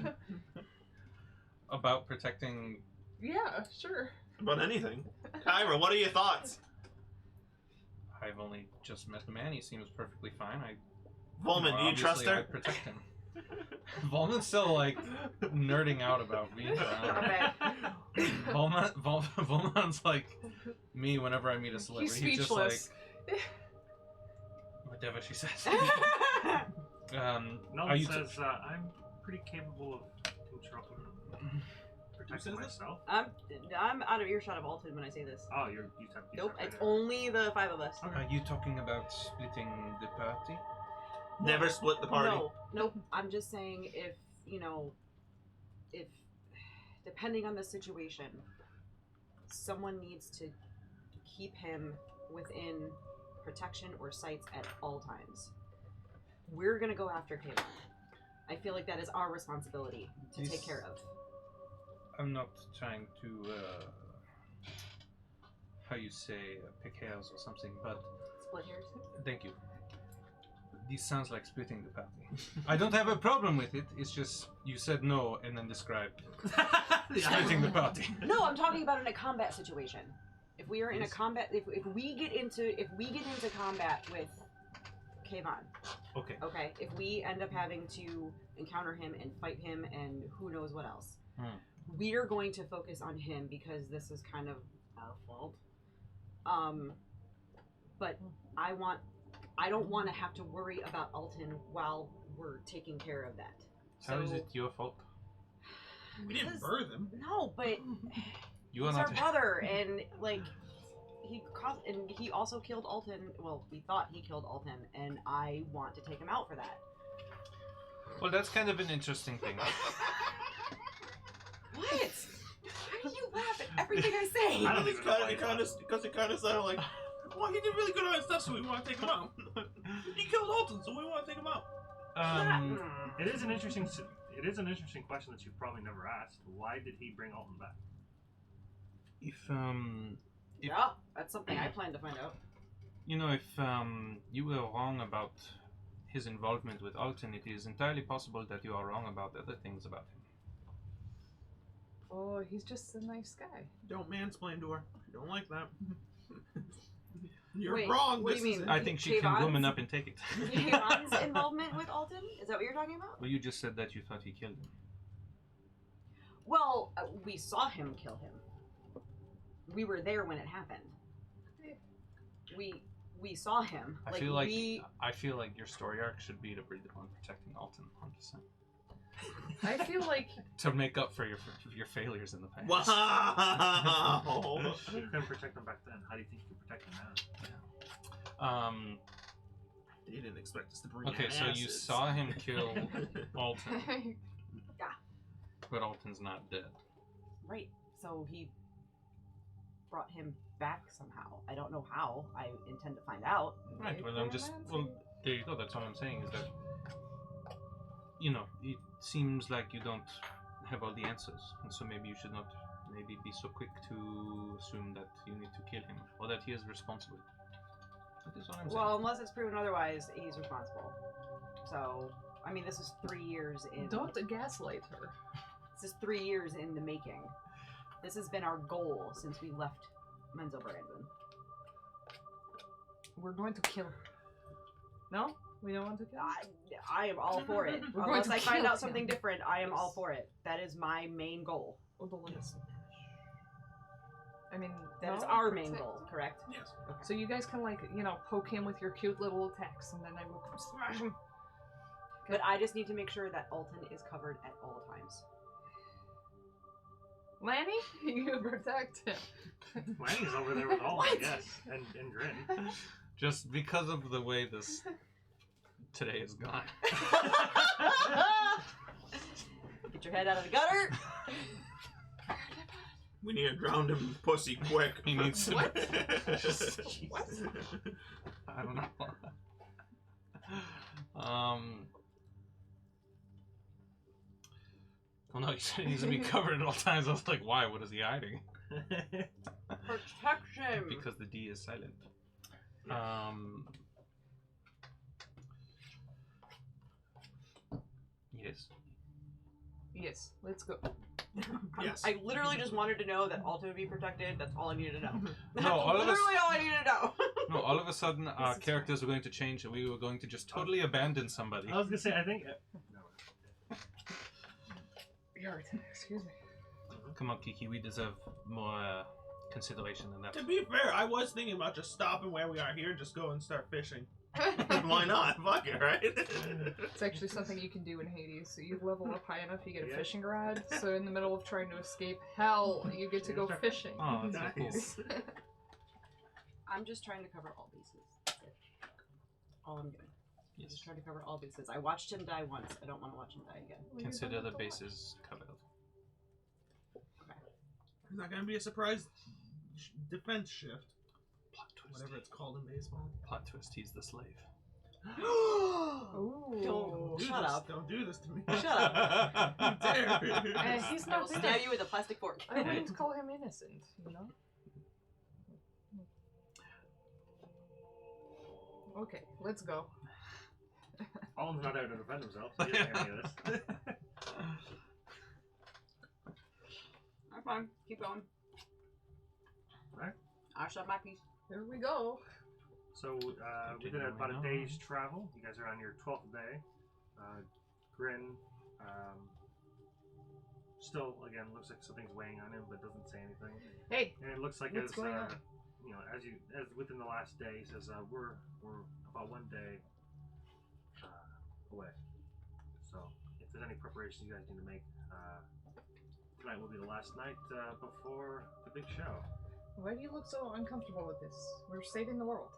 S4: about protecting.
S3: Yeah, sure.
S7: About anything. Kyra, what are your thoughts?
S4: I've only just met the man. He seems perfectly fine.
S7: Volman, do you trust
S4: obviously I
S7: her?
S4: protect him. Volman's still like nerding out about me. Volman's like me whenever I meet a celebrity.
S3: He's
S4: just like
S3: speechless.
S4: whatever she says.
S1: Nolan
S4: Are you
S1: says, I'm pretty capable of controlling, protecting
S2: says this?
S1: myself.
S5: I'm out of earshot of Alton when I say this.
S1: Oh, you have
S5: Nope, it's only the 5 of us.
S4: Are you talking about splitting the party?
S7: Never split the party.
S5: No, nope. I'm just saying if, if depending on the situation, someone needs to keep him within protection or sights at all times. We're gonna go after Kayla. I feel like that is our responsibility to take care of.
S4: I'm not trying to, how you say, pick hairs or something, but
S5: Split hairs.
S4: thank you. this sounds like splitting the party. I don't have a problem with it. It's just you said no and then described splitting the party.
S5: No, I'm talking about in a combat situation. If we are in a
S4: Yes.
S5: combat, if we get into combat with Kayvon,
S4: Okay.
S5: okay, if we end up having to encounter him and fight him and who knows what else, we're going to focus on him because this is kind of our fault. But I don't want to have to worry about Alton while we're taking care of that.
S4: How is it your fault?
S2: We didn't birth him.
S5: No, but
S4: You are
S5: he's our
S4: not.
S5: brother, and like he also killed Alton. Well, we thought he killed Alton, and I want to take him out for that.
S4: Well, that's kind of an interesting thing.
S5: What? Why do you laugh at everything I say?
S1: I don't even know why
S2: It kind of sounded like, well, he did really good on his stuff, so we want to take him out. He killed Alton, so we want to take him out.
S1: It is an interesting question that you've probably never asked. Why did he bring Alton back?
S4: If
S5: Yeah, that's something I plan to find out.
S4: you know, if you were wrong about his involvement with Alton, it is entirely possible that you are wrong about other things about him.
S3: Oh, he's just a nice guy.
S2: Don't mansplain to her. I don't like that. You're
S5: Wait,
S2: wrong.
S5: what do
S2: This
S5: you
S2: is
S5: mean?
S4: I think she can
S5: Kayvon's-
S4: woman up and take it.
S5: Kayvon's involvement with Alton? Is that what you're talking about?
S4: Well, you just said that you thought he killed him.
S5: Well, we saw him kill him. We were there when it happened. We saw him.
S4: I feel like your story arc should be to read on protecting Alton. I'm just saying.
S3: I feel like
S4: To make up for your failures in the past.
S2: Wow.
S1: You couldn't protect him back then. How do you think you can protect him now?
S2: They didn't expect us to bring
S4: Okay, so you
S2: acids.
S4: saw him kill Alton,
S5: Yeah.
S4: but Alton's not dead.
S5: Right. So he brought him back somehow. I don't know how. I intend to find out.
S4: Right. Well, I'm just. Well, there you go. That's all I'm saying is that. You know, it seems like you don't have all the answers, and so maybe you should not maybe be so quick to assume that you need to kill him or that he is responsible. That is all I'm saying.
S5: Well, unless it's proven otherwise, he's responsible. So, I mean, this is 3 years in.
S3: don't gaslight her.
S5: This is 3 years in the making. This has been our goal since we left Menzo Brandon.
S3: We're going to kill her. No? We don't want to kill her?
S5: I am all for it.
S3: We're going
S5: Unless
S3: to
S5: I find
S3: kill
S5: out something
S3: him.
S5: different, I am all
S3: Yes.
S5: for it. That is my main goal.
S3: Oh, the list. I mean,
S5: That is
S3: no,
S5: our main
S3: protect-
S5: goal, correct?
S2: Yes.
S3: So you guys can, like, poke him with your cute little attacks, and then I will come smash him.
S5: But I just need to make sure that Alton is covered at all times.
S3: Lanny, you protect him.
S1: Lanny's over there with Alton, I
S5: What?
S1: guess, and Grin.
S4: Just because of the way this today is gone.
S5: Get your head out of the gutter.
S2: We need to drown him with pussy quick.
S4: He needs to.
S3: What?
S4: What? I don't know. Well, no, he said he needs to be covered at all times. I was like, why? What is he hiding?
S5: Protection.
S4: Because the D is silent. Yes.
S3: Yes, let's go.
S2: Yes.
S5: I literally just wanted to know that Alton would be protected. That's all I needed to know. That's
S4: all of us-
S5: literally all I needed to know.
S4: No, all of a sudden, our
S3: This is
S4: characters were going to change, and we were going to just totally abandon somebody.
S1: I was gonna say, I think.
S3: Excuse me.
S4: Come on, Kiki, we deserve more consideration than that.
S2: To be fair, I was thinking about just stopping where we are here and just go and start fishing. Why not? Fuck it, right?
S3: It's actually something you can do in Hades. So you level up high enough, you get a
S1: Yeah.
S3: fishing rod. So in the middle of trying to escape hell, you get to go fishing.
S4: Oh, that's so
S1: Nice.
S4: cool.
S5: I'm just trying to cover all bases. That's it. All I'm doing. I'm
S4: Yes.
S5: just trying to cover all bases. I watched him die once. I don't want to watch him die again.
S4: Consider the bases covered.
S2: It's not gonna be a surprise defense shift.
S4: Plot twist.
S2: Whatever it's called in baseball.
S4: Plot twist, he's the slave.
S3: Ooh.
S5: Don't
S2: Do
S5: shut
S2: this.
S5: up.
S2: Don't do this to me.
S5: Shut up.
S2: You dare.
S3: He's
S5: I will
S3: not
S5: stab
S3: innocent.
S5: you with a plastic fork.
S3: I wouldn't call him innocent, you know? Okay, let's go.
S1: Alden's not there to defend himself, so he doesn't hear any of this.
S5: I'm fine. Keep going.
S1: Alright.
S5: I shot my piece.
S3: There we go.
S1: So we did about a day's travel. You guys are on your 12th day. Grin still, again, looks like something's weighing on him, but doesn't say anything.
S3: Hey,
S1: And it looks like
S3: what's
S1: as
S3: going on?
S1: you know, as within the last day, he says we're about 1 day away. So if there's any preparations you guys need to make, tonight will be the last night before the big show.
S3: Why do you look so uncomfortable with this? We're saving the world.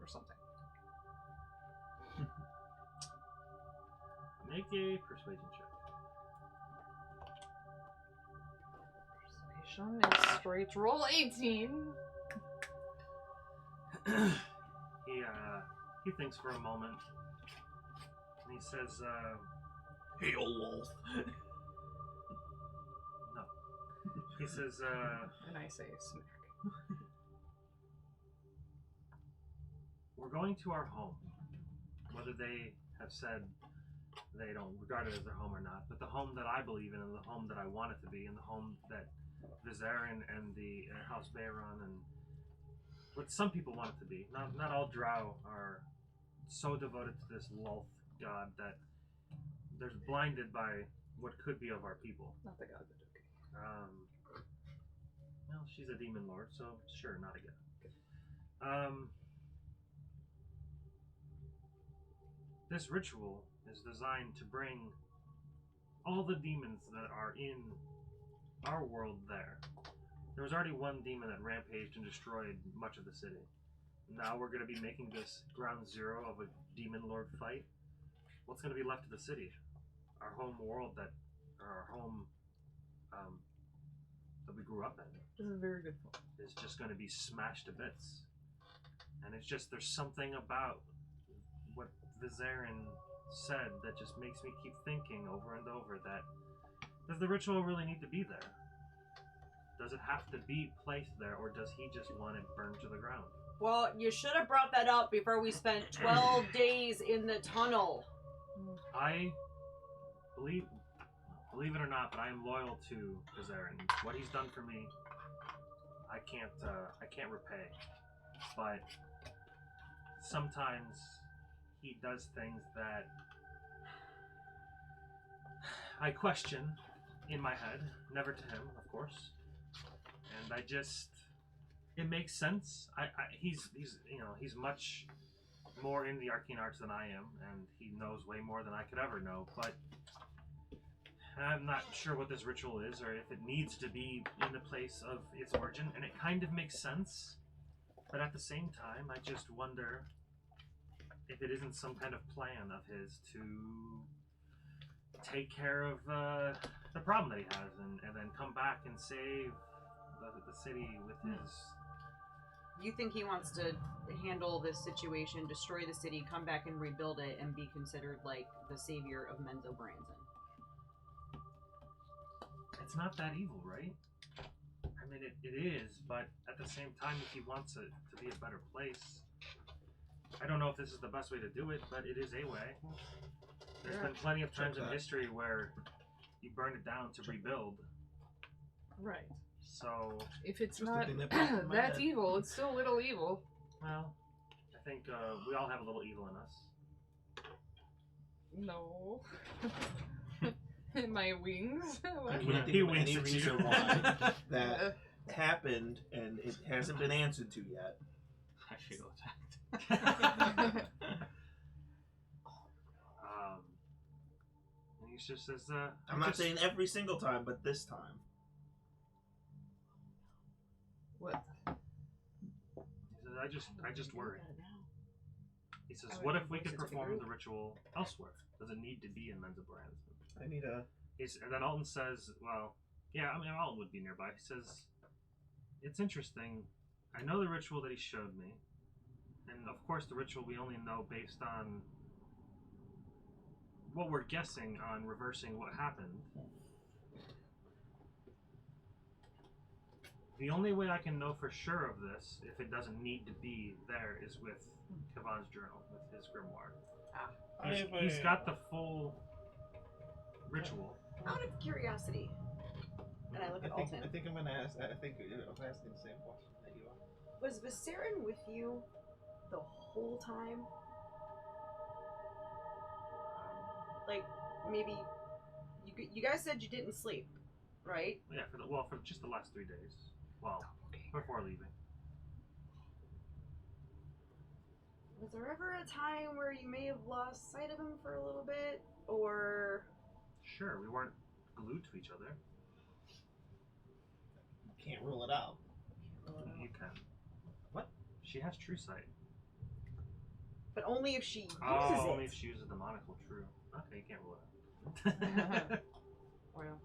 S3: Or something.
S1: Make a persuasion check.
S3: Persuasion is straight roll 18.
S1: He thinks for a moment, and he says,
S7: Hail Wolf.
S1: no. He says,
S3: And I say smack.
S1: we're going to our home. Whether they have said they don't regard it as their home or not, but the home that I believe in and the home that I want it to be and the home that Vizarin and the House Bayron and what some people want it to be. Not all Drow are so devoted to this Lolth god that they're blinded by what could be of our people.
S3: Not the god, but okay.
S1: Well, she's a demon lord, so sure, not a god. This ritual is designed to bring all the demons that are in our world there. There was already one demon that rampaged and destroyed much of the city. Now we're going to be making this ground zero of a demon lord fight. What's going to be left of the city? Our home world that we grew up in.
S3: This is a very good point.
S1: Is just going to be smashed to bits. And it's just, there's something about what Vizarin said that just makes me keep thinking over and over that, does the ritual really need to be there? Does it have to be placed there, or does he just want it burned to the ground?
S5: Well, you should have brought that up before we spent 12 days in the tunnel.
S1: I believe it or not, but I am loyal to Vizarin. What he's done for me, I can't repay. But sometimes he does things that I question in my head, never to him, of course. And it makes sense. He's much more in the arcane arts than I am, and he knows way more than I could ever know, but I'm not sure what this ritual is, or if it needs to be in the place of its origin, and it kind of makes sense, but at the same time, I just wonder if it isn't some kind of plan of his to take care of the problem that he has, and then come back and save the city with his...
S5: You think he wants to handle this situation, destroy the city, come back and rebuild it, and be considered like the savior of Menzo Branson?
S1: It's not that evil, right? I mean, it is, but at the same time, if he wants it to be a better place, I don't know if this is the best way to do it, but it is a way. There's been plenty of times in history where you burn it down to rebuild.
S3: Right.
S1: So,
S3: If it's
S7: Just the
S3: not
S7: thing that popped in my
S3: that
S7: head.
S3: evil, it's still a little evil.
S1: well, I think we all have a little evil in us.
S3: No. My wings.
S7: I
S3: What?
S7: can't
S1: He
S7: think of
S1: winks
S7: any
S1: at
S7: reason
S1: you.
S7: why that happened and it hasn't been answered to yet.
S4: I feel attacked.
S1: And he just says,
S7: I'm not saying every single time, but this time.
S3: What?
S1: He says, I just worry. He says,
S3: I would
S1: what if
S3: think
S1: we
S3: once
S1: could
S3: it's a
S1: perform
S3: group.
S1: the ritual elsewhere? Does it need to be in Menzo Branson?
S7: I need a.
S1: And then Alton says, well, yeah, I mean, Alton would be nearby. He says, it's interesting. I know the ritual that he showed me. And of course, the ritual we only know based on what we're guessing on reversing what happened. The only way I can know for sure of this, if it doesn't need to be there, is with Kavan's journal, with his grimoire. He's got the full ritual.
S5: Out of curiosity, and I look at Alton.
S7: I think I'm gonna ask. I think I'm asking the same question that you are.
S5: Was Viserion with you the whole time? Like, maybe you guys said you didn't sleep, right?
S1: Yeah, for just the last 3 days. Well, before leaving.
S5: Was there ever a time where you may have lost sight of him for a little bit, or?
S1: Sure, we weren't glued to each other.
S7: Can't rule it out.
S1: You can.
S7: What?
S1: She has true sight.
S5: But only if she uses it.
S1: Only if she uses the monocle. True. Okay, you can't rule it out.
S5: Well.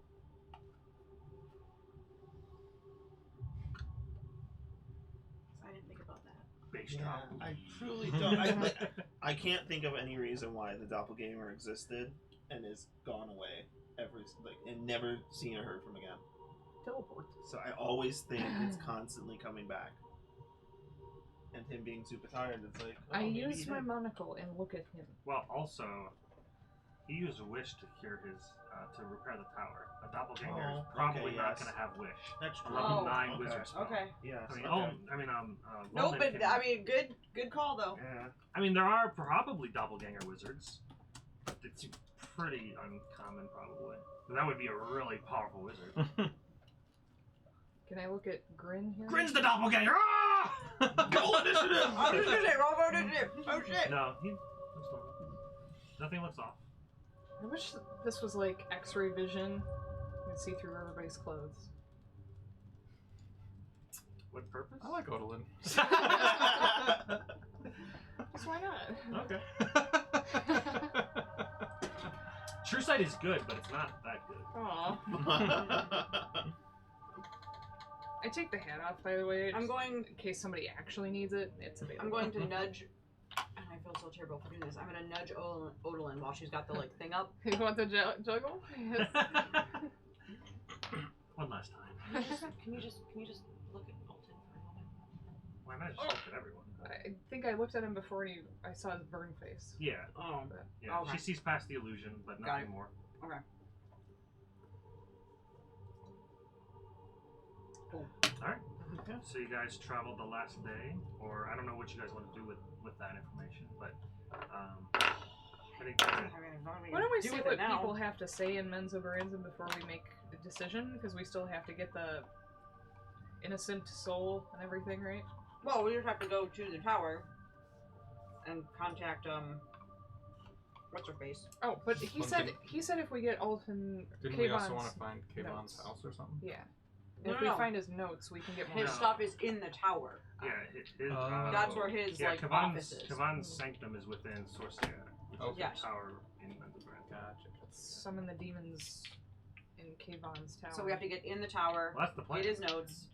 S5: I didn't think about that.
S1: Base
S7: Yeah,
S1: drop.
S7: I truly don't. I can't think of any reason why the doppelganger existed and is gone away and never seen or heard from again.
S3: Teleport.
S7: So I always think it's constantly coming back. And him being super tired, it's like, oh,
S3: I
S7: maybe
S3: use
S7: he
S3: my
S7: did.
S3: monocle and look at him.
S1: Well, also, he used a wish to cure his, to repair the tower. A doppelganger is probably
S7: okay,
S1: not
S7: yes.
S1: going to have wish.
S7: That's true.
S1: Level
S5: Oh,
S1: 9
S7: okay.
S1: wizard spell.
S5: Okay.
S7: Yes.
S1: I mean,
S7: okay.
S5: No,
S1: Volman
S5: but
S1: can-
S5: I mean, good call though.
S7: Yeah.
S1: I mean, there are probably doppelganger wizards, but it's pretty uncommon, probably. And that would be a really powerful wizard.
S3: Can I look at Grin here?
S1: Grin's the doppelganger! Ah!
S7: Go initiative!
S5: I was gonna say, roll initiative. Oh shit.
S1: No, he looks normal. Nothing looks off.
S3: I wish this was like X-ray vision. You can see through everybody's clothes.
S1: What purpose?
S4: I like Odalin.
S3: Just why not?
S1: Okay. True sight is good, but it's not that good.
S3: Aw. I take the hat off, by the way.
S5: I'm
S3: just
S5: going.
S3: in case somebody actually needs it. It's available.
S5: I'm going to nudge. And I feel so terrible for doing this. I'm gonna nudge Odalin while she's got the thing up.
S3: You want the juggle? Yes.
S1: One last time.
S5: Can you just look at Alton for a moment?
S1: Why not just look at everyone?
S3: I think I looked at him before and I saw his burn face.
S1: Yeah,
S5: Oh.
S1: yeah.
S5: Okay.
S1: She sees past the illusion, but
S5: Got
S1: nothing
S5: it.
S1: more.
S5: Okay.
S1: Alright. So you guys traveled the last day, or I don't know what you guys want to do with that information, but I think that's it.
S3: Why don't we see
S5: with
S3: what
S5: it now?
S3: people have to say in Menzo Baranzan before we make a decision? Because we still have to get the innocent soul and everything, right?
S5: Well, we just have to go to the tower and contact what's her face?
S3: Oh, but he
S4: One
S3: said
S4: thing-
S3: he said if we get Alton
S4: Didn't we also
S3: Kayvon's
S4: want to find Kayvon's
S3: notes.
S4: house or something?
S3: Yeah.
S5: No,
S3: If
S5: no,
S3: we
S5: no.
S3: find his notes, we can get more.
S5: His
S1: No.
S5: stuff is in the tower.
S1: Yeah, his,
S4: Oh.
S5: That's where his
S1: yeah,
S5: office is.
S1: Kavan's sanctum is within Sorcia, which is
S5: Yes.
S1: the tower in Mendelbrand.
S4: Gotcha.
S3: Summon the demons in Kayvon's tower.
S5: So we have to get in the tower,
S1: Well, that's the plan.
S5: get his notes.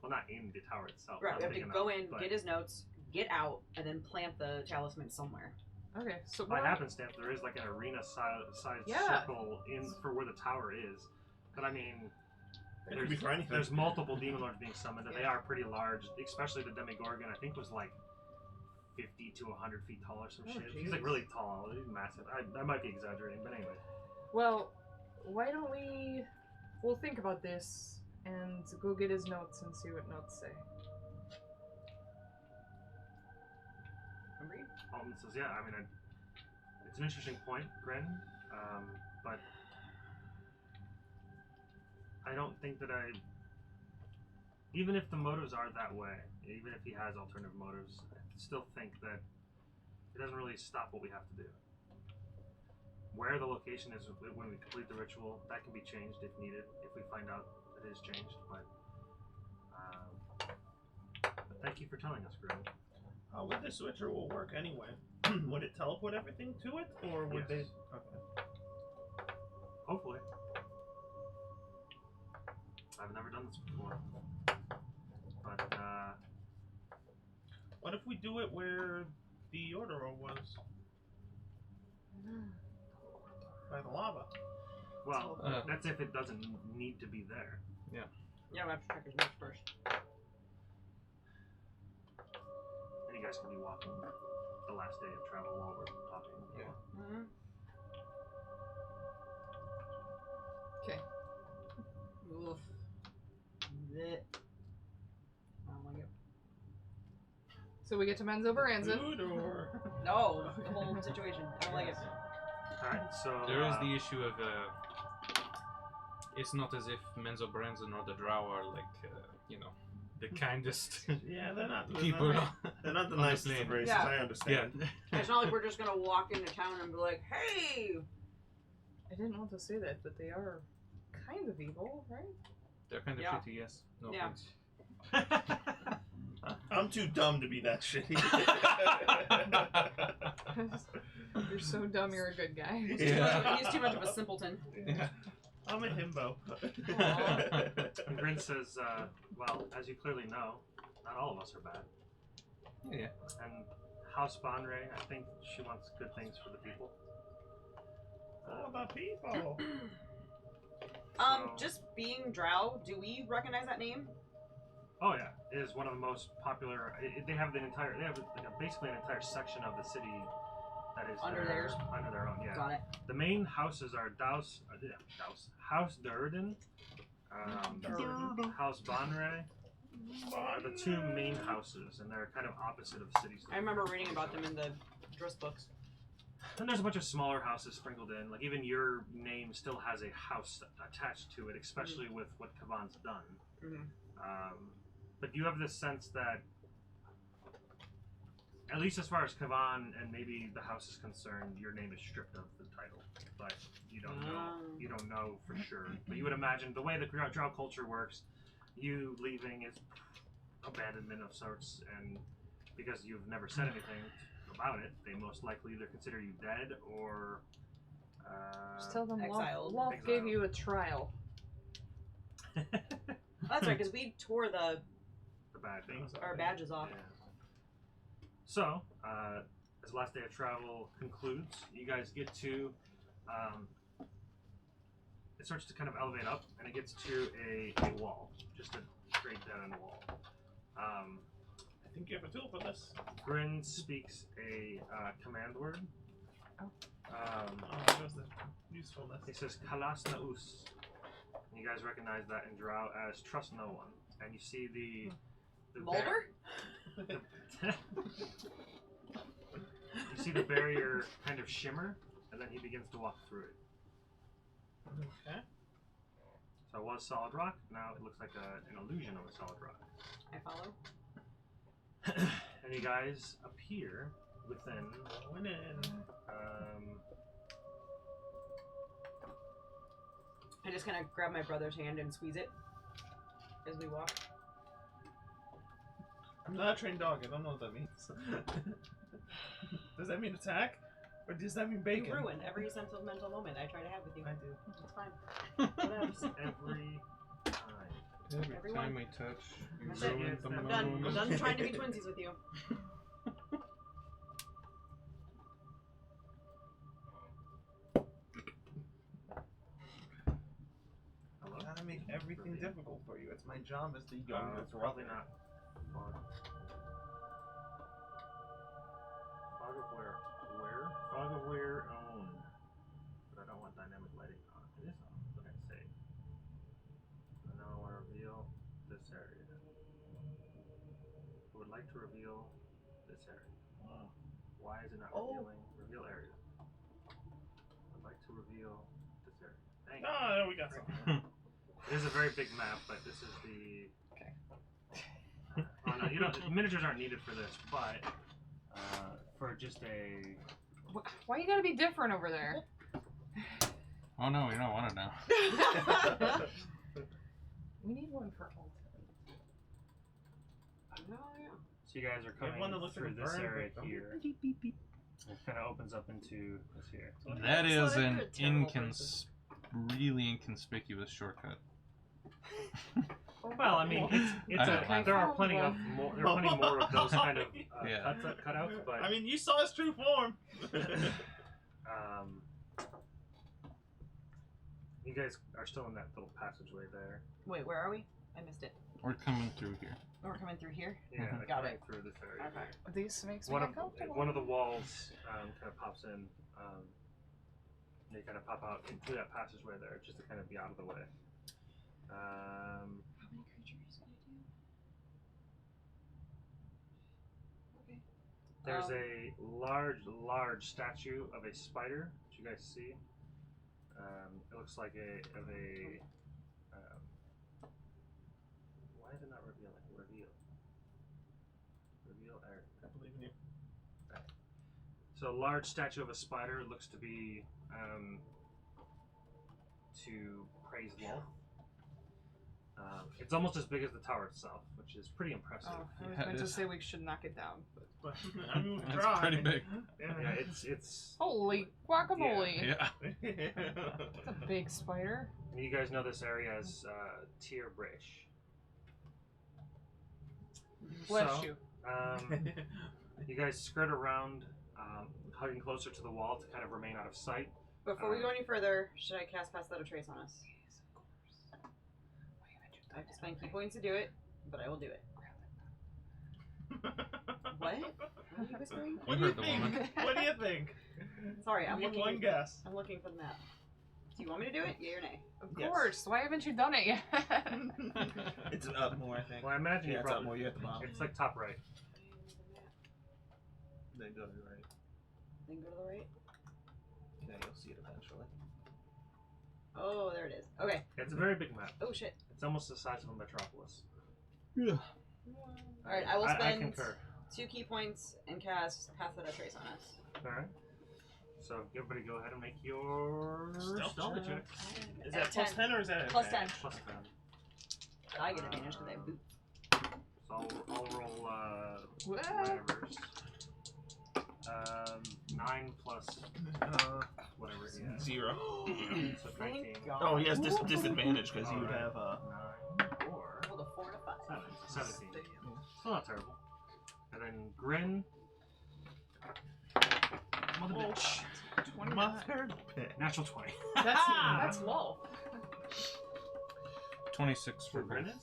S1: Well, not in the tower itself.
S5: Right,
S1: not
S5: we have to
S1: big
S5: go
S1: enough,
S5: in,
S1: but
S5: get his notes, get out, and then plant the talisman somewhere.
S3: Okay, so
S1: By
S3: what?
S1: happenstance, there is like an arena-sized
S3: Yeah.
S1: circle in for where the tower is. But I mean,
S7: It could be for anything.
S1: there's multiple demon lords being summoned, and they are pretty large. Especially the Demigorgon, I think was like 50 to 100 feet tall or some
S3: Oh,
S1: shit. He's like
S3: jeez.
S1: really tall. He's massive. I might be exaggerating, but anyway.
S3: Well, why don't we'll think about this and go get his notes and see what notes say.
S5: Agreed?
S1: Alton says, yeah, I mean, it's an interesting point, Grin, but I don't think that even if the motives are that way, even if he has alternative motives, I still think that it doesn't really stop what we have to do. Where the location is when we complete the ritual, that can be changed if needed, if we find out it is changed, but thank you for telling us, Grin.
S7: How would this ritual work anyway? Would it teleport everything to it, or would
S1: Yes.
S7: they? Okay.
S1: Hopefully. I've never done this before. But,
S7: What if we do it where the Ordero was? By the lava.
S1: well,
S4: Uh.
S1: that's if it doesn't need to be there.
S5: Yeah, we have to check his notes first.
S1: And you guys can be walking the last day of travel while we're talking.
S4: Yeah.
S5: Mm-hmm.
S3: Okay.
S5: Oof. Blech. I don't like it.
S3: So we get to Menzo Baranza.
S7: Food or
S5: No, the whole situation. I don't like it.
S1: Alright, so
S4: There is the issue of it's not as if Menzo Branson or the Drow are like the kindest
S7: yeah, they're not
S4: people.
S7: They're not the
S4: on the
S7: nicest
S4: plane.
S7: of races.
S5: Yeah.
S7: I understand.
S5: It's not like we're just gonna walk into town and be like, hey!
S3: I didn't want to say that, but they are kind of evil, right?
S4: They're kind of
S5: Yeah.
S4: shitty, yes. No
S5: Yeah.
S4: offense.
S7: I'm too dumb to be that shitty.
S3: You're so dumb, you're a good guy.
S4: Yeah.
S5: He's too much of a simpleton.
S4: Yeah.
S7: I'm a himbo.
S1: And Grin says, well, as you clearly know, not all of us are bad.
S4: Yeah.
S1: And House Bonre, I think she wants good things for the people.
S7: All the people.
S1: So-
S5: Just being Drow, do we recognize that name?
S1: Oh yeah, it is one of the most popular. They have basically an entire section of the city that is
S5: Under theirs?
S1: under their own. Yeah.
S5: Got it.
S1: The main houses are House Durden, House Bonre are the two main houses, and they're kind of opposite of cities.
S5: I remember reading about them in the Driss books.
S1: And there's a bunch of smaller houses sprinkled in. Like even your name still has a house attached to it, especially with what Kavan's done.
S5: Mm-hmm.
S1: But you have this sense that, at least as far as Kavan and maybe the house is concerned, your name is stripped of the title. But you don't know. You don't know for sure. But you would imagine the way the Drow culture works, you leaving is abandonment of sorts, and because you've never said anything about it, they most likely either consider you dead or
S3: Just tell them
S5: Exiled.
S3: Lolth gave
S1: Exiled.
S3: you a trial.
S5: That's right, because we tore the
S1: bad things.
S5: our badges off.
S1: Yeah. So, as the last day of travel concludes, you guys get to, it starts to kind of elevate up, and it gets to a wall, just a straight down wall.
S7: I think you have a tool for this.
S1: Grin speaks a command word.
S7: What's the usefulness?
S1: He says, Kalas Naus. You guys recognize that in Drow as trust no one. And you see the
S5: Mulder?
S1: You see the barrier kind of shimmer, and then he begins to walk through it.
S7: Okay.
S1: So it was solid rock, now it looks like an illusion of a solid rock.
S5: I follow.
S1: And you guys appear within,
S7: Going in.
S5: I just kind of grab my brother's hand and squeeze it as we walk.
S7: I'm not a trained dog. I don't know what that means. Does that mean attack? Or does that mean bacon?
S5: You ruin every sentimental moment I try to have with you.
S7: I do.
S5: It's fine. Whatevs.
S1: every time.
S4: Every
S5: Everyone.
S4: time we touch, you
S5: That's it.
S4: ruin the
S5: I'm done. I'm
S4: moment.
S5: done trying to be twinsies with you.
S1: Hello?
S7: Gotta make everything difficult for you. It's my job as the youngest
S1: Probably
S7: brother.
S1: not. Fog. Fog of where? Where? Fog of where own. But I don't want dynamic lighting on. It is on. Okay, save. So now I want to reveal this area. I would like to reveal this area. Why is it not revealing? Reveal area. I'd like to reveal this area. Thank you.
S7: Ah, there we got something.
S1: It is a very big map, but this is the.
S5: Okay.
S1: Oh no, you don't. Miniatures aren't needed for this, but for just a.
S3: Why you gotta be different over there?
S4: Oh no, we don't want it now.
S3: We need one for Alton.
S5: No, yeah.
S1: So you guys are coming
S7: one that looks
S1: through
S7: like a
S1: this
S7: burn
S1: area
S7: victim.
S1: here. It kind of opens up into this here.
S4: That
S5: So
S4: is
S5: they're
S4: an
S5: a terrible
S4: really inconspicuous shortcut.
S1: Well, I mean, it's
S4: I
S1: there are
S3: found
S1: plenty of
S3: one.
S1: more. There are plenty more of those kind of
S4: Yeah.
S1: cutouts, but
S7: I mean, you saw his true form.
S1: you guys are still in that little passageway there.
S5: Wait, where are we? I missed it.
S4: We're coming through here.
S5: We're coming through here.
S1: Yeah,
S4: Mhm.
S1: like
S5: Got
S1: right
S5: it.
S1: through this area.
S5: Okay.
S3: This makes me
S1: One
S3: uncomfortable.
S1: of the walls kind of pops in. They kind of pop out into that passageway there, just to kind of be out of the way.
S5: How many creatures can I do? Okay.
S1: There's a large statue of a spider, which you guys see. It looks like why is it not revealing? Reveal area.
S7: I believe in you.
S1: So a large statue of a spider looks to be to praise Wolf. It's almost as big as the tower itself, which is pretty impressive.
S3: Oh, I was
S4: Yeah,
S3: going
S4: it
S3: to
S4: is.
S3: say we should knock it down.
S7: But I moved
S4: It's
S7: dry.
S4: pretty big.
S1: Yeah, it's
S3: Holy guacamole!
S4: Yeah.
S3: It's a big spider.
S1: you guys know this area as Tier Brish.
S3: Bless
S1: So,
S3: you.
S1: You guys skirt around, hugging closer to the wall to kind of remain out of sight.
S5: Before we go any further, should I cast Pass Without a Trace on us? I have to spend key points to do it, but I will do it. What? What are you whispering?
S7: What do
S4: You
S7: you
S4: heard the
S7: think?
S4: woman.
S7: What do you think?
S5: Sorry, I'm
S7: Give
S5: looking.
S7: one guess.
S5: I'm looking for the map. Do you want me to do it? Yay or nay?
S3: Of
S7: Yes.
S3: course. Why haven't you done it yet?
S7: It's up more, I think.
S1: Well, I imagine
S7: Yeah,
S1: you
S7: it's up
S1: probably.
S7: more. You're at the bottom.
S1: It's like top right.
S7: Then go to the right.
S5: Then go to the right.
S7: Yeah, you'll see it eventually.
S5: Oh, there it is. Okay.
S1: It's a very big map.
S5: Oh shit.
S1: It's almost the size of a metropolis.
S4: Yeah.
S5: All right, I will
S1: I
S5: spend
S1: concur.
S5: 2 key points and cast Pass Without a Trace on us.
S1: All right. So everybody, go ahead and make your
S7: Stealth
S1: stealth
S7: check.
S1: check.
S7: Is
S5: At
S7: that plus 10 or is that
S5: Plus
S7: advantage?
S5: 10.
S1: Plus 10.
S5: But I get advantage because I have boots.
S1: So I'll roll
S3: What?
S1: whatever's. 9 plus whatever. Yeah.
S7: 0.
S1: So
S5: Thank
S1: 19.
S5: God.
S7: Oh, yes, disadvantage because you would
S1: Alright.
S7: have
S1: 9 or
S5: I rolled a 4 and a 5.
S1: 17. Still not terrible. And then Grin. Mother
S7: Oh,
S1: bitch.
S3: 29.
S7: Mother bitch.
S1: Natural 20.
S3: That's low.
S4: 26 for
S1: For Grin
S4: Grin.
S1: is?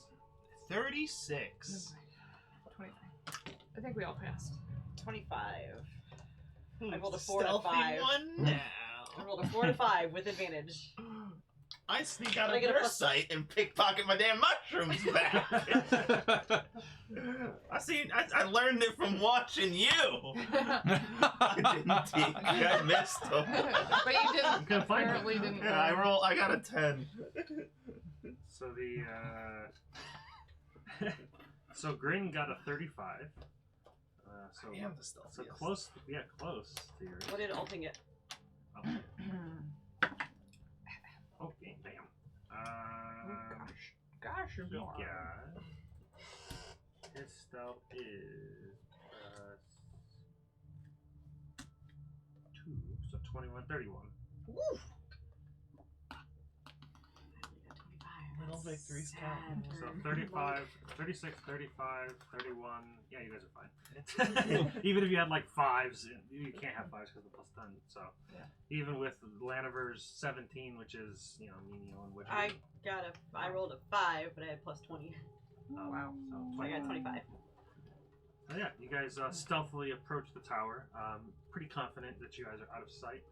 S7: 36.
S3: 23. I think we all passed.
S5: 25. I rolled a 4 and a
S7: Stealthy
S5: 5.
S7: one
S5: I
S7: now.
S5: rolled a 4 and a 5 with advantage.
S7: I sneak out
S5: I
S7: of
S5: get a
S7: their
S5: plus-
S7: sight and pickpocket my damn mushrooms back. I learned it from watching you. I didn't take. I missed them.
S3: But you didn't.
S1: Couldn't find it.
S3: Apparently didn't.
S7: Yeah, I got a 10.
S1: So so Grin got a 35. So
S7: I am the stealthiest.
S1: so close to yours.
S5: What did Alton get?
S1: Oh, damn.
S3: Gosh, you're
S1: He
S3: going.
S1: got his stealth is 2, so 21, 31.
S5: Woo!
S7: Little victories count.
S1: So 35, 36, 35, 31. Yeah, you guys are fine. Even if you had like 5s, you can't have 5s because of the plus 10. So
S3: Yeah.
S1: even with Laniver's 17, which is, menial and witchy.
S5: I rolled a 5, but I had plus 20.
S3: Wow.
S5: So I got 25.
S1: Oh, yeah, you guys stealthily approach the tower. Pretty confident that you guys are out of sight.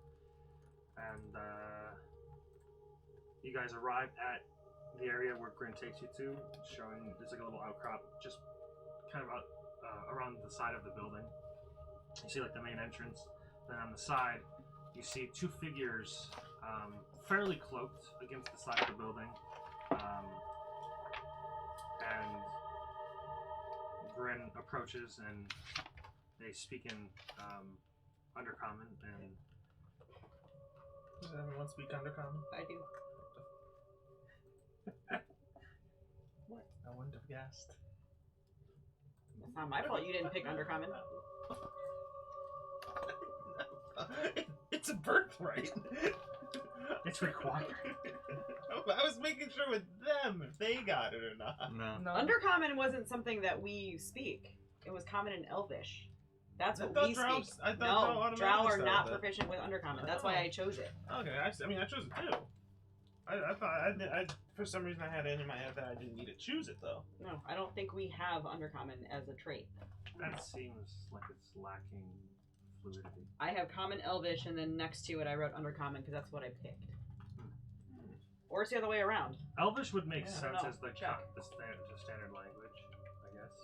S1: And you guys arrive at the area where Grin takes you to, showing there's like a little outcrop just kind of out around the side of the building. You see like the main entrance. Then on the side, you see 2 figures fairly cloaked against the side of the building. And Grin approaches and they speak in Undercommon and
S7: Does everyone speak Undercommon?
S5: I do.
S7: What? I wouldn't have guessed.
S5: It's not my fault you didn't pick Undercommon.
S7: It's a birthright.
S1: it's required.
S7: I was making sure with them if they got it or not.
S4: No.
S3: No.
S5: Undercommon wasn't something that we speak. It was common in Elvish. That's
S7: I
S5: what
S7: thought
S5: we
S7: Drow-
S5: speak.
S7: I thought Drow
S5: No,
S7: automatically
S5: Drow are
S7: started
S5: not
S7: that.
S5: proficient with Undercommon. That's why I chose it.
S7: Okay, I chose it too.
S2: I thought for some reason I had it in my head that I didn't need to choose it though.
S5: No, I don't think we have Undercommon as a trait.
S1: That seems like it's lacking fluidity.
S5: I have Common, Elvish, and then next to it I wrote Undercommon because that's what I picked. Or it's the other way around.
S1: Elvish would make
S5: Yeah, I
S1: sense
S5: don't know.
S1: as the
S5: Check.
S1: the standard language, I guess.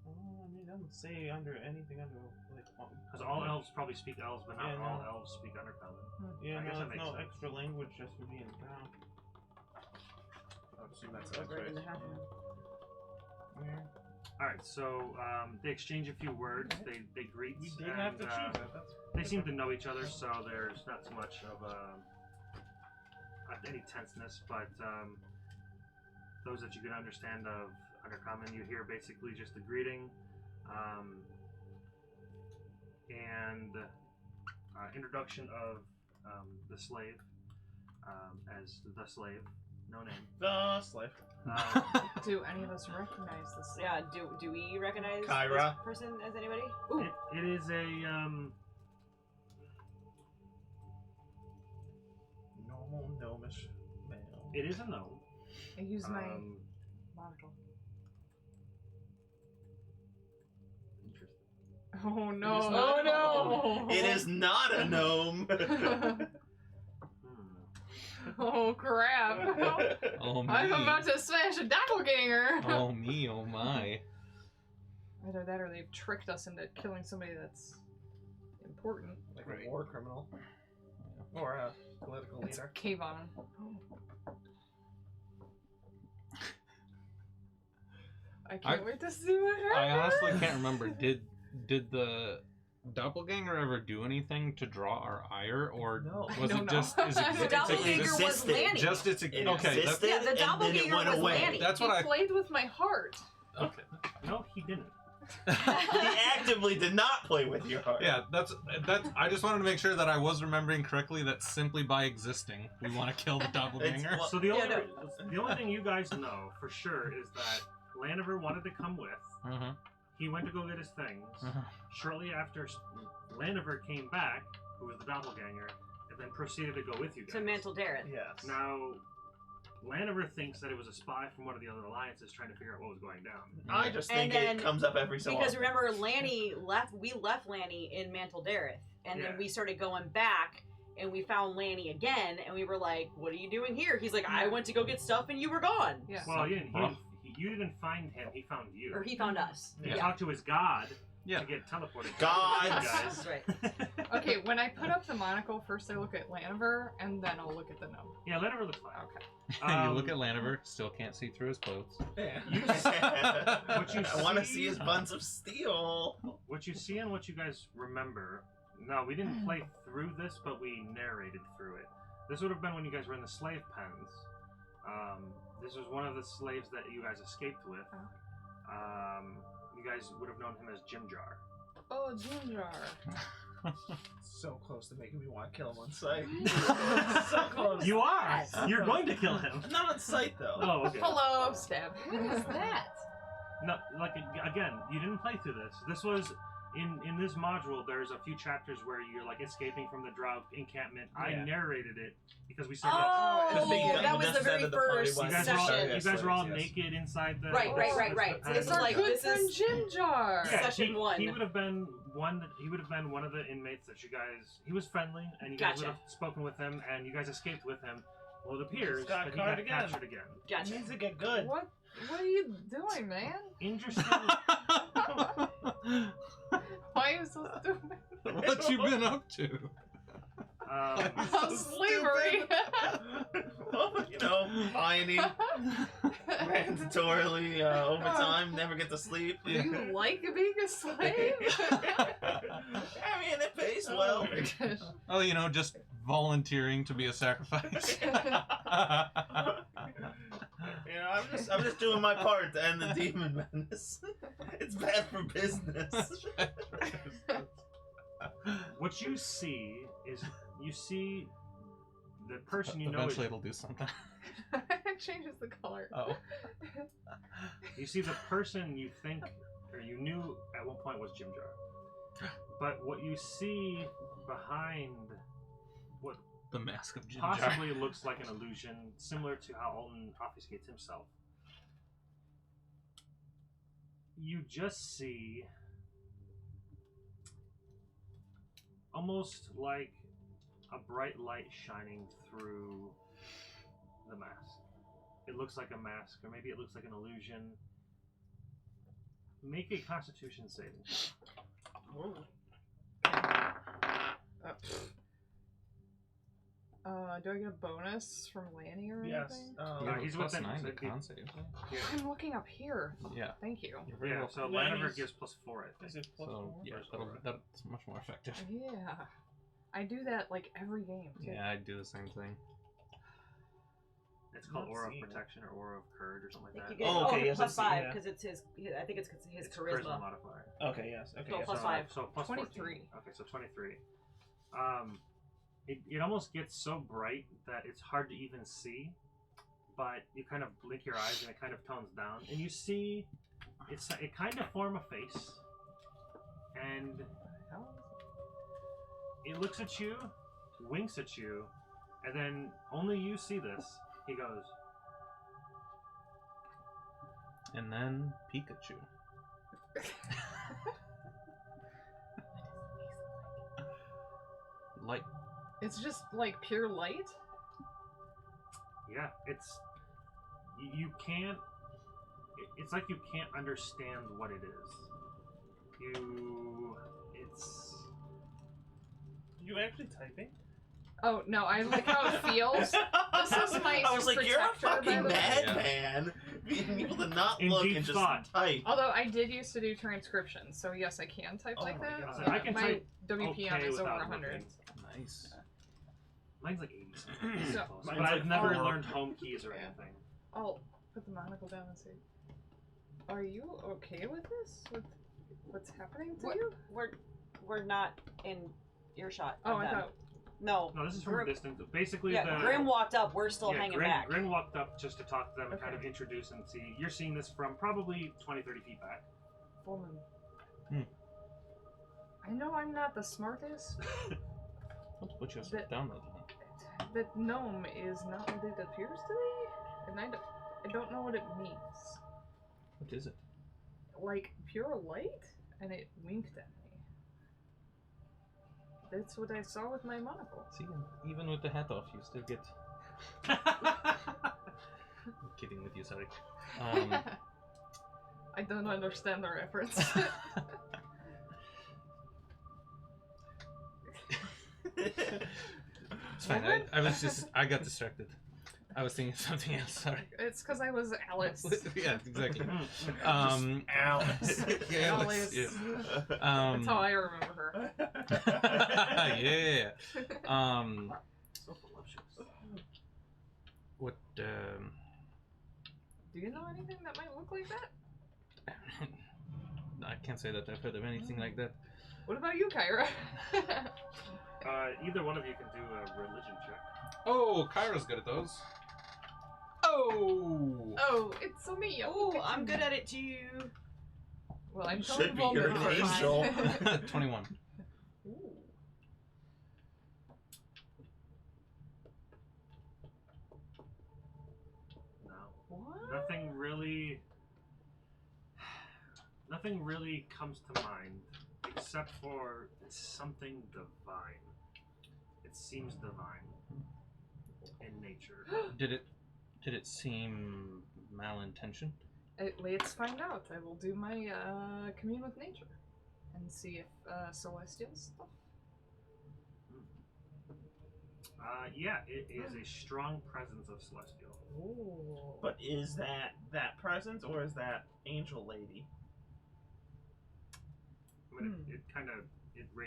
S2: I mean, I don't say under anything under like.
S1: Because all elves probably speak elves, but not
S2: Yeah,
S1: all
S2: no.
S1: elves speak Undercommon.
S2: Yeah,
S1: I guess that
S2: no,
S1: makes
S2: no
S1: sense.
S2: extra language just for being brown. I would assume that sounds
S5: Right in the
S2: right.
S5: half one.
S2: Yeah.
S1: All right, so they exchange a few words. They greet.
S2: We did
S1: and,
S2: have to choose it. That's
S1: They seem to know each other, so there's not so much of any tenseness. But those that you can understand of Undercommon, you hear basically just the greeting and introduction of the slave as the slave, no name.
S2: the slave.
S3: Do any of us recognize this?
S5: Yeah, do we recognize
S7: Kyra.
S5: this person as anybody? Ooh.
S1: It is a
S2: Normal gnomish male.
S1: it is a gnome.
S3: I use my
S1: Um,
S3: monocle.
S1: Interesting.
S3: Oh no!
S7: is not a
S3: Oh no!
S7: It is not a gnome.
S3: Oh crap!
S4: Oh me.
S3: I'm about to smash a doppelganger.
S4: Oh me, oh my.
S3: Either that, or they've tricked us into killing somebody that's important.
S2: Like
S4: Right.
S2: a war criminal. Or a political
S3: It's
S2: leader.
S3: Kayvon. I can't wait to see what happens.
S4: I honestly can't remember. Did the doppelganger ever do anything to draw our ire, or
S2: No.
S4: was
S3: No,
S4: it
S3: no.
S4: just is
S3: The
S4: it
S5: doppelganger was
S7: existed.
S5: Lanny.
S4: just its
S7: It
S4: okay?
S7: existed,
S5: Yeah, the
S7: and then it
S5: doppelganger
S7: went
S5: was
S7: away.
S5: Lanny.
S4: That's
S3: He
S4: what I.
S3: played with my heart.
S4: Okay.
S1: No, he didn't.
S7: He actively did not play with your heart.
S4: Yeah, that's. I just wanted to make sure that I was remembering correctly that simply by existing, we want to kill the doppelganger.
S7: well-
S1: So the only
S5: Yeah,
S1: the only thing you guys know for sure is that Laniver wanted to come with.
S4: Mm-hmm.
S1: He went to go get his things.
S4: Uh-huh.
S1: Shortly after, Laniver came back, who was the doppelganger, and then proceeded to go with you guys.
S5: To Mantle Dareth.
S2: Yes.
S1: Now, Laniver thinks that it was a spy from one of the other alliances trying to figure out what was going down.
S7: I just
S5: And
S7: think
S5: then-
S7: it comes up every so
S5: Because
S7: often.
S5: remember, we left Lanny in Mantle Dareth, and
S1: Yeah.
S5: then we started going back, and we found Lanny again, and we were like, "What are you doing here?" He's like, "I went to go get stuff, and you were gone."
S3: Yeah.
S1: Well,
S4: Rough.
S1: you didn't find him. He found you.
S5: Or he found us.
S1: He
S4: Yeah.
S1: talked to his god
S4: Yeah.
S1: to get teleported.
S7: God.
S1: You
S5: That's
S1: guys.
S5: right.
S3: Okay, when I put up the monocle, first I look at Laniver, and then I'll look at the gnome.
S1: Yeah, Laniver looks fine.
S3: Okay.
S4: You look at Laniver, still can't see through his clothes.
S2: Yeah.
S1: What you
S7: I want to
S1: see-
S7: see his buns of steel.
S1: What you see and what you guys remember. No, we didn't play through this, but we narrated through it. This would have been when you guys were in the slave pens. This was one of the slaves that you guys escaped with. You guys would have known him as Jim Jar.
S3: Oh, Ginger.
S2: So close to making me want to kill him on sight.
S3: Right.
S2: So close.
S1: You are! You're going to kill him!
S2: Not on sight though.
S1: Oh, okay.
S3: Hello, stab.
S5: What is that?
S1: No, like, again, you didn't play through this. This was... In this module, there's a few chapters where you're like escaping from the Drow encampment. I
S2: Yeah.
S1: narrated it because we started.
S7: Because we
S5: Oh,
S7: got
S5: that was
S7: the
S5: the very
S7: descent of the party
S5: first
S7: was-
S1: You guys,
S5: session.
S1: you guys were all naked inside the.
S5: Right, right, right,
S1: the
S5: right. So
S1: pen.
S5: this is like
S3: Good
S5: this
S3: friend
S5: is
S3: Jim Jar.
S1: Yeah,
S5: Session
S1: he,
S5: one.
S1: He would have been He would have been one of the inmates that you guys. He was friendly, and you guys
S5: Gotcha.
S1: would have spoken with him, and you guys escaped with him. Well, it appears
S2: got
S1: that he
S2: caught
S1: got
S2: again.
S1: captured again.
S2: It
S5: gotcha.
S2: needs to get good.
S3: What are you doing, man?
S1: Interesting.
S3: Why are you so stupid?
S4: What you been up to?
S3: Slavery.
S7: Well, you know, finding mandatorily over time, never get to sleep.
S3: Do you like being a slave?
S7: I mean, it pays well.
S4: Oh, you know, just volunteering to be a sacrifice.
S7: You know, I'm just doing my part to end the demon menace. It's bad for business.
S1: What you see is you see the person you know.
S4: Eventually,
S1: Is,
S4: it'll do something.
S3: It changes the color.
S4: Oh.
S1: you see the person you think or you knew at one point was Jim Jar. But what you see behind what
S4: The Mask of Ginger.
S1: possibly looks like an illusion, similar to how Alton obfuscates himself. You just see almost like a bright light shining through the mask. It looks like a mask, or maybe it looks like an illusion. Make a Constitution saving.
S3: Whoa. Do I get a bonus from Lanny or
S2: Yes.
S3: anything?
S1: He's
S4: plus
S1: within
S4: 9 to
S1: so
S4: con save.
S1: Yeah,
S3: I'm looking up here.
S4: Yeah.
S3: Thank you.
S4: You're very
S1: yeah,
S4: welcome.
S1: so
S2: Lanny's-
S1: Laniver gives +4, I
S2: Is
S1: think.
S2: it plus
S4: So
S2: 4?
S4: yeah, that's much more effective.
S3: Yeah. I do that like every game. Too.
S4: Yeah, I do the same thing.
S1: It's called
S2: Not
S1: Aura of
S2: seeing it.
S1: Protection or Aura of Courage or something
S5: I
S1: like
S5: think
S1: that.
S5: you get
S2: Oh, okay, yes, I
S5: plus
S2: see,
S5: 5
S2: yeah.
S5: because it's his. I think it's his
S1: It's
S5: charisma.
S1: modifier.
S2: Okay, yes. Okay,
S5: So
S2: yes.
S5: plus
S1: so,
S5: 5.
S1: So plus
S3: 23.
S1: 14. Okay, so 23. It almost gets so bright that it's hard to even see, but you kind of blink your eyes and it kind of tones down, and you see it kind of form a face, and it looks at you, winks at you, and then only you see this. He goes,
S4: And then Pikachu. Light.
S3: It's just like pure light.
S1: yeah, it's you can't. It's like you can't understand what it is. It's.
S2: You actually typing?
S3: Oh no, I like how it feels. This is my
S7: I was like, you're a
S3: protector, by
S7: fucking
S3: the way.
S7: madman. Being able to not
S1: In
S7: look
S1: deep
S7: and just
S1: thought.
S7: type.
S3: Although I did used to do transcription, so yes, I can type
S2: Oh
S3: like
S2: my
S3: that.
S2: God.
S3: Yeah,
S1: I can
S3: my
S1: type
S3: WPM
S1: okay
S3: is over
S1: without
S3: 100.
S1: looking.
S4: Nice.
S1: Mine's like 80 something.
S3: So-
S1: but
S7: Mine's
S1: I've
S7: like
S1: never
S7: 4.
S1: learned home keys or
S3: Yeah.
S1: anything.
S3: I'll put the monocle down and say, "Are you okay with this? With what's happening to
S5: What?
S3: you?"
S5: We're not in earshot.
S3: Oh,
S5: of
S3: I
S5: them.
S3: thought.
S5: No.
S1: No, this is from
S5: Grim-
S1: a distance. Basically,
S5: Yeah,
S1: the
S5: Grim walked up. We're still hanging
S1: Grin,
S5: back.
S1: Grin walked up just to talk to them and kind of
S3: Okay.
S1: introduce and see. You're seeing this from probably 20, 30 feet back.
S3: Full moon.
S4: Hmm.
S3: I know I'm not the smartest.
S4: Let's put yourself down a little.
S3: That gnome is not what it appears to be, and I don't know what it means.
S4: What is it?
S3: Like pure light, and it winked at me. That's what I saw with my monocle.
S4: See, even with the hat off, you still get. I'm kidding with you, sorry.
S3: I don't understand the reference.
S4: It's fine. I was just. I got distracted. I was thinking of something else. Sorry.
S3: It's because I was Alice.
S4: Yeah, exactly.
S7: Alice.
S4: Yeah,
S3: Alice.
S4: yeah.
S3: That's how I remember her.
S4: Yeah.
S1: So voluptuous.
S4: What?
S3: Do you know anything that might look like that?
S4: I can't say that I've heard of anything like that.
S3: What about you, Kyra?
S1: Either one of you can do a religion check.
S4: Oh, Kyra's good at those. Oh.
S3: Oh, it's a me.
S5: Oh, I'm good at it too.
S3: Well, I'm
S7: Should
S3: telling
S7: be your
S3: Volman first.
S7: angel.
S4: 21.
S3: Ooh.
S1: No.
S3: What?
S1: Nothing really comes to mind except for it's something divine. It seems divine in nature.
S4: Did it seem malintentioned?
S3: Let's find out. I will do my commune with nature and see if celestial stuff.
S1: Yeah, it is a strong presence of celestial.
S3: Oh.
S2: But is that presence or is that angel lady?
S1: I mean, it kind of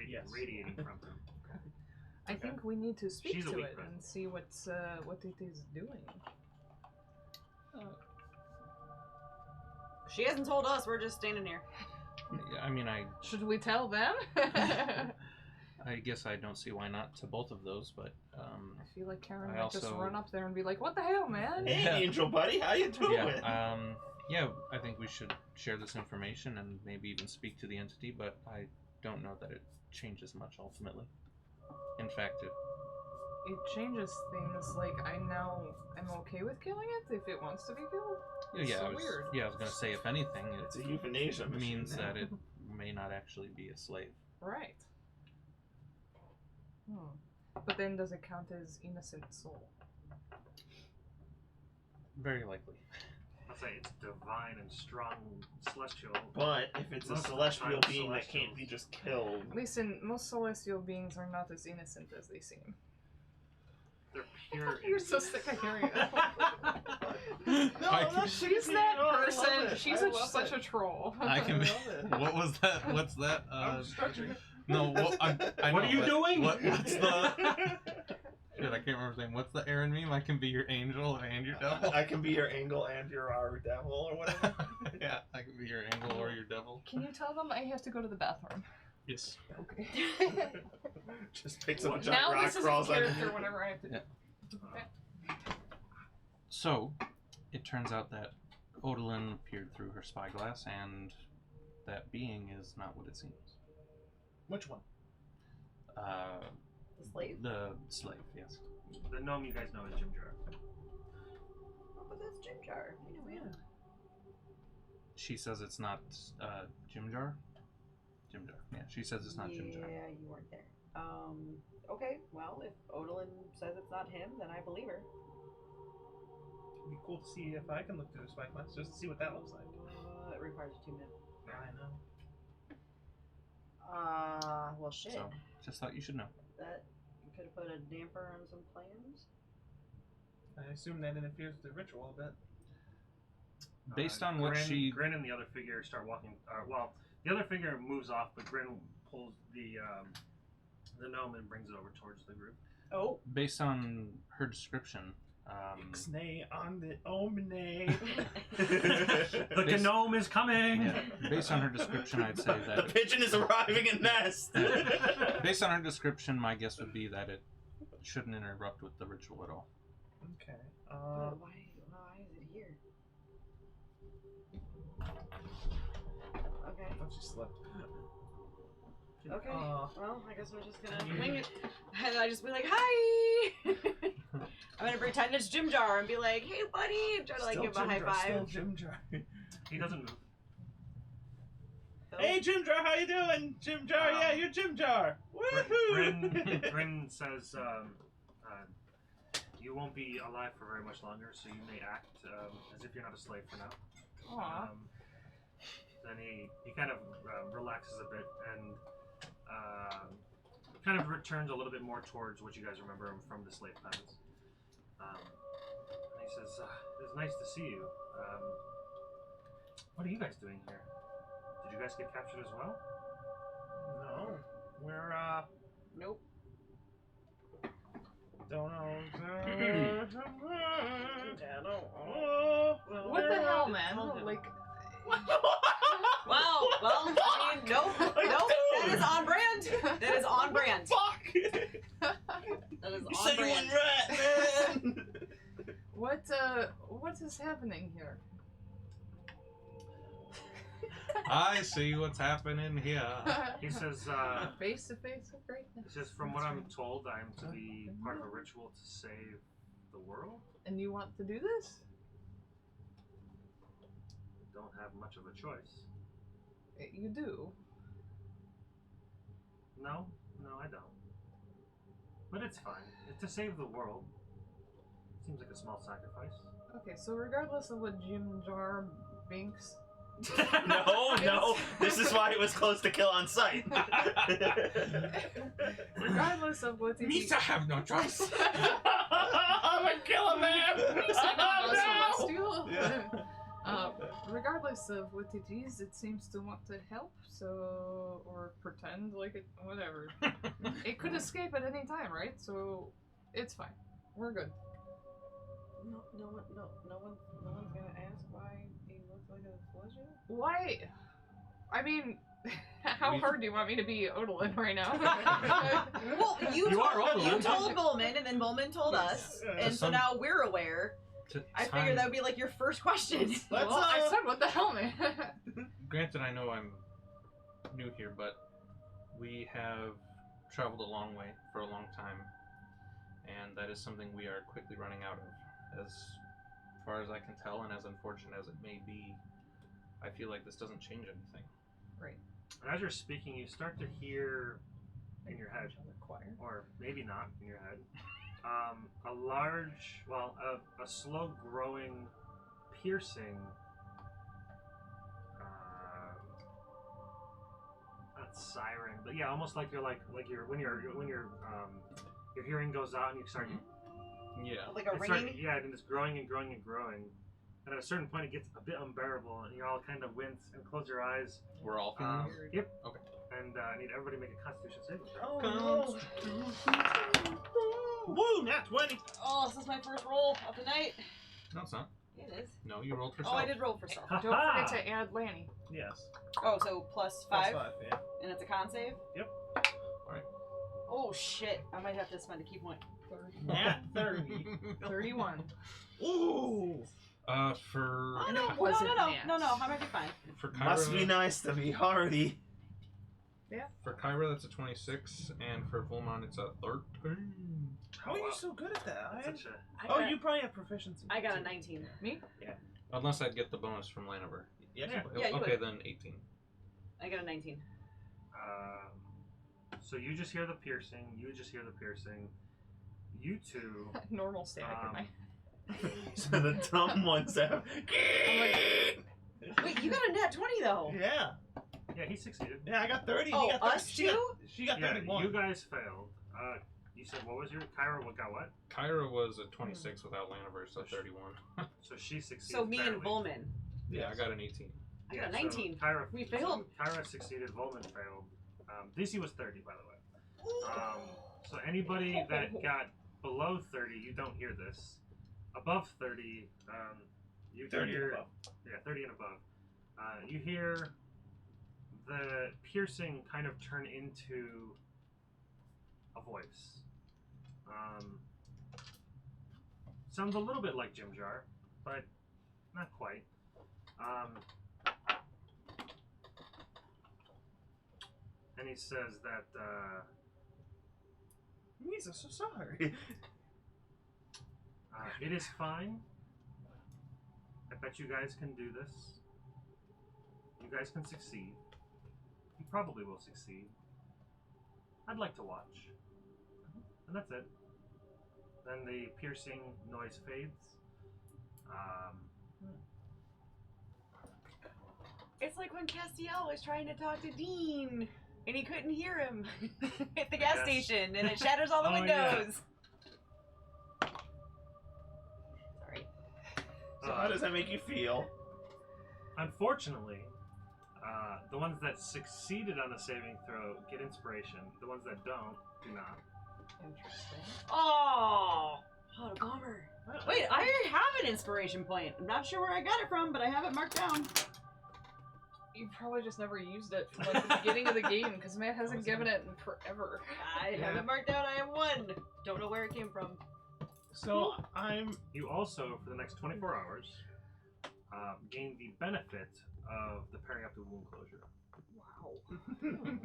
S2: Yes.
S1: radiating from him.
S3: I think we need to speak
S1: She's a
S3: to
S1: weak
S3: it and
S1: presence.
S3: see what it is doing.
S5: She hasn't told us. We're just standing here.
S4: Yeah, I mean,
S3: Should we tell them?
S4: I guess I don't see why not to both of those, but
S3: I feel like Karen
S4: I
S3: might just
S4: also-
S3: run up there and be like, "What the hell, man?"
S7: Hey,
S4: Yeah.
S7: angel buddy, how you doing?
S4: yeah, I think we should share this information and maybe even speak to the entity, but I don't know that it changes much ultimately. In fact,
S3: it changes things. Like, I'm okay with killing it if it wants to be killed.
S4: Yeah,
S3: So
S4: I was,
S3: weird.
S4: yeah, I was gonna say, if anything,
S7: It's a euthanasia
S4: it
S7: machine
S4: means
S7: now.
S4: that it may not actually be a slave.
S3: Right. But then does it count as innocent soul?
S4: Very likely.
S1: I'd say it's divine and strong celestial.
S7: But if it's a
S1: Most of the
S7: celestial
S1: time,
S7: being that can't be just killed,
S3: Listen, most celestial beings are not as innocent as they seem.
S1: They're pure.
S3: You're so sick of hearing that.
S4: I-
S3: She's that person. She's such a troll.
S4: I can. What was that? What's that?
S7: I'm stretching.
S4: No. I
S6: What
S4: know,
S6: are you
S4: but
S6: doing?
S4: What's the? Shit, I can't remember saying. What's the Aaron meme? I can be your angel and your devil.
S7: I can be your angel and your our devil or whatever.
S4: Yeah, I can be your angel or your devil.
S3: Can you tell them I have to go to the bathroom?
S4: Yes.
S3: Okay.
S7: Just picks up a giant
S3: Now
S7: rock,
S3: this is in
S7: crawls under.
S3: character whenever I have to.
S4: Yeah.
S3: Okay.
S4: So, it turns out that Odalyn peered through her spyglass, and that being is not what it seems.
S7: Which one?
S5: The slave?
S4: The slave, yes.
S1: The gnome you guys know is Jim Jar.
S5: Oh, but that's Jim Jar. I know him.
S4: She says it's not Jim Jar. Jim Jar. Yeah, she says it's not Jim Jar.
S5: Yeah, you weren't there. Okay, well, if Odalyn says it's not him, then I believe her.
S7: It'd be cool to see if I can look through the spyglass just to see what that looks like.
S5: It requires 2 minutes.
S7: I know.
S5: Well, shit.
S4: So, just thought you should know.
S5: That you could have put a damper on some plans.
S7: I assume that interferes with the ritual a bit.
S4: Based on what
S1: Grin and the other figure start walking. Well, the other figure moves off, but Grin pulls the gnome and brings it over towards the group.
S5: Oh.
S4: Based on her description,
S7: Ixnay on the omne.
S1: The gnome is coming.
S4: yeah, based on her description, I'd say
S7: The
S4: that.
S7: pigeon is arriving in nest.
S4: Based on her description, my guess would be that it shouldn't interrupt with the ritual at all.
S7: Okay.
S5: But why is it here? Okay.
S7: I thought she slept.
S5: Okay. Well, I guess we're just gonna wing it. And I just be like, hi! I'm gonna pretend it's Jim Jar and be like, hey buddy! And try to like
S7: Still
S5: give him a high
S7: Jim Jar, still
S5: five.
S7: Jim Jar.
S1: He doesn't move.
S5: So-
S7: Hey Jim Jar, how you doing? Jim Jar, yeah, you're Jim Jar. Woohoo!
S1: Grin says, you won't be alive for very much longer, so you may act as if you're not a slave for now.
S3: Aw.
S1: Then he kind of relaxes a bit and kind of returns a little bit more towards what you guys remember him from the slave planets. And he says, it's nice to see you. What are you guys doing here? Did you guys get captured as well?
S7: No, we're
S5: Nope.
S7: don't know.
S3: What the hell, man? Like,
S5: Wow. Well, I mean, nope. Nope. That is on brand. That is on brand.
S7: Fuck!
S5: That is
S7: You
S5: on
S7: said you
S5: brand.
S7: wouldn't rat, man.
S3: what is happening here?
S4: I see what's happening here.
S1: He says,
S3: Face to face with greatness.
S1: he says, from what I'm told, I'm to be part of a ritual to save the world.
S3: And you want to do this?
S1: Don't have much of a choice.
S3: You do.
S1: No, I don't. But it's fine. It's to save the world. Seems like a small sacrifice.
S3: Okay, so regardless of what Jim Jar binks,
S7: No, this is why it was close to kill on sight.
S3: regardless of what he
S4: Means I have no choice.
S7: I'm a killer man.
S3: celestial.
S7: Yeah.
S3: Regardless of what it is, it seems to want to help, so or pretend like it, whatever. It could escape at any time, right? So it's fine. We're good.
S5: No one's gonna ask why he looks like a celestial.
S3: Why? I mean, how hard do you want me to be Odalyn right now?
S5: Well, you
S6: are
S5: told,
S6: Odalyn.
S5: you told Bowman, and then Bowman told us, and so now we're aware. I figured that would be like your first question.
S3: Well, I said, what the hell, man?
S4: Granted, I know I'm new here, but we have traveled a long way for a long time, and that is something we are quickly running out of. As far as I can tell, and as unfortunate as it may be, I feel like this doesn't change anything.
S3: Right.
S1: And as you're speaking, you start to hear in your head,
S3: Choir.
S1: or maybe not in your head, a large, well, a slow growing, piercing, not siren, but yeah, almost like you're when your hearing goes out and you start.
S4: Yeah.
S5: Like a ringing?
S1: Yeah, and it's growing and growing and growing. And at a certain point, it gets a bit unbearable, and you all kind of wince and close your eyes.
S4: We're all feeling
S1: Yep.
S4: Okay.
S1: And I need everybody to make a Constitution saving throw.
S2: Oh no! Woo! Nat 20.
S5: Oh, this is my first roll of the night.
S4: No, it's not.
S5: Yeah, it is.
S4: No, you rolled for
S5: Oh,
S4: self.
S5: I did roll for self.
S3: Don't forget to add Lanny.
S2: Yes.
S5: Oh, so plus
S2: Plus
S5: 5,
S2: 5, yeah.
S5: and it's a con save?
S2: Yep.
S4: Alright.
S5: Oh, shit. I might have to spend a key point.
S2: Nat 30.
S3: 31.
S2: Ooh!
S4: For
S5: Oh,
S3: And
S5: no,
S3: it wasn't
S5: no,
S3: Nat.
S5: I might be fine.
S4: for Kyra,
S2: Must be nice to be hardy.
S4: for Kyra that's a 26, and for Volmon it's a 13.
S2: How are you so good at that?
S1: That's such a,
S2: Oh, you probably have proficiency.
S5: I got a 19.
S3: Me?
S4: Unless I'd get the bonus from Lanover.
S2: Yes,
S1: Yeah.
S2: you will.
S5: Yeah, you
S4: Okay,
S5: would.
S4: then 18.
S5: I got a 19.
S1: so you just hear the piercing. You just hear the piercing. You two.
S3: Normal static in my.
S2: So the dumb ones have.
S5: Wait, you got a nat 20 though.
S2: Yeah.
S1: Yeah, he succeeded.
S2: Yeah, I got 30.
S5: Oh,
S2: he got 30.
S5: us two?
S2: She got
S1: Yeah,
S2: 31.
S1: you guys failed. You said what was your Kyra? What got what?
S4: Kyra was a 26 without Lanover, so 31.
S1: So she succeeded.
S5: So me and
S1: barely.
S5: Volman.
S4: Yeah, I got an 18.
S5: I got a
S1: so
S5: 19.
S1: Kyra,
S5: We failed.
S1: So Kyra succeeded. Volman failed. DC was 30, by the way. So anybody that got below 30, you don't hear this. Above 30, you
S2: 30
S1: hear.
S2: and above.
S1: Yeah, 30 and above. You hear the piercing kind of turn into a voice. Sounds a little bit like Jim Jar, but not quite. And he says that
S2: He's so sorry.
S1: it is fine. I bet you guys can do this. You guys can succeed. You probably will succeed. I'd like to watch. And that's it. Then the piercing noise fades.
S5: It's like when Castiel was trying to talk to Dean and he couldn't hear him at the gas
S1: Yes.
S5: station and it shatters all the
S1: Oh, yeah.
S5: windows. Sorry.
S2: So how does that make you feel?
S1: Unfortunately, the ones that succeeded on the saving throw get inspiration. The ones that don't do not.
S3: Interesting.
S5: Oh, what a bummer. Wait, I already have an inspiration point. I'm not sure where I got it from, but I have it marked down.
S3: You probably just never used it from like, the beginning of the game because Matt hasn't given it in forever.
S5: I have it marked down. I have one. Don't know where it came from.
S2: So I'm.
S1: You also, for the next 24 hours, gain the benefit of the periaptic wound closure.
S3: Wow.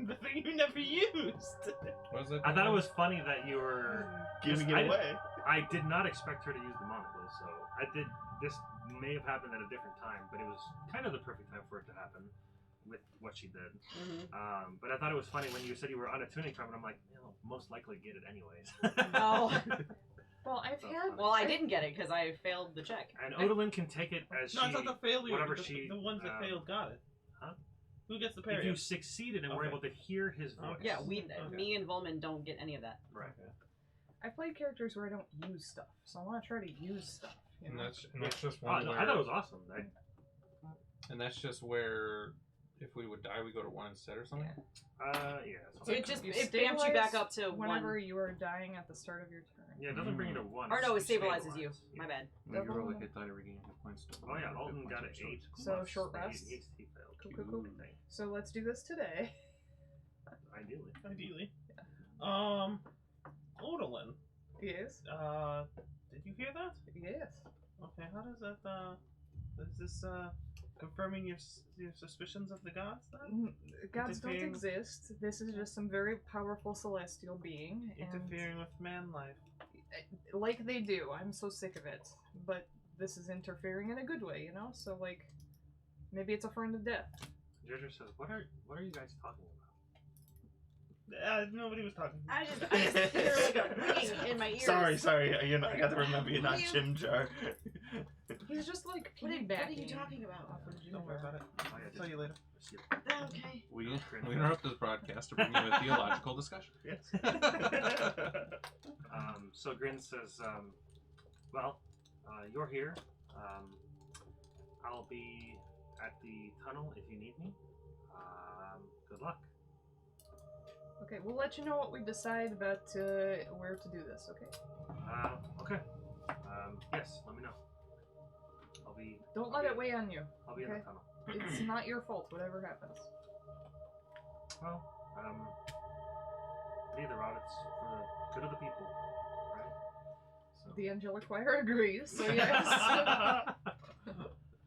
S2: The thing you never used.
S4: What is that?
S1: I thought it was funny that you were
S2: Giving
S1: I
S2: it
S1: did-
S2: away.
S1: I did not expect her to use the monocle, so I did. This may have happened at a different time, but it was kind of the perfect time for it to happen with what she did.
S5: Mm-hmm.
S1: But I thought it was funny when you said you were on a tuning from it. I'm like, you'll most likely get it anyways.
S5: Oh.
S3: Well, I've
S1: So
S3: had.
S1: funny.
S5: Well, I didn't get it because I failed the check.
S1: And Odalyn can take it as
S2: No,
S1: she.
S2: it's not the failure.
S1: whatever
S2: the,
S1: she,
S2: the ones that failed got it.
S1: Huh?
S2: Who gets the
S1: If
S2: parry?
S1: you succeeded and were
S2: Okay.
S1: able to hear his voice.
S5: Yeah, we,
S2: Okay.
S5: me and Volman don't get any of that.
S1: Right.
S3: I played characters where I don't use stuff, so I want to try to use stuff. You
S4: And
S3: know?
S4: that's just
S1: Oh,
S4: one
S1: no,
S4: where,
S1: I thought it was awesome.
S4: and that's just where if we would die, we go to 1 instead or something.
S1: Yeah.
S5: So it just
S3: You
S5: it bamps you back
S3: stabilize
S5: up to
S3: whenever
S5: 1.
S3: you are dying at the start of your turn.
S1: Yeah, it doesn't bring you to 1.
S5: Or no, it
S1: you
S5: stabilizes you.
S1: stabilize.
S5: My bad.
S4: When you roll a
S3: Double-
S4: hit die to regain hit points.
S1: Oh yeah, Alton got an 8.
S3: So,
S1: plus.
S3: short
S1: He-
S3: rest?
S1: He failed.
S3: Cool, cool, cool.
S1: Thing,
S3: So let's do this today.
S1: ideally.
S2: Ideally. Odalyn.
S3: Yes.
S2: Did you hear that?
S3: Yes.
S2: Okay, how does that, is this, confirming your suspicions of the gods, then?
S3: Gods don't
S2: Interfering-
S3: exist. This is just some very powerful celestial being. And
S2: Interfering with man life.
S3: like they do. I'm so sick of it. But this is interfering in a good way, you know? So, like, maybe it's a friend of death.
S1: Ginger says, "What are you guys talking about?"
S2: Nobody was talking.
S5: I just hear like a ringing in my ears.
S7: Sorry. I got to remember you're not Jim Jar.
S3: He's just like
S5: What are
S3: piggybacking.
S5: you talking about?
S3: off of
S2: Don't worry about it.
S1: Oh, yeah,
S2: I'll tell you later.
S5: Okay.
S4: We interrupt this broadcast to bring you a theological discussion.
S7: Yes.
S1: So Grin says, "Well, you're here. I'll be at the tunnel if you need me. Good luck."
S3: Okay, we'll let you know what we decide about where to do this, okay?
S1: Okay. Yes, let me know.
S3: Don't let it weigh on you.
S1: I'll be in
S3: okay.
S1: the tunnel.
S3: It's not your fault, whatever happens.
S1: Well, neither route. It's for the good of the people, right? So.
S3: The Angelic Choir agrees, so yes.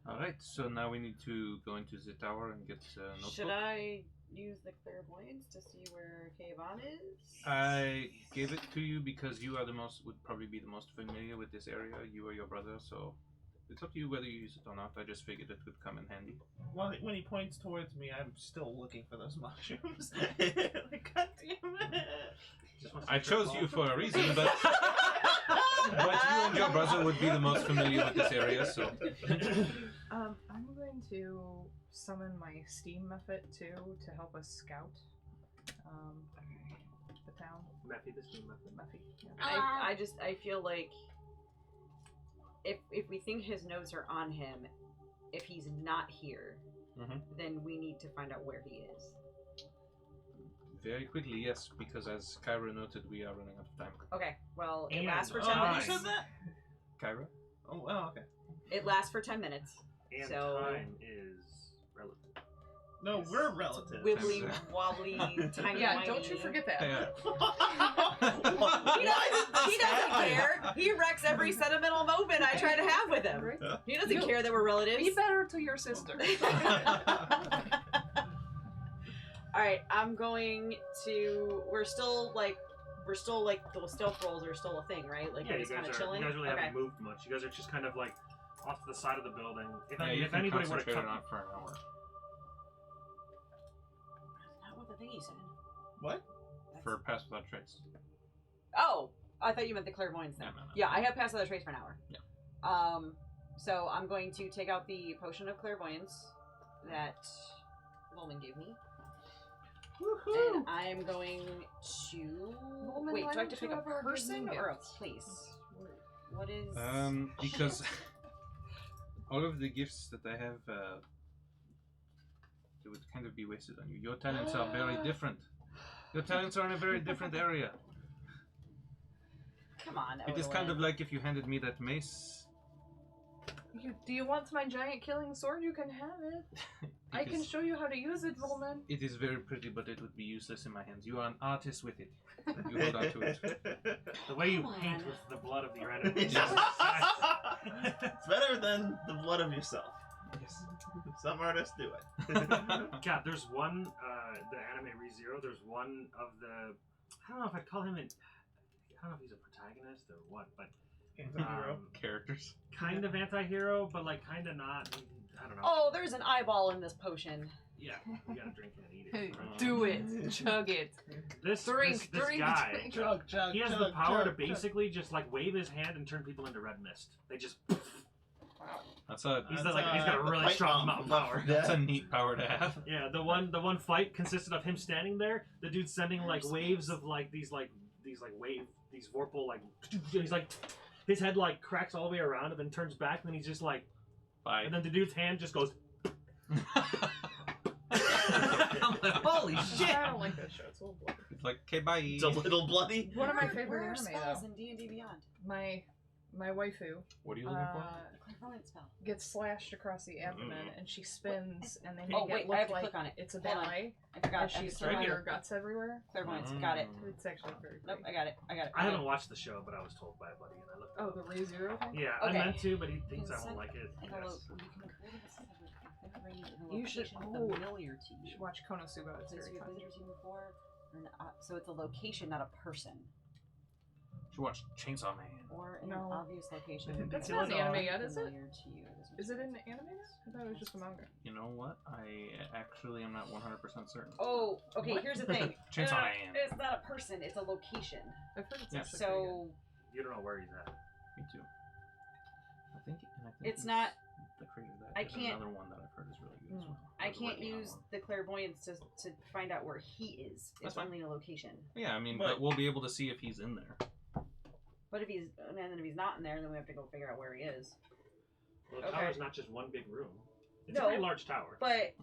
S4: Alright, so now we need to go into the tower and get notebook.
S5: Should I use the clairvoyance to see where Kayvon is?
S4: I gave it to you because you are would probably be the most familiar with this area. You or your brother, so it's up to you whether you use it or not. I just figured it would come in handy.
S2: Well, when he points towards me, I'm still looking for those mushrooms. Like, God damn it!
S4: I chose you for a reason, but you and your brother would be the most familiar with this area, so.
S3: I'm going to summon my steam method too to help us scout the town.
S1: Mephi, the steam method.
S3: Mephi, yeah.
S5: I feel like if we think his notes are on him, if he's not here, then we need to find out where he is.
S4: Very quickly, yes, because as Kyra noted, we are running out of time.
S5: Okay, well, it
S1: And
S5: lasts for 10
S2: Oh, you
S5: minutes.
S2: said that?
S4: Kyra?
S2: Oh, well, okay.
S5: It lasts for 10 minutes.
S1: And
S5: So-
S1: time is relative.
S2: No, we're relatives.
S5: Wibbly wobbly, tiny
S3: Yeah,
S5: whiny.
S3: don't you forget that.
S5: He doesn't care. He wrecks every sentimental moment I try to have with him.
S3: Right?
S5: He doesn't care that we're relatives.
S3: Be better to your sister.
S5: Alright, I'm going to. We're still like the stealth rolls are still a thing, right? Like
S1: Yeah,
S5: we're
S1: you
S5: just kind
S1: guys
S5: of chilling.
S1: really
S5: Okay.
S1: haven't moved much. You guys are just kind of like off to the side of the building. If,
S4: Yeah, you
S1: if
S4: can
S1: anybody were to
S4: concentrate
S1: come,
S4: on it for an hour.
S5: That's not what the thingy said.
S2: What?
S4: For Pass Without Trace.
S5: Oh, I thought you meant the clairvoyance thing.
S4: No.
S5: Yeah, I have passed without trace for an hour.
S4: Yeah.
S5: So I'm going to take out the potion of clairvoyance that Wolman gave me.
S3: Woohoo!
S5: And I am going to
S3: Wolman,
S5: wait.
S3: why
S5: Do I have to
S3: don't
S5: pick
S3: you
S5: a
S3: ever give
S5: person
S3: me
S5: or a
S3: gifts?
S5: place? What is?
S4: Because all of the gifts that I have, they would kind of be wasted on you. Your talents are very different. Your talents are in a very different area.
S5: Come on.
S4: It is kind of like if you handed me that mace.
S3: Do you want my giant killing sword? You can have it. I can show you how to use it, Volman.
S4: It is very pretty, but it would be useless in my hands. You are an artist with it. You hold on to it.
S1: the way you
S5: Come
S1: paint
S5: on.
S1: with the blood of your enemies.
S7: It's better than the blood of yourself.
S4: Yes.
S7: Some artists do it.
S1: God, there's one, the anime ReZero, there's one of the, I don't know if I'd call him I don't know if he's a protagonist or what, but
S4: Characters.
S1: kind of anti-hero, but like kind of not. I don't know.
S5: Oh, there's an eyeball in this potion.
S1: Yeah, you gotta drink it and eat it.
S3: Do it. Chug it.
S1: This
S3: Drink,
S1: this
S3: drink,
S1: guy,
S3: drink.
S2: Chug, chug,
S1: he has
S2: chug,
S1: the power
S2: chug,
S1: to basically just like wave his hand and turn people into red mist. They just.
S4: That's
S1: He's got a really strong mountain power.
S4: That's a neat power to have.
S1: Yeah, the one fight consisted of him standing there. The dude sending like waves of like these vorpal like. He's like, his head like cracks all the way around and then turns back and then he's just like,
S4: Bye.
S1: and then the dude's hand just goes.
S4: Holy shit!
S3: I don't like this show. It's a little bloody.
S4: It's like, okay, bye.
S7: It's a little bloody.
S3: One of my
S5: Where
S3: favorite
S5: are
S3: anime
S5: spells
S3: though.
S5: in D&D Beyond?
S3: My waifu
S4: What are you looking for?
S5: Clairvoyant spell.
S3: gets slashed across the abdomen and she spins and they make
S5: Oh, wait,
S3: it
S5: I have
S3: look
S5: to
S3: like
S5: click on it.
S3: it's a
S5: Hold on.
S3: ballet
S5: I forgot.
S3: as she's
S1: right
S3: throwing
S1: here.
S3: her guts everywhere.
S5: Clairvoyance. Got it.
S3: It's actually very
S5: Nope,
S3: pretty.
S5: I got it.
S1: I haven't watched the show, but I was told by a buddy and I looked.
S3: Oh, the ReZero thing?
S1: Yeah,
S5: Okay.
S1: I meant to, but he thinks I
S5: Consent-
S1: won't like it.
S5: And
S1: Yes.
S5: you can create a specific range in a
S3: You should-
S5: location
S3: oh.
S5: familiar to
S3: You
S5: you.
S3: should watch Konosuba. It's
S5: Since
S3: very
S5: you've
S3: fun.
S5: been your team before, so it's a location, not a person.
S4: You watch Chainsaw Man.
S5: Or in
S3: No.
S5: an obvious location.
S3: That's
S7: Kill
S3: not
S7: a
S3: an
S7: dog.
S3: anime yet, is it?
S5: Familiar to you.
S3: Is it in the anime now? I thought it was just a manga.
S4: You know what? I actually am not 100% certain.
S5: Oh, okay,
S3: What?
S5: here's the thing.
S4: Chainsaw Man.
S5: It's not a person, it's a location.
S3: I've heard it's
S4: Yeah.
S3: actually pretty good.
S5: So,
S1: You don't know where he's at.
S4: Me too. I think
S5: It's
S4: he's
S5: not-
S4: the creator of that.
S5: I
S4: There's
S5: can't-
S4: another one that I've heard is really good as well.
S5: I
S4: was
S5: can't
S4: working on
S5: use
S4: one.
S5: the clairvoyance to find out where he is.
S4: That's
S5: It's
S4: fine.
S5: only a location.
S4: Yeah, I mean,
S7: But-
S4: but we'll be able to see if he's in there.
S5: But if he's not in there, then we have to go figure out where he is.
S1: Well, the
S5: Okay.
S1: tower's not just one big room. It's
S5: No.
S1: a pretty large tower.
S5: But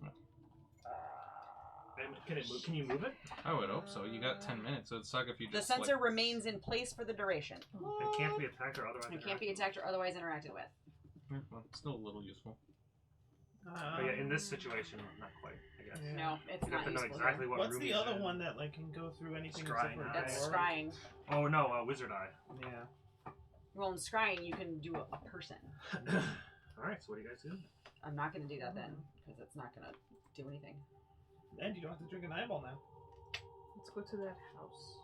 S1: And can it move? Can you move it?
S4: I would hope so. You got 10 minutes, so it'd suck if you
S5: the
S4: just.
S5: sensor
S4: like,
S5: remains in place for the duration.
S1: It can't be attacked or otherwise.
S5: It can't be
S1: interacted
S5: attacked or otherwise interacted with.
S4: Yeah, well, still a little useful.
S1: with. But yeah, in this situation, not quite. I guess.
S7: Yeah.
S5: No, it's
S1: You have
S5: not
S1: to know
S5: useful
S1: exactly what
S7: What's
S1: room
S7: the
S1: he's
S7: other
S1: in.
S7: one that like can go through anything
S1: Scrying
S7: except for
S1: eye.
S5: That's
S7: door?
S5: scrying.
S1: Oh no, wizard eye.
S7: Yeah.
S5: Well, in scrying, you can do a person.
S1: All right, so what do you guys do?
S5: I'm not going to do that then, because it's not going to do anything.
S7: And you don't have to drink an eyeball now.
S3: Let's go to that house.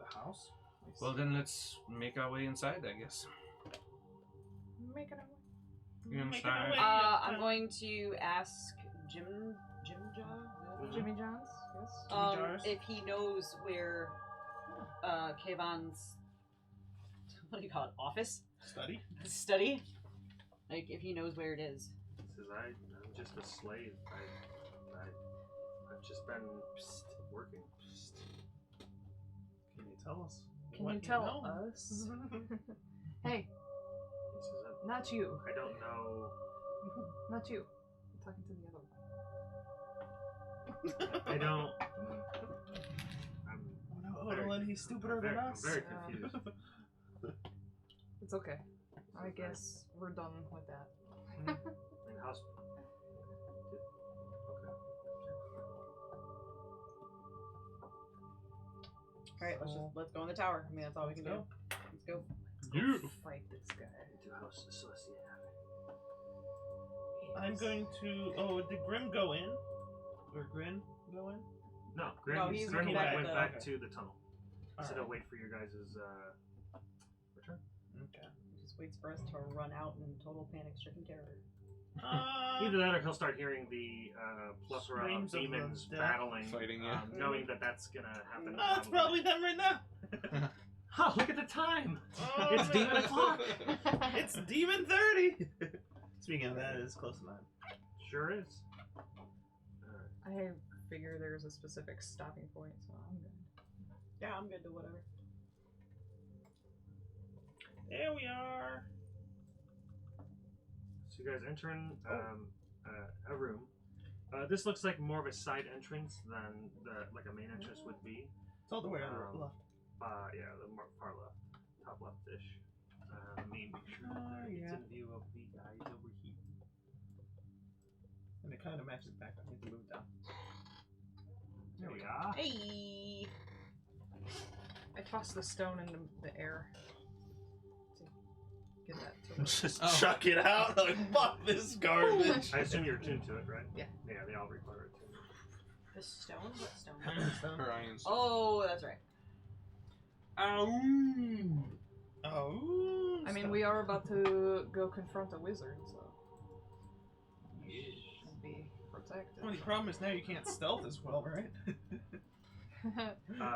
S7: The house?
S4: Well, then let's make our way inside, I guess.
S3: Make it away.
S7: Making our
S4: Inside.
S7: way.
S5: I'm going to ask Jim
S3: Jimmy John's, yes.
S7: Jimmy Jars?
S5: if he knows where Kayvon's, what do you call it, office?
S7: Study?
S5: Study? Like, if he knows where it is.
S1: He says, I'm just a slave. I've just been working.
S7: Can you tell us?
S3: Can
S7: what
S3: you tell
S7: know?
S3: us? Hey,
S1: He says,
S3: not you.
S1: I don't know.
S3: Not you. I'm talking to the other one.
S1: I don't. I'm
S7: Oh no,
S1: very-
S7: Odalyn, he's stupider than
S1: I'm
S7: us.
S1: very
S3: Yeah.
S1: confused.
S3: It's okay. I guess we're done with that.
S1: And how's? Okay.
S5: Alright, let's go in the tower. I mean, that's all we can do. Let's go.
S4: You.
S3: Fight this guy.
S1: To house Celestia.
S7: I'm going to. Oh, did Grim go in? Or Grin go in?
S1: No,
S5: No,
S1: Grim,
S5: he's
S1: Grim
S5: looking
S1: went,
S5: back
S1: went
S5: at the-
S1: back
S7: okay.
S1: to the tunnel.
S7: All
S1: So
S7: right.
S1: to wait for your guys' return.
S7: Okay.
S5: He just waits for us to run out in total panic-stricken terror.
S1: Either that or he'll start hearing the plethora of
S7: Screams of the
S1: demons
S7: death.
S1: battling,
S4: Fighting you.
S1: knowing that that's gonna happen.
S7: Oh, it's probably them right now.
S1: Oh, look at the time!
S7: Oh,
S1: It's
S7: no.
S1: demon o'clock!
S7: It's Demon 30. Speaking of that, it's close to 9.
S1: Sure is.
S3: I figure there's a specific stopping point, so I'm good.
S5: Yeah, I'm good to whatever.
S7: There we are.
S1: So you guys enter in a room. This looks like more of a side entrance than like a main entrance would be.
S7: It's all the way on the left.
S1: Yeah, the far left, top left-ish. Let me make sure
S7: Oh,
S1: that it's
S7: yeah.
S1: in view of the guys over here.
S7: And it kind of matches back. I need to move it down.
S1: There we are.
S5: Hey!
S3: I toss the stone into the air to get that to work.
S7: Just
S4: Oh.
S7: chuck it out. Like, fuck this garbage.
S1: I assume you're tuned to it, right?
S3: Yeah.
S1: Yeah, they all require it too.
S5: The stone? What stone?
S4: Her iron sword.
S5: Oh, that's right.
S7: Oh.
S3: I mean, we are about to go confront a wizard, so should be protected.
S7: Only problem is now you can't stealth as well, right?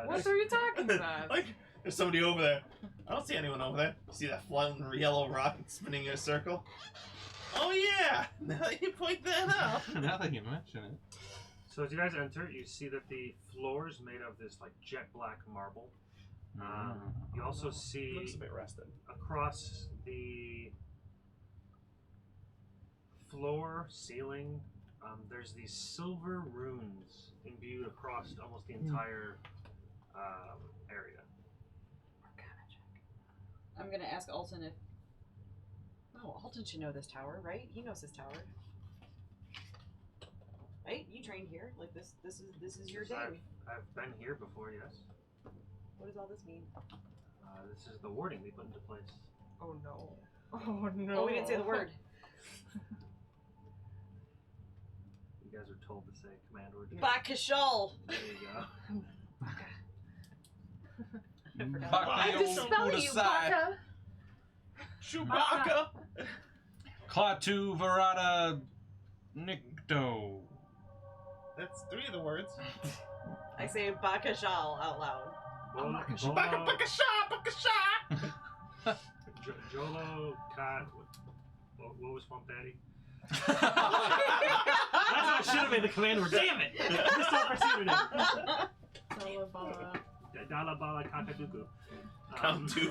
S3: What are you talking about?
S7: Like, there's somebody over there. I don't see anyone over there. You see that floating yellow rocket spinning in a circle? Oh yeah! Now that you point that out.
S4: Now that you mention it.
S1: So as you guys enter, you see that the floor is made of this like jet black marble. You also see
S7: Looks a bit rested.
S1: across the floor, ceiling, there's these silver runes imbued across almost the entire area.
S5: I'm gonna ask Alton if... Oh, Alton should know this tower, right? He knows this tower. Right? You trained here. Like, this is your day.
S1: I've been here before, yes.
S5: What does all this mean?
S1: This is the warding we put into place.
S3: Oh no. Oh no.
S5: Oh, we didn't say the word.
S1: You guys are told to say command word.
S5: Bakashal!
S1: There you go.
S3: forgot.
S4: Baka
S3: I have
S4: yo
S3: to spell you,
S4: Udasai.
S3: Baka.
S2: Chewbacca.
S4: Klaatu Varada Nikto.
S2: That's 3 of the words.
S5: I say Bakashal out loud.
S2: Baka baka sha, baka sha.
S1: Jolo, Kat, what was Swamp Daddy?
S6: That's what should have been the command word. Damn it! Missed opportunity.
S3: Dalabala.
S1: Dalabala Kakaduku.
S2: Count 2.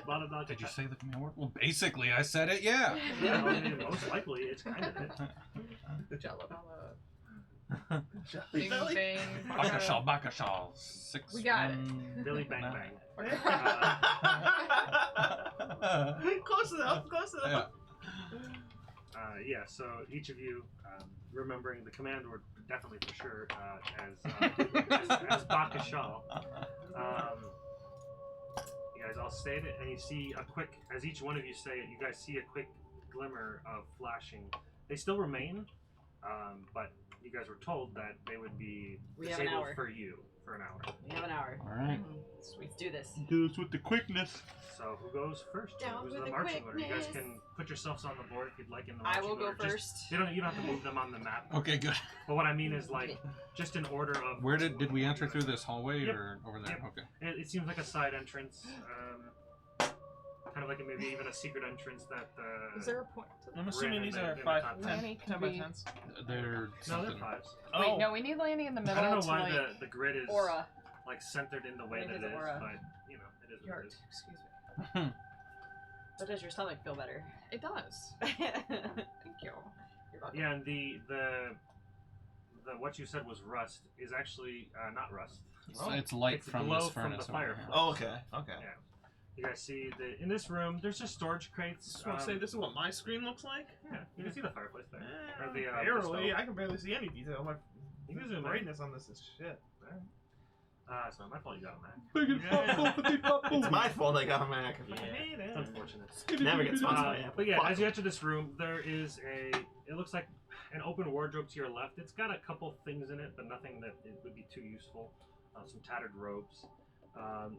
S1: Bala Bala
S4: Did you say the command word? Well, basically, I said it, yeah.
S1: Yeah, I mean, most likely, it's kind of it.
S3: Jalabala.
S2: Jelly
S3: Bing
S2: belly.
S3: bang.
S4: Bakashal, Bakashal. 6.
S3: We got it.
S1: Billy Bang
S4: No.
S1: Bang.
S2: Close enough. Close enough.
S1: Yeah, so each of you, remembering the command word definitely for sure, as Bakashal, you guys all state it, and you see a quick, as each one of you say it, you guys see a quick glimmer of flashing. They still remain, but you guys were told that they would be
S5: We have an
S1: disabled
S5: hour.
S1: for you for an hour.
S5: We have an hour.
S4: Alright.
S5: Let's do this.
S4: Do this with the quickness.
S1: So who goes first?
S5: Down
S1: Who's
S5: with
S1: the
S5: the
S1: marching order? You guys
S5: quickness.
S1: can put yourselves on the board if you'd like in the
S5: I
S1: marching
S5: will go
S1: order. Just-
S5: first.
S1: you don't have to move them on the map.
S4: Okay, good.
S1: But what I mean is like just in order of
S4: Where did we enter through this hallway
S1: Yep.
S4: or over there?
S1: Yep.
S4: Okay.
S1: it seems like a side entrance. Kind of like maybe even a secret entrance that
S3: Is there a point to
S2: I'm
S3: that?
S2: assuming these are
S1: in the
S2: 5,
S1: content.
S2: 10,
S3: Lanny can
S2: 10 by
S3: be-
S2: 10s.
S4: They're
S1: No,
S4: something.
S1: they're fives.
S3: Wait, no, we need Lanny in the middle
S1: I don't know
S3: to
S1: why
S3: like
S1: the grid is
S5: Aura.
S1: like centered in the way
S5: It
S1: that
S5: is
S1: it is,
S5: aura.
S1: but you know, it is what
S3: your
S1: it is.
S3: excuse me.
S5: But does your stomach feel better?
S3: It does.
S5: You're
S3: Thank you.
S5: welcome.
S1: Yeah, and the what you said was rust is actually not rust.
S4: It's light
S1: It's
S4: from
S1: glow
S4: this
S1: from
S4: furnace
S1: the
S4: over here.
S1: fireplace.
S2: Oh, okay. Okay.
S1: Yeah. You guys see in this room there's just storage crates.
S2: Just want to say this is what my screen looks like.
S1: Yeah, you can see the fireplace there.
S2: Eh,
S1: Or the
S2: barely.
S1: stove.
S2: I can barely see any detail. My
S1: You can zoom in.
S2: brightness on this is shit.
S1: It's not my fault you got a Mac.
S7: It's my fault I got a Mac.
S1: Yeah, it's unfortunate.
S7: Never get sponsored by Apple.
S1: But yeah,
S7: Fuck.
S1: as you enter this room, there is it looks like an open wardrobe to your left. It's got a couple things in it, but nothing that it would be too useful. Some tattered robes.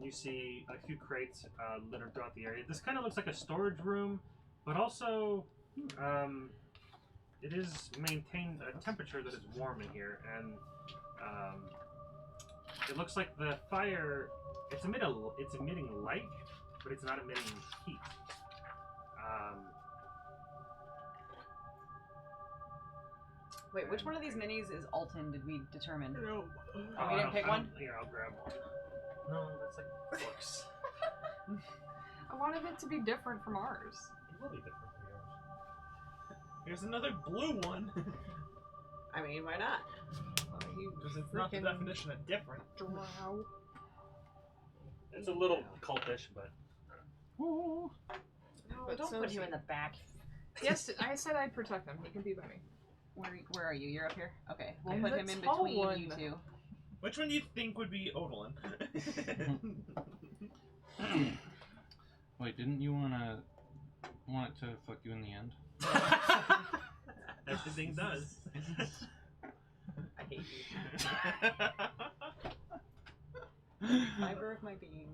S1: You see a few crates littered throughout the area. This kind of looks like a storage room, but also it is maintained a temperature that is warm in here, and it looks like the fire it's emitting light, but it's not emitting heat.
S5: Wait, which one of these minis is Alton? Did we determine?
S1: Oh,
S5: Oh, we didn't pick one?
S1: Yeah, I'll grab one. No, that's like books.
S3: I wanted it to be different from ours.
S1: It will be different from yours.
S2: Here's another blue one.
S5: I mean, why not?
S2: Because it's not the
S3: Freaking-
S2: definition of different.
S3: Drow.
S1: It's a little cultish, but
S5: No,
S3: But
S5: don't
S3: so
S5: put
S3: is
S5: him
S3: he.
S5: in the back.
S3: Yes, I said I'd protect him. He can be by me.
S5: Where are you? You're up here? Okay. We'll
S3: I'm
S5: put
S3: the
S5: him in
S3: tall
S5: between
S3: one.
S5: you two.
S2: Which one do you think would be Odalin?
S4: Wait, didn't you want it to fuck you in the end?
S1: everything does.
S5: I hate you. Fiber of my being.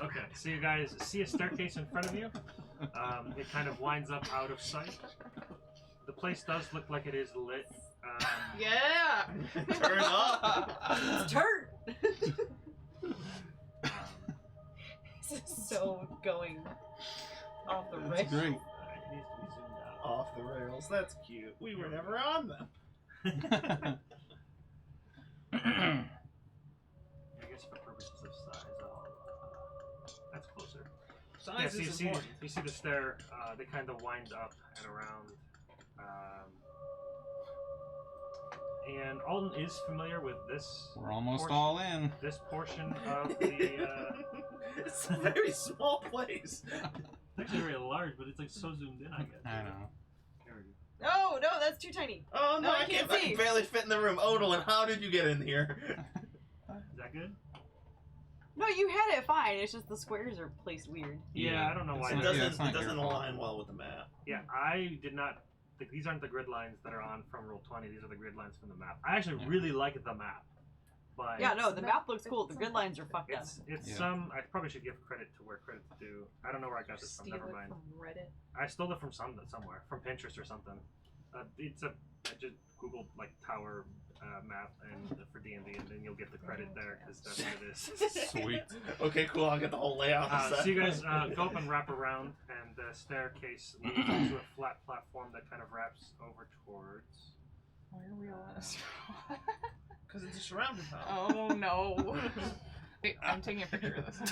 S1: Okay, so you guys see a staircase in front of you. It kind of winds up out of sight. The place does look like it is lit.
S3: Yeah!
S7: Turn up.
S5: Turn! This is so going off the
S4: That's
S5: rails.
S4: great.
S1: It needs to be zoomed out.
S2: Off the rails. That's cute. We were never on them.
S1: I guess for purposes of size, that's closer.
S2: Size
S1: Yeah, so
S2: is important.
S1: you see the stair, they kind of wind up and around. And Alden is familiar with this
S4: We're almost
S1: portion,
S4: all in.
S1: this portion of the.
S2: It's a very small place.
S1: It's actually very large, but it's like so zoomed in, I guess.
S4: I know.
S1: There we go.
S5: Oh, no, that's too tiny.
S2: Oh no,
S5: No, I
S2: I
S5: can't
S2: can't
S5: see.
S7: I can barely fit in the room. Odalin, how did you get in here?
S1: Is that good?
S5: No, you had it fine. It's just the squares are placed weird.
S1: Yeah, I don't know why.
S4: It's
S7: It
S4: not-
S1: they're-
S4: yeah, it's not your
S7: doesn't
S4: fault.
S7: align well with the map.
S1: Yeah, I did not. These aren't the grid lines that are on from Roll20. These are the grid lines from the map. I actually
S4: Yeah.
S1: really like the map, but
S5: Yeah, no, the map looks cool. The grid lines are fucked up.
S1: it's
S6: Yeah.
S1: some. I probably should give credit to where credit's due. I don't know where I got this from.
S3: Steal
S1: Never
S3: it
S1: mind.
S3: from Reddit.
S1: I stole it from somewhere, from Pinterest or something. It's a. I just googled like tower map and for D&D, and then you'll get the credit there because that's what it is.
S6: Sweet.
S7: Okay, cool. I'll get the whole layout.
S1: So you guys go up and wrap around, and the staircase leads to a flat platform that kind of wraps over towards.
S3: Why are we all on a straw?
S2: Because it's a surrounding town.
S3: Oh no. Wait, I'm taking a picture of this. It's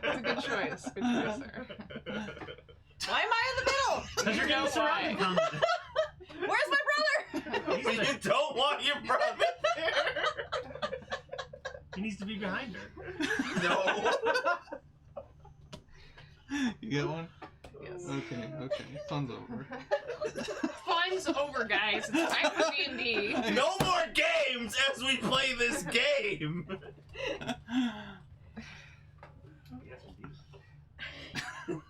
S3: a good choice. Good choice there.
S5: Why am I in the middle?
S1: Because you're getting
S3: know
S1: surrounded.
S3: why.
S5: Where's my brother?
S7: You don't want your brother there.
S1: He needs to be behind her.
S7: No.
S6: You get one?
S3: Yes.
S6: Okay. Fun's over.
S3: Fun's over, guys. It's time for D&D.
S7: No more games as we play this game.
S1: Yes, indeed.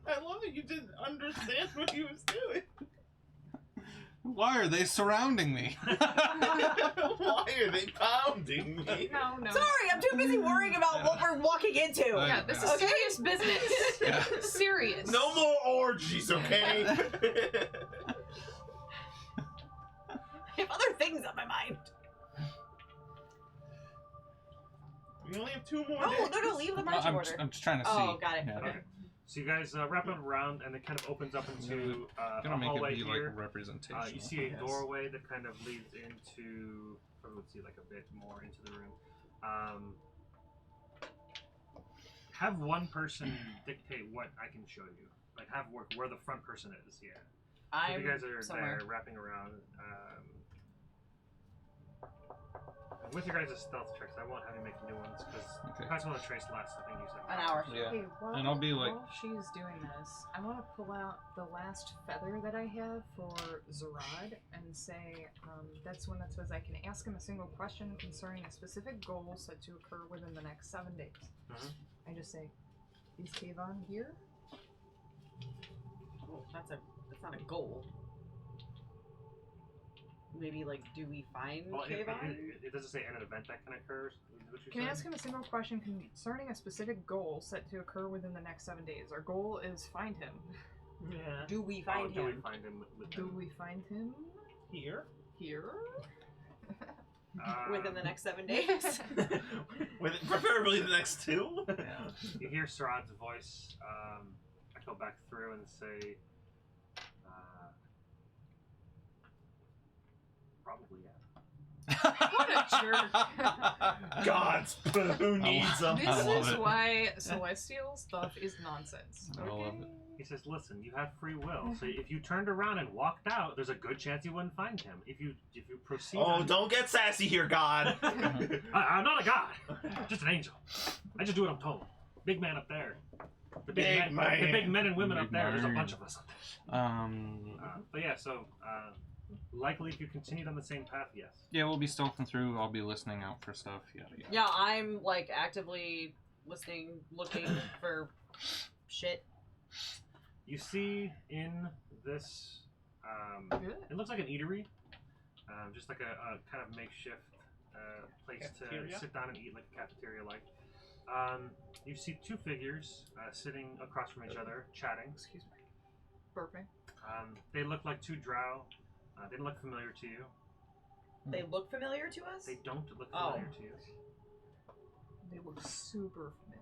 S2: I love that you didn't understand what he was doing.
S6: Why are they surrounding me?
S7: Why are they pounding me?
S3: No.
S5: Sorry, I'm too busy worrying about what we're walking into.
S3: Yeah, this is
S5: Okay.
S3: serious business.
S6: Yeah.
S3: Serious.
S7: No more orgies, okay?
S5: I have other things on my mind.
S2: We only have 2 more
S5: No,
S2: days.
S5: no, leave the marching order.
S6: I'm just trying to see.
S5: Oh, got it.
S6: Yeah.
S5: Okay.
S1: So you guys wrap it around, and it kind of opens up into
S6: I'm
S1: a
S6: gonna make
S1: hallway
S6: it be
S1: here.
S6: like a representation.
S1: You see a
S2: Yes.
S1: doorway that kind of leads into, let's see, like a bit more into the room. Have one person dictate what I can show you. Like, have where the front person is, yeah. So
S5: I'm
S1: you guys are
S5: somewhere.
S1: there wrapping around. With your guys' stealth checks, I won't have you make new ones, because
S6: Okay.
S1: you guys want to trace less, I think you said.
S5: An hour.
S6: Yeah.
S3: Okay,
S6: And I'll be like-
S3: while she's doing this, I want to pull out the last feather that I have for Zarad and say, that's one that says I can ask him a single question concerning a specific goal set to occur within the next 7 days.
S1: Mhm.
S3: I just say, is Kayvon here?
S5: Oh, that's not a goal. Maybe like, do we find
S1: Well,
S5: Kayvon?
S1: it doesn't say an event that can occur. Is what you're
S3: Can I
S1: saying?
S3: ask him a single question concerning a specific goal set to occur within the next 7 days? Our goal is find him.
S2: Yeah.
S5: Do we
S1: Oh,
S5: find
S1: do we
S5: him?
S1: find him?
S3: Do we find him
S2: Here?
S3: here?
S5: Within the next 7 days?
S7: Preferably the next 2.
S1: You hear Sarad's voice echo back through and say, probably, yeah.
S3: What a jerk.
S7: God's who needs them?
S3: This
S6: I love
S3: is
S6: it.
S3: why celestial stuff is nonsense.
S6: I love
S3: Okay?
S6: it.
S1: He says, listen, you have free will. So if you turned around and walked out, there's a good chance you wouldn't find him. If you proceed
S7: Oh,
S1: on-
S7: don't get sassy here, God.
S1: I'm not a god. Just an angel. I just do what I'm told. Big man up there. The
S7: Big man.
S1: The big men and women
S6: Big
S1: up there. There's a
S6: man.
S1: bunch of us up there. But yeah, so likely if you continued on the same path, yes.
S6: Yeah, we'll be stealthing through. I'll be listening out for stuff. Yada yada.
S5: Yeah, I'm like actively listening, looking for shit.
S1: You see in this,
S3: Good.
S1: it looks like an eatery, just like a kind of makeshift place
S2: Cafeteria?
S1: to sit down and eat, like a cafeteria-like. You see 2 figures sitting across from each other, chatting.
S3: Excuse me. Burping.
S1: They look like 2 drow. They don't look familiar to you.
S5: They look familiar to us?
S1: They don't look
S5: Oh.
S1: familiar to you.
S3: They look super familiar.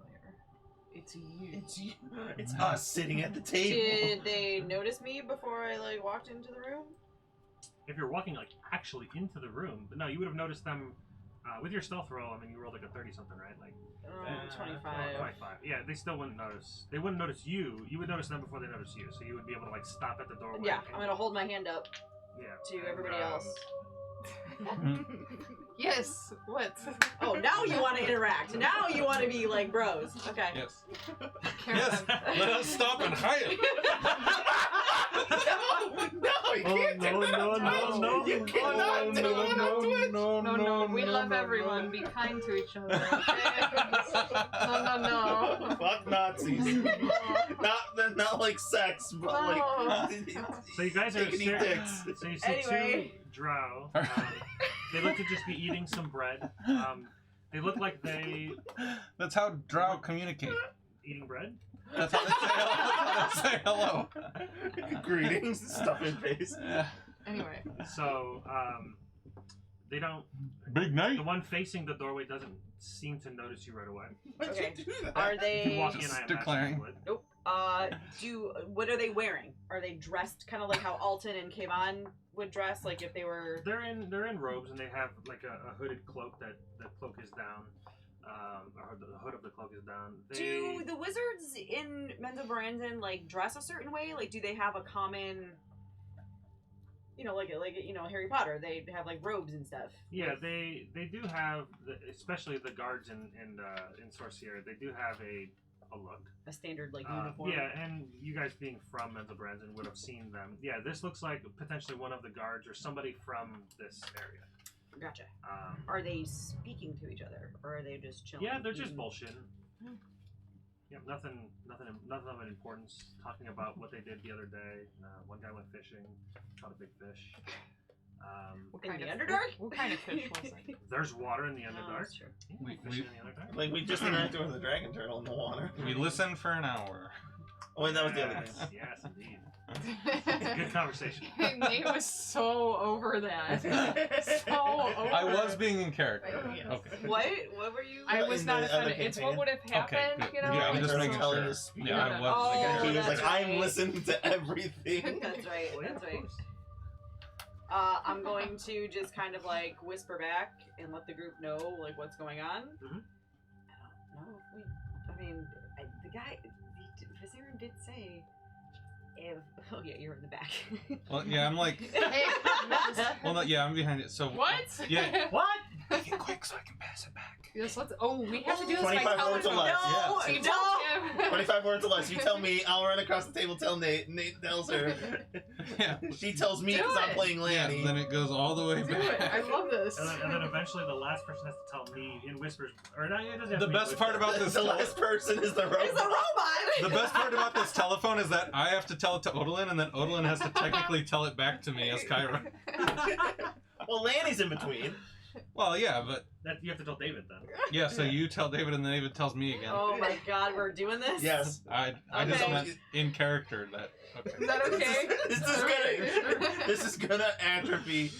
S3: It's you.
S7: It's us sitting at the table.
S5: Did they notice me before I like walked into the room?
S1: If you're walking like actually into the room, but no, you would have noticed them with your stealth roll. I mean, you rolled like a 30 something, right? Like
S5: 25.
S1: 25. Yeah, they still wouldn't notice. They wouldn't notice you. You would notice them before they notice you. So you would be able to like stop at the doorway.
S5: Yeah,
S1: and-
S5: I'm gonna hold my hand up
S1: yeah,
S5: to
S1: and,
S5: everybody else.
S3: Yes. What?
S5: Oh, now you want to interact. Now you want to be like bros. Okay.
S6: Yes.
S3: Karen.
S6: Let us stop and hide.
S7: No, you can't do that.
S1: no.
S7: You cannot do it on Twitch.
S3: No, we love everyone. Be kind to each other. Okay? No.
S7: Fuck Nazis. not like sex, but like.
S1: So you guys are
S7: taking
S1: staring.
S7: dicks.
S1: So you see
S5: Anyway.
S1: 2 drow They look to just be eating some bread. They look like they
S4: That's how drow communicate.
S1: eating bread.
S4: That's how they say hello.
S7: Greetings, stuff in face.
S3: Anyway,
S1: So they don't.
S4: Big night.
S1: The one facing the doorway doesn't seem to notice you right away.
S7: Why'd
S5: Okay.
S7: you do that?
S5: Are
S1: If you
S5: they?
S1: walk in,
S4: Just
S1: I imagine
S4: declaring.
S1: you would.
S5: Nope. What are they wearing? Are they dressed kind of like how Alton and Kayvon would dress, like if they were?
S1: They're in robes and they have like a hooded cloak that the cloak is down, or the hood of the cloak is down.
S5: Do the wizards in Menzo Brandon like dress a certain way? Like, do they have a common? Like Harry Potter, they have like robes and stuff.
S1: Yeah, they do have, especially the guards in Sorcier, they do have a look.
S5: A standard like uniform.
S1: Yeah, and you guys being from Mental Brandon would have seen them. Yeah, this looks like potentially one of the guards or somebody from this area.
S5: Gotcha. Are they speaking to each other, or are they just chilling?
S1: Yeah, they're just
S5: eating?
S1: bullshitting. Yeah, nothing of importance. Talking about what they did the other day. One guy went fishing, caught a big fish.
S3: what
S5: In
S3: kind
S5: the
S3: of
S5: Underdark?
S3: What kind of fish was it?
S1: There's water in the
S5: Oh,
S1: Underdark.
S5: that's true.
S1: Yeah,
S4: We-
S1: fishing in the Underdark.
S7: Like, we just interacted with the dragon turtle in the water.
S4: We listened for an hour.
S7: Oh, wait, that was the other
S1: Yes,
S7: game.
S1: yes, indeed. Good conversation.
S3: Nate was so over that. So over.
S4: I was being in character.
S3: Yes.
S4: Okay.
S5: What were you?
S3: I was
S7: In
S3: not
S7: the other
S3: offended. It's
S7: campaign?
S3: what would have happened,
S4: good.
S3: you know?
S4: Yeah, I'm
S7: The
S4: just
S7: turtle
S4: making
S7: telling
S4: sure.
S7: his speech.
S4: Yeah, I was.
S5: Oh,
S7: He was
S5: that's
S7: like, I'm
S5: right.
S7: listening to everything.
S5: That's right.
S1: Well, yeah,
S5: That's
S1: of
S5: right.
S1: course.
S5: I'm going to just kind of like whisper back and let the group know like what's going on.
S1: Mhm.
S5: I don't know if the guy, Vizier did say, if oh yeah, you're in the back.
S4: Well, yeah, I'm like,
S3: Hey,
S4: well, no, yeah, I'm behind it. So
S3: what?
S4: Yeah.
S1: What?
S4: Make it quick so I can pass it back.
S3: Yes, let's. Oh, we have to do this by
S7: 25
S3: telling
S7: words or
S3: him.
S7: less.
S5: No,
S3: We
S7: Yeah.
S3: don't have.
S7: 25 words or less. You tell me, I'll run across the table, tell Nate. Nate tells her.
S4: Yeah.
S7: She tells me
S3: Do
S7: because I'm
S3: it.
S7: playing
S4: Yeah,
S7: Lanny.
S4: then it goes all the way
S3: Do
S4: back.
S3: it. I love this.
S1: And then eventually the last person has to tell me in whispers. Or not, it doesn't have
S4: The
S1: to be
S4: best
S1: whispers.
S4: part about this
S7: The last person is the robot.
S5: It's a robot.
S4: The best part about this telephone is that I have to tell it to Odalyn, and then Odalyn has to technically tell it back to me as Kyra.
S7: Well, Lanny's in between.
S4: Well, yeah, but
S1: That you have to tell David then.
S4: yeah. So you tell David, and then David tells me again.
S5: Oh my God, we're doing this.
S7: Yes.
S4: I just
S5: Okay.
S4: meant in character that. Okay.
S3: Is that okay?
S7: This is gonna atrophy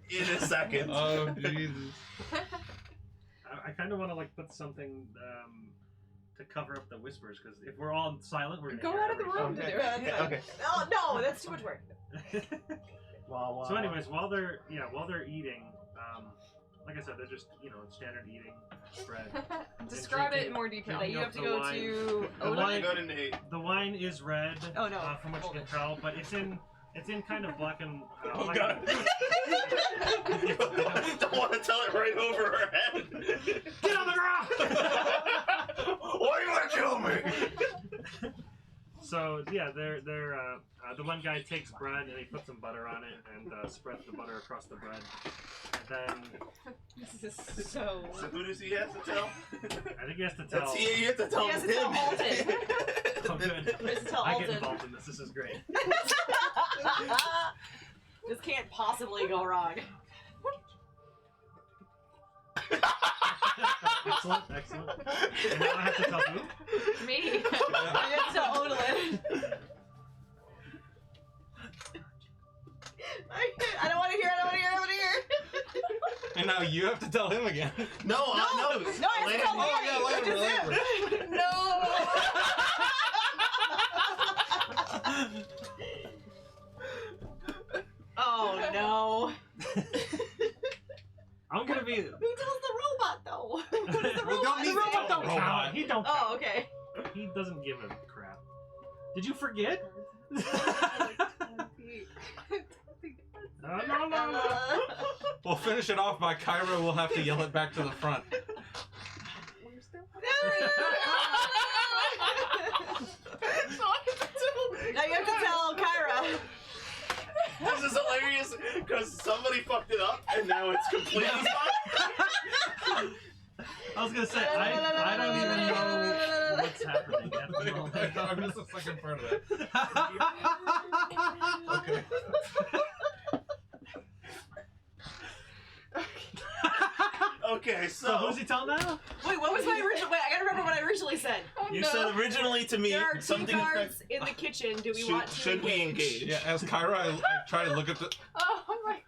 S7: in a second.
S4: Oh Jesus.
S1: I kind of want to like put something to cover up the whispers because if we're all silent, we're gonna
S3: Go
S1: hear
S3: out of the room to
S1: everything.
S3: do it.
S5: Yeah,
S7: Okay.
S5: Oh no, that's too much work.
S7: Wow.
S1: So, anyways, while they're eating, like I said, they're just standard eating bread.
S3: Describe it in more detail.
S5: That you have to
S1: the
S5: go
S1: wine.
S5: to
S1: The
S5: Odin.
S1: wine-
S7: go to Nate.
S1: The wine is red.
S5: Oh, no.
S1: From what you
S5: Hold
S1: can
S5: it.
S1: tell, but it's in kind of black and.
S7: Oh
S1: black
S7: God!
S1: and-
S7: Don't want to tell it right over her head.
S1: Get on the ground!
S7: Why you want to kill me?
S1: So yeah, they're the one guy takes bread and he puts some butter on it and spreads the butter across the bread, and then
S3: This is so.
S7: So who does he have to tell?
S1: I think he has to tell.
S7: That's you have to tell
S5: He has to
S7: him.
S5: tell Alton.
S1: Oh, good.
S5: He has to tell
S1: I get
S5: Alton.
S1: involved in this. This is great.
S5: This can't possibly go wrong.
S1: Excellent, excellent. And now I have to tell who?
S3: Me.
S5: You have to tell Odalyn. I don't want to hear. I don't want to hear. I don't want to hear.
S4: And now you have to tell him again.
S7: No,
S5: No, I have to tell Lanny. It's him. Oh no.
S1: I'm gonna be.
S5: Who tells the robot though? What is the
S4: We don't
S5: robot?
S4: need
S5: The
S4: to
S5: robot
S4: tell
S1: don't
S4: the robot.
S1: count. He don't
S5: Oh,
S1: count.
S5: okay.
S1: He doesn't give a crap. Did you forget? No.
S4: We'll finish it off by Kyra will have to yell it back to the front.
S5: Now you have to tell Kyra.
S7: This is hilarious because somebody fucked it up and now it's completely fine.
S1: I was gonna say I don't even know what's happening at the moment.
S4: I missed the second part of it.
S7: Okay.
S3: Okay.
S7: Okay,
S6: So who's he telling now?
S5: Wait, what was my original? Wait, I gotta remember what I originally said.
S3: Oh,
S7: You
S3: no.
S7: said originally to me
S5: There are key
S7: something
S5: cards in the kitchen. Do we want to
S7: should we engage?
S8: Yeah, as Kyra, I try to look at the.
S3: Oh my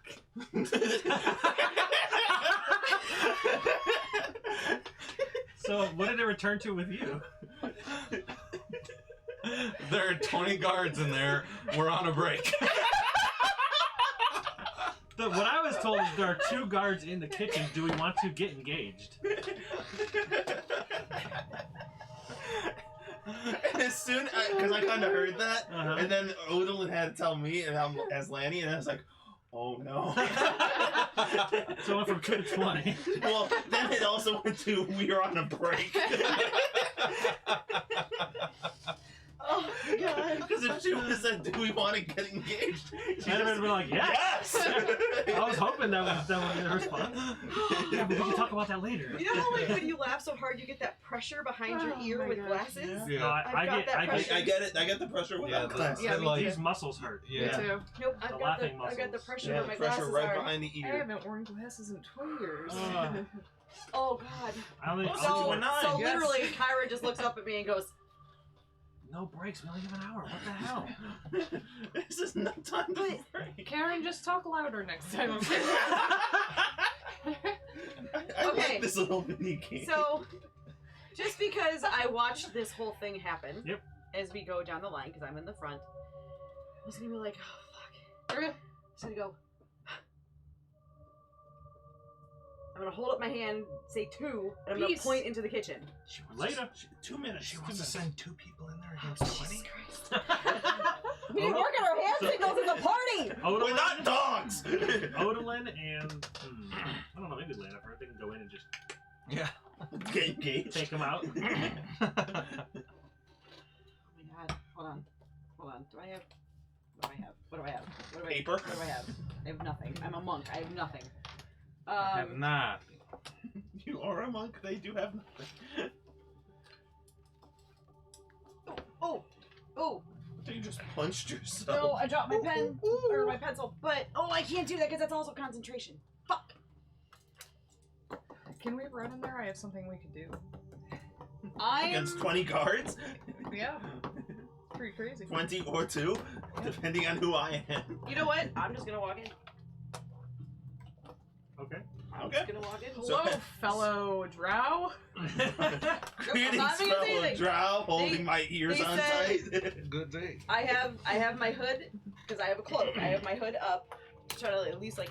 S6: So what did it return to with you?
S8: There are 20 guards in there. We're on a break.
S6: What I was told is there are 2 guards in the kitchen. Do we want to get engaged?
S7: And as soon because I kind of heard that,
S6: Uh-huh.
S7: and then Odalyn had to tell me, and I'm as Lanny, and I was like, oh no.
S6: So it went from 2 to 20.
S7: Well, then it also went to we are on a break.
S5: Oh my god.
S7: Because if she would have said, do we want to get engaged? She
S6: I'd have
S7: just-
S6: been like, yes! I was hoping that would be the response. Yeah, but we can talk about that later.
S5: You know how like when you laugh so hard you get that pressure behind your
S3: Oh
S5: ear
S3: my
S5: with
S3: gosh,
S5: glasses?
S6: No,
S8: Yeah.
S5: I've got that
S7: I
S5: pressure.
S7: get it. I get the pressure without
S8: the-
S7: glasses.
S3: Yeah, me
S8: like,
S6: These muscles hurt.
S3: Me
S8: yeah.
S3: too.
S5: Nope,
S6: The
S5: I've got
S6: laughing
S5: the
S6: muscles.
S5: pressure
S7: Yeah,
S5: where my
S7: pressure
S5: glasses
S7: right
S5: are.
S7: behind the
S3: I
S7: ear.
S3: haven't worn glasses in 20 years.
S5: Oh god.
S6: I only,
S7: So-
S5: So,
S7: we're not-
S5: so
S3: Yes.
S5: literally, Kyra just looks up at me and goes,
S6: no breaks. We only have an hour. What the hell?
S7: This is not time to break.
S3: Karen, just talk louder next time. Okay?
S7: I
S5: Okay.
S7: like this little mini game.
S5: so, just because I watched this whole thing happen
S6: Yep.
S5: as we go down the line, because I'm in the front, I was gonna be like, oh fuck. So I go, I'm gonna hold up my hand, say 2, and I'm gonna
S3: Peace.
S5: point into the kitchen.
S6: Later.
S7: 2 minutes.
S8: She
S7: 2
S8: wants to
S7: minutes.
S8: send 2 people in there against 20.
S5: Jesus Christ. We didn't work on our hand signals at the party!
S7: We're not dogs.
S6: Odalyn and I don't know, maybe Lanifer. They can go in and just
S8: Yeah.
S7: Get engaged.
S6: take them out.
S5: Oh my god. Hold on. Do I have... What do I have?
S7: Paper?
S5: What do I have? I have nothing. I'm a monk. I have nothing.
S4: I have not.
S7: You are a monk. They do have nothing.
S5: Oh!
S7: You just punched yourself.
S5: No, I dropped my pen. Or my pencil. But, I can't do that because that's also concentration. Fuck!
S3: Can we run in there? I have something we could do.
S7: Against 20 guards?
S3: Yeah. Pretty crazy.
S7: 20 or 2, depending on who I am.
S5: You know what? I'm just gonna walk in.
S6: Okay.
S5: I'm
S7: Okay.
S5: just gonna walk in.
S3: Hello, fellow drow.
S7: Greetings,
S5: not doing
S7: fellow
S5: anything.
S7: drow, holding my ears
S5: they
S7: on
S5: said-
S7: tight.
S8: Good day.
S5: I have my hood, because I have a cloak. I have my hood up to try to at least, like,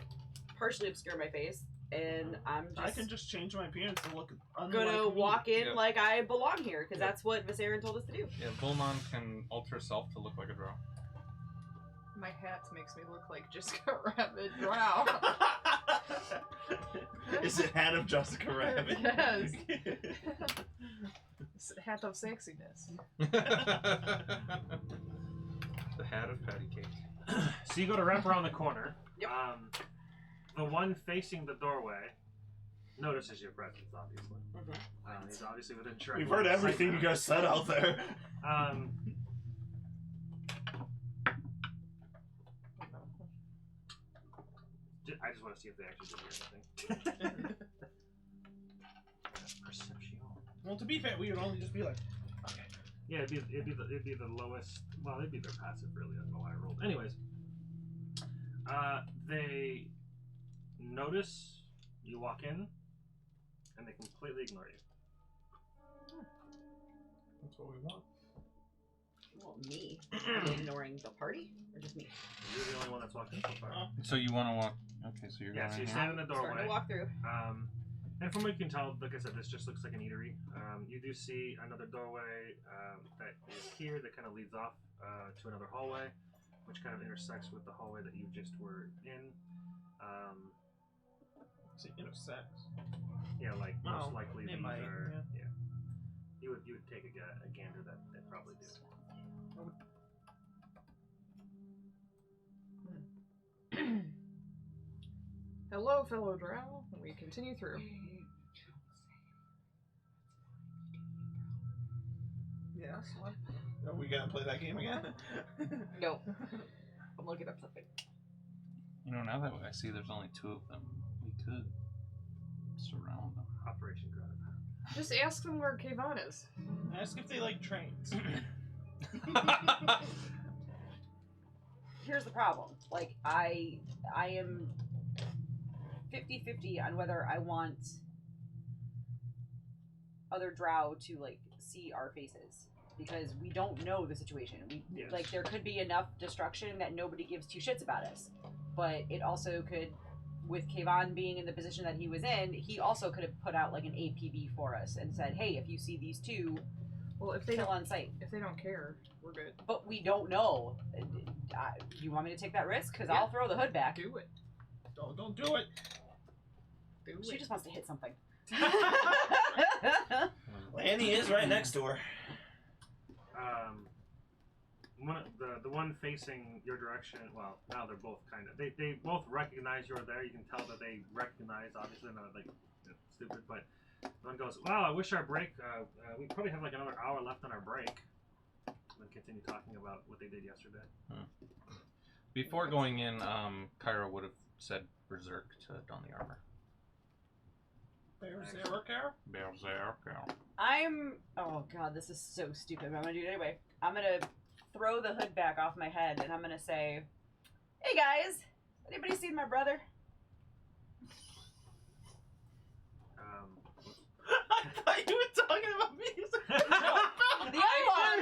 S5: partially obscure my face. And I'm
S7: I
S5: just
S7: can just change my appearance to look unlike
S5: gonna
S7: me.
S5: walk in
S8: Yep.
S5: like I belong here, because
S8: Yep.
S5: that's what Viserion told us to do.
S4: Yeah, Volmon can alter self to look like a drow.
S3: My hat makes me look like Jessica Rabbit drow.
S7: Is it hat of Jessica Rabbit?
S3: Yes. It's a hat of sexiness.
S4: The hat of patty cake.
S1: So you go to wrap around the corner.
S5: Yep.
S1: The one facing the doorway notices your presence, obviously.
S5: Mhm.
S1: He's obviously within track.
S7: We've heard everything you guys said out there.
S1: I just want to see if they actually did hear anything. Perception.
S2: Well, to be fair, we would only just be like, okay.
S1: Yeah, it'd be the lowest. Well, it'd be their passive, really. I don't know why I rolled. Anyways, they notice you walk in, and they completely ignore you.
S8: That's what we want.
S5: Well, me. Ignoring the party? Or just me?
S1: You're the only one that's walked in so far.
S4: So you want to walk? Okay, so you're
S1: Yeah,
S4: going
S1: so you
S4: in here.
S1: stand in the
S5: Starting
S1: doorway.
S5: to walk through.
S1: And from what you can tell, like I said, this just looks like an eatery. You do see another doorway that is here that kind of leads off to another hallway, which kind of intersects with the hallway that you just were in.
S2: See, intersects.
S1: Yeah, like most
S2: Oh,
S1: likely
S2: it
S1: these
S2: might,
S1: are.
S2: yeah.
S1: Yeah. You would take a gander that they probably do.
S3: Hello, fellow drow. And we continue through.
S2: Yes. What? Are we gonna play that game again?
S5: No. I'm looking up something.
S4: You know, now that I see there's only 2 of them, we could Surround them.
S1: Operation Grata.
S3: Just ask them where Kayvon is.
S2: Ask if they like trains.
S5: Here's the problem. Like, I am 50-50 on whether I want other drow to, like, see our faces. Because we don't know the situation.
S1: Yes.
S5: Like, there could be enough destruction that nobody gives two shits about us. But it also could, with Kayvon being in the position that he was in, he also could have put out, like, an APB for us and said, hey, if you see these two,
S3: Well, if they
S5: kill
S3: don't,
S5: on sight.
S3: if they don't care, we're good.
S5: But we don't know. You want me to take that risk? Because I'll throw the hood back.
S3: Do it.
S2: Don't do it.
S3: Do
S5: She
S3: it.
S5: just wants to hit something.
S7: Lanny is right next to her.
S1: The one facing your direction. Well, now they're both kind of. They both recognize you're there. You can tell that they recognize. Obviously, not like stupid, but one goes, "Wow, I wish our break. We probably have like another hour left on our break." And then continue talking about what they did yesterday.
S4: Before going in, Kyra would have said Berserk to don the armor.
S2: Berserker?
S4: Berserk.
S5: Oh god, this is so stupid, but I'm gonna do it anyway. I'm gonna throw the hood back off my head and I'm gonna say, hey guys, anybody seen my brother?
S2: I thought you were talking about me.
S5: The other one!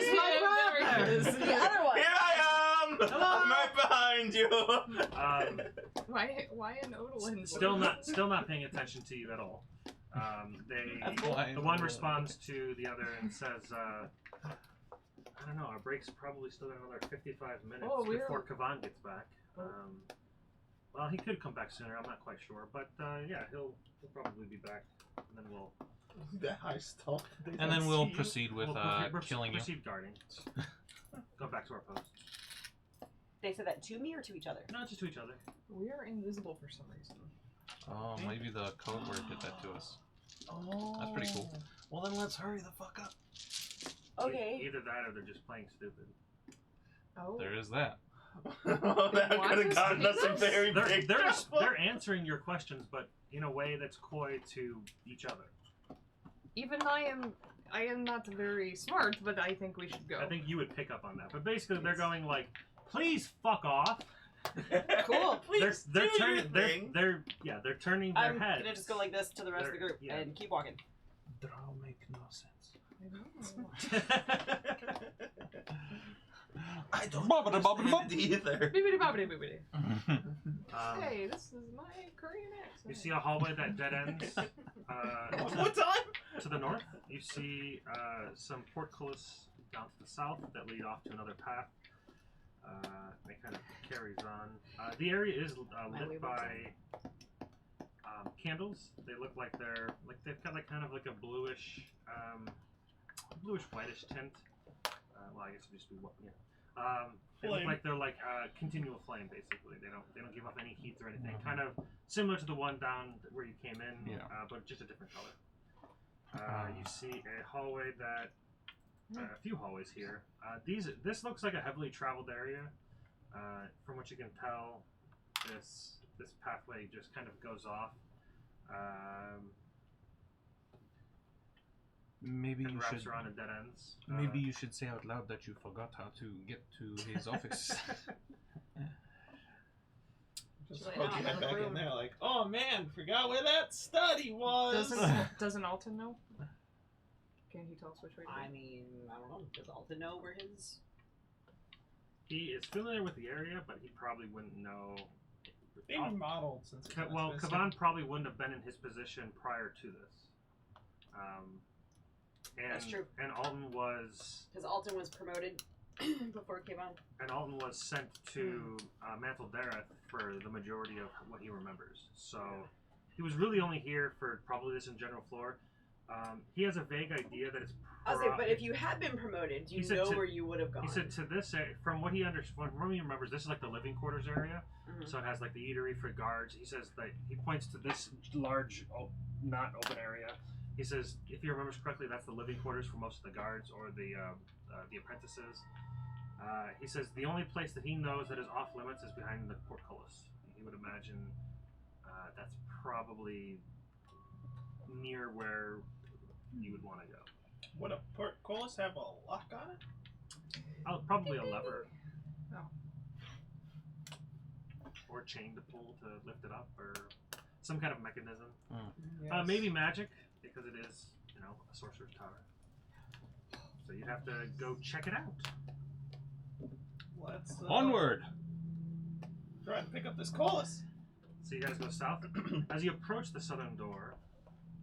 S5: The other one!
S7: Here I am! I'm right behind you!
S3: Why an Odalin?
S1: Still not paying attention to you at all. The one responds to the other and says, I don't know, our break's probably still got another 55 minutes before Kayvon gets back. Well, he could come back sooner, I'm not quite sure, but yeah, he'll probably be back, and then we'll...
S2: That high stalk.
S4: And then we'll proceed with killing you.
S1: Proceed guarding. Go back to our post.
S5: They said that to me or to each other?
S1: No, just to each other.
S3: We are invisible for some reason.
S4: Oh, maybe the code word did that to us.
S2: Oh.
S4: That's pretty cool.
S7: Well, then let's hurry the fuck up.
S5: Okay.
S1: Either that or they're just playing stupid.
S3: Oh.
S4: There is that.
S7: That could have gotten us a very big trouble.
S1: They're answering your questions, but in a way that's coy to each other.
S3: Even I am not very smart, but I think we should go.
S1: I think you would pick up on that. But basically, they're going like, "Please fuck off."
S5: Cool.
S7: Please
S1: they're
S7: do
S1: turning.
S7: your thing.
S1: They're turning their
S5: I'm
S1: heads.
S5: gonna just go like this to the rest of the group and keep walking.
S7: Drow make no sense.
S3: I
S7: I don't
S4: Bobbidi-bobbidi-bob.
S7: understand either.
S3: Bibbidi bobbidi bibbidi. Hey, this is my Korean accent.
S1: You see a hallway that dead ends.
S2: What time?
S1: To the north, you see some portcullis down to the south that lead off to another path. It kind of carries on. The area is lit by candles. They look like they've got like kind of like a bluish whitish tint. Well, I guess it'd just be they look like they're like continual flame basically. They don't give off any heat or anything. Kind of similar to the one down where you came in, but just a different color. You see a hallway that a few hallways here. This looks like a heavily traveled area. From what you can tell, this pathway just kind of goes off.
S4: Maybe
S1: and
S4: you
S1: wraps
S4: should.
S1: around at dead ends.
S4: Maybe you should say out loud that you forgot how to get to his office.
S2: Just
S5: Like,
S2: poke
S5: oh,
S2: your head
S5: no,
S2: back in
S5: room.
S2: there like, oh man, forgot where that study was.
S3: Doesn't Alton know? Can he tell us which way to go?
S5: I mean, I don't know. Does Alton know where his...
S1: He is familiar with the area, but he probably wouldn't know.
S2: They remodeled since.
S1: Well, Kayvon probably wouldn't have been in his position prior to this. And,
S5: That's true.
S1: And Alton was.
S5: Because Alton was promoted before Kayvon.
S1: And Alton was sent to Mantle Dareth for the majority of what he remembers. So he was really only here for probably this in general floor. He has a vague idea that it's.
S5: I'll say, but if you had been promoted, do you know where you would have gone?
S1: He said to this, from what he from he remembers, this is like the living quarters area.
S5: Mhm.
S1: So it has like the eatery for guards. He says that he points to this large, not open area. He says, if he remembers correctly, that's the living quarters for most of the guards or the apprentices. He says the only place that he knows that is off limits is behind the portcullis. He would imagine that's probably near where you would want to go.
S2: Would a portcullis have a lock on it?
S1: Oh, probably a lever.
S3: Oh.
S1: Or a chain to pull to lift it up, or some kind of mechanism.
S2: Yes.
S1: Maybe magic, because it is, you know, a sorcerer's tower. So you'd have to go check it out.
S2: Let's
S8: Onward!
S2: try and pick up this cullis.
S1: So you guys go south. As you approach the southern door,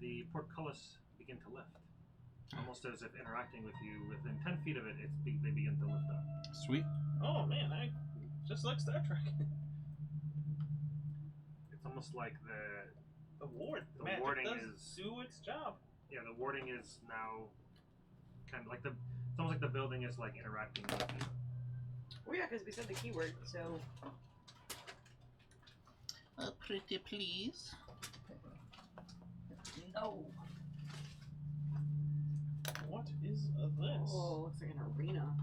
S1: the portcullis begin to lift. Almost as if interacting with you. Within 10 feet of it, they begin to lift up.
S8: Sweet.
S2: Oh man, I just like Star Trek.
S1: It's almost like
S2: The ward.
S1: The
S2: magic
S1: warding
S2: does
S1: is-
S2: do its job.
S1: the warding is now kind of like it's almost like the building is like interacting with you.
S5: Oh yeah, because we said the keyword, so.
S4: Pretty please.
S5: No.
S2: What is this?
S5: Oh, looks like an arena.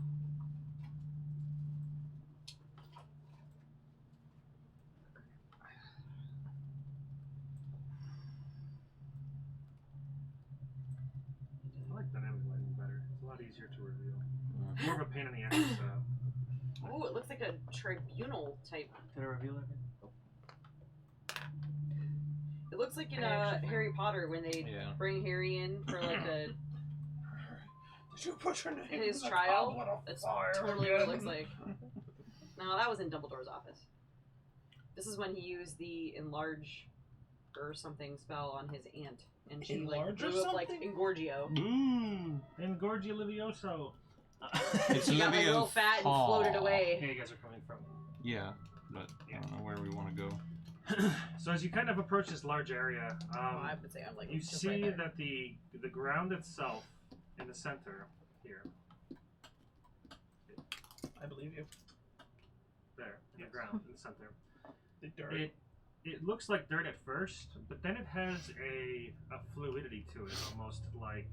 S1: I like dynamic lighting better. It's a lot easier to reveal. More of a pain in the ass to set up.
S5: Oh, it looks like a tribunal type.
S6: Did I reveal everything?
S5: It looks like in
S3: I actually
S5: Harry Potter when they
S8: Yeah.
S5: bring Harry in for like a.
S2: Did you put your name
S5: His
S2: in the
S5: trial?
S2: goblet of
S5: That's
S2: fire
S5: totally what it
S2: again?
S5: looks like. No, that was in Dumbledore's office. This is when he used the enlarge or something spell on his aunt, and she like
S2: Enlarge or
S5: blew up like
S2: something?
S5: Engorgio.
S8: Ooh.
S1: Engorgio Livioso.
S8: It's
S5: He got like, real
S8: Livio's
S5: fat and
S8: paw.
S5: floated away.
S1: Here you guys are coming from.
S8: Yeah, but I don't know where we want to go.
S1: So as you kind of approach this large area,
S5: I would say I'm like
S1: you
S5: just
S1: see
S5: right there.
S1: that the ground itself in the center here,
S2: I believe you.
S1: there, the ground in the center.
S2: The dirt.
S1: It looks like dirt at first, but then it has a fluidity to it, almost like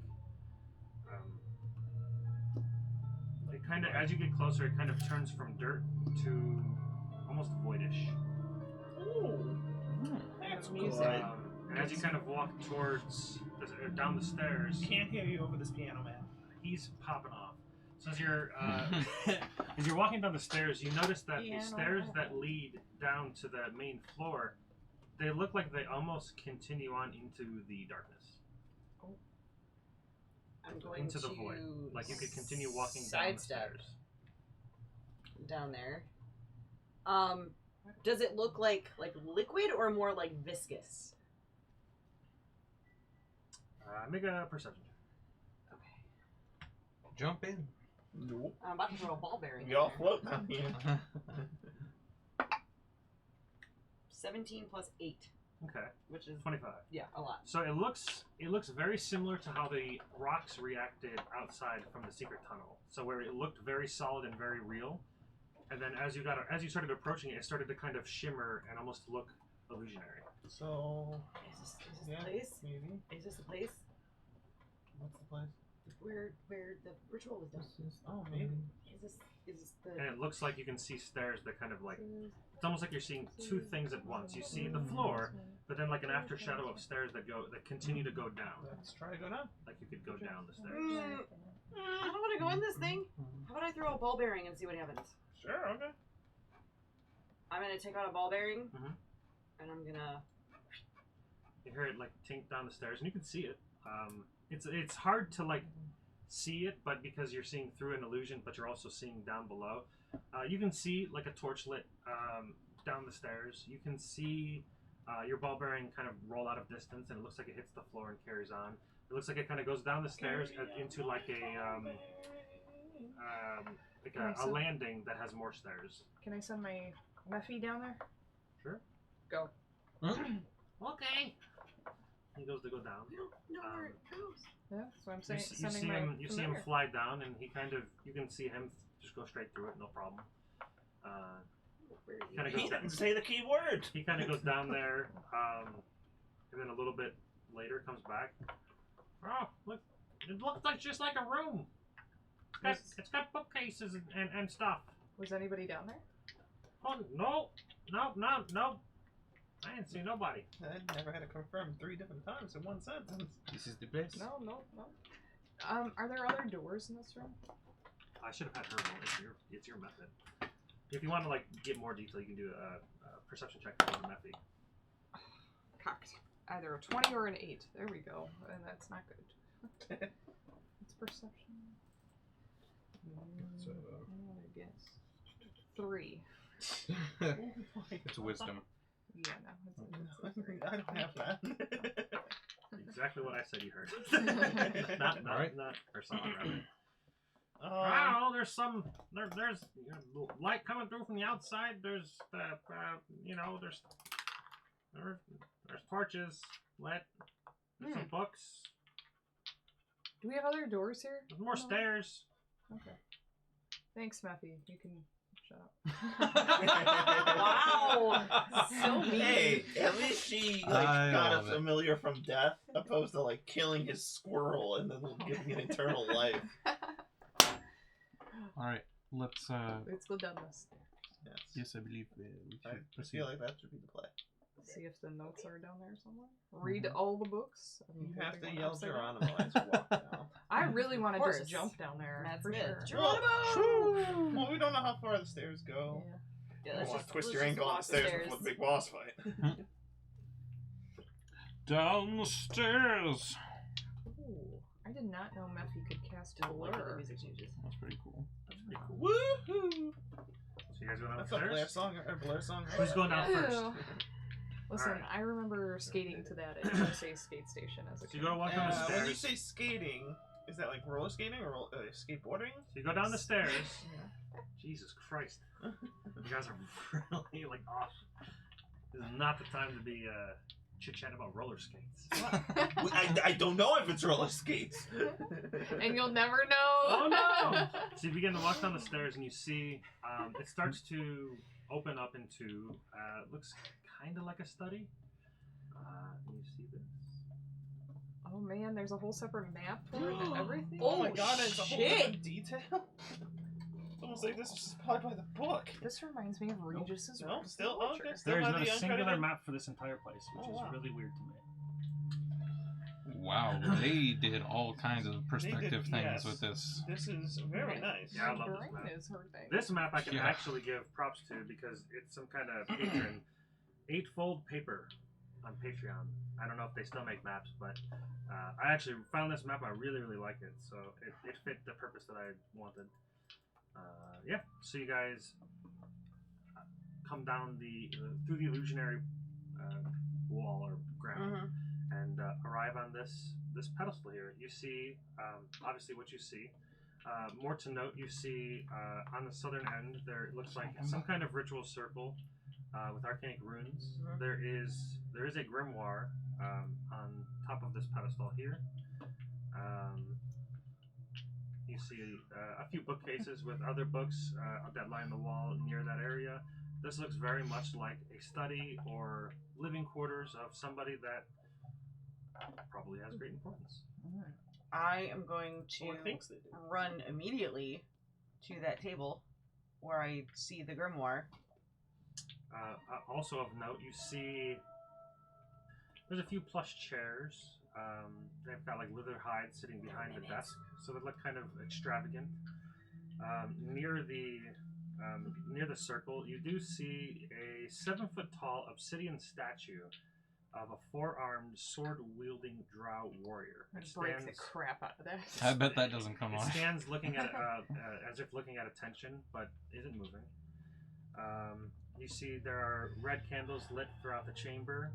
S1: it kind of, as you get closer, it kind of turns from dirt to almost voidish.
S2: Ooh, that's
S3: Music.
S2: good.
S1: And as you kind of walk towards down the stairs,
S2: Can't hear you over this piano, man.
S1: he's popping off. So as you're as you're walking down the stairs, you notice that the stairs that lead down to the main floor, they look like they almost continue on into the darkness,
S5: I'm going
S1: into the
S5: to
S1: void. Like you could continue walking down the
S5: sidestep
S1: stairs.
S5: down there. Does it look like liquid or more like viscous?
S1: Make a perception.
S5: Okay.
S8: Jump in.
S2: Nope.
S5: I'm about to throw a ball bearing.
S2: We
S5: in
S2: all
S5: there.
S2: float down here.
S5: 17 plus 8,
S1: Okay,
S5: which is
S1: 25.
S5: yeah, a lot.
S1: So it looks very similar to how the rocks reacted outside from the secret tunnel. So where it looked very solid and very real, and then as you started approaching it, it started to kind of shimmer and almost look illusionary.
S2: So,
S5: Is this
S2: yeah,
S5: the place?
S2: maybe.
S5: Is this the place
S2: What's the place?
S5: where the ritual was done?
S2: Oh, maybe.
S5: Is this the?
S1: And it looks like you can see stairs that kind of like, it's almost like you're seeing two things at once. You see the floor, but then like an after shadow of stairs that continue to go down.
S2: Let's try to go down.
S1: Like you could go down the stairs.
S5: I don't want to go in this thing. How about I throw a ball bearing and see what happens?
S2: Sure, okay.
S5: I'm gonna take out a ball bearing,
S1: Mhm.
S5: and I'm gonna.
S1: You hear it like tink down the stairs, and you can see it. It's hard to like see it, but because you're seeing through an illusion, but you're also seeing down below, you can see like a torch lit down the stairs. You can see your ball bearing kind of roll out of distance, and it looks like it hits the floor and carries on. It looks like it kind of goes down the stairs into like a landing that has more stairs.
S3: Can I send my nephew down there?
S1: Sure.
S3: Go.
S1: Okay. He goes to go down.
S5: We don't know where it goes.
S3: Yeah, so I'm
S1: You,
S3: saying
S1: s- you
S3: sending
S1: see
S3: my
S1: him. You see him
S3: familiar.
S1: fly down, and he kind of. You can see him just go straight through it, no problem.
S5: Where is
S1: Kinda
S5: he?
S1: goes
S2: He
S1: down.
S2: didn't say the key word.
S1: He kind of goes down there, and then a little bit later comes back. Oh, look! It looks like just like a room. It's got bookcases and stuff.
S3: Was anybody down there?
S1: Oh no! I ain't seen nobody.
S2: I never had to confirm 3 different times in one sentence.
S4: This is the best.
S3: No. Are there other doors in this room?
S1: I should have had her roll. It's your method. If you want to like get more detail, you can do a perception check for the method.
S3: Cocked. Either a 20 or an 8. There we go. And that's not good. It's perception.
S8: So,
S3: I guess 3.
S4: It's wisdom.
S3: Yeah, no. It's a 3.
S2: I don't have that.
S1: Exactly what I said you heard. not or something rather. Wow, there's there's light coming through from the outside. There's there's torches lit. There's some books.
S3: Do we have other doors here?
S1: There's more stairs.
S3: Okay. Thanks, Matthew. You can shut up.
S5: Wow. So mean.
S7: Hey, at least she
S8: I
S7: got
S8: love
S7: a
S8: it.
S7: familiar from death, opposed to like killing his squirrel and then giving it eternal life.
S4: Alright, let's
S3: Let's go down this stairs.
S4: yes, I believe we
S7: I
S4: should proceed.
S7: feel like that should be the play.
S3: See if the notes are down there somewhere. Read all the books.
S7: You have to
S3: Everything
S7: yell
S3: upside down.
S7: Geronimo as you walk down.
S3: I really want to
S5: Of course.
S3: just jump down there.
S5: Matt
S3: for
S5: Smith.
S3: sure.
S5: Geronimo!
S2: Well, we don't know how far the stairs go.
S3: Yeah.
S5: Yeah,
S7: I
S5: let's
S7: want to
S5: just-
S7: twist
S5: let's
S7: your
S5: just
S7: ankle on
S5: walk
S7: the stairs before the big boss fight.
S4: Down the stairs!
S3: Ooh, I did not know Mephi could cast
S5: Don't like how the
S3: Blur.
S5: music changes.
S4: That's pretty cool.
S1: That's pretty cool.
S2: Woohoo!
S1: So you guys going
S2: That's a Blair
S1: downstairs?
S2: song or Blair song.
S1: Who's going down first?
S3: Ew. Listen,
S1: Alright.
S3: I remember skating to that at USA Skate Station as a
S1: So
S3: kid.
S1: you go to walk down the
S2: When you
S1: stairs.
S2: say skating, is that like roller skating or skateboarding?
S1: So you go down the stairs. Jesus Christ. You guys are really like off. This is not the time to be chit-chatting about roller skates.
S7: I don't know if it's roller skates.
S3: And you'll never know.
S1: Oh no! So you begin to walk down the stairs and you see it starts to open up into looks kind of like a study. You see this?
S3: Oh man, there's a whole separate map for it and everything.
S2: Oh my god, it's a whole
S5: shit.
S2: different detail. It's almost like this was probably by the book.
S3: This reminds me of Regis's
S2: No,
S3: Room
S2: still
S3: Culture.
S2: okay. Still
S1: There is
S2: have
S1: not a
S2: the
S1: singular
S2: uncredited.
S1: map for this entire place, which
S2: Oh,
S1: is
S2: wow.
S1: really weird to me.
S4: Wow, they did all kinds of perspective things
S2: yes.
S4: with this.
S2: This is very nice.
S1: Yeah, I
S3: My
S1: love this
S3: brain
S1: map.
S3: is hurting.
S1: This map I can
S4: Yeah.
S1: actually give props to because it's some kind of patron 8-fold paper on Patreon. I don't know if they still make maps, but I actually found this map. I really, really like it. So it fit the purpose that I wanted. Yeah. So you guys come down through the illusionary wall or ground
S5: Mm-hmm.
S1: and arrive on this pedestal here. You see, obviously, what you see. More to note, you see on the southern end there looks like some kind of ritual circle with arcanic runes.
S5: Mhm.
S1: There is a grimoire on top of this pedestal here. You see a few bookcases with other books that line the wall near that area. This looks very much like a study or living quarters of somebody that probably has great importance.
S5: I am going to
S2: Or thinks they do.
S5: run immediately to that table where I see the grimoire.
S1: Also of note, you see there's a few plush chairs. They've got like leather hide sitting behind the desk, so they look kind of extravagant. Near the circle, you do see a 7-foot-tall obsidian statue of a 4-armed, sword-wielding drow warrior. It
S3: Break the
S1: stands,
S3: crap out of that.
S4: I bet that doesn't come
S1: it
S4: on.
S1: stands looking at as if looking at attention, but isn't moving. You see there are red candles lit throughout the chamber.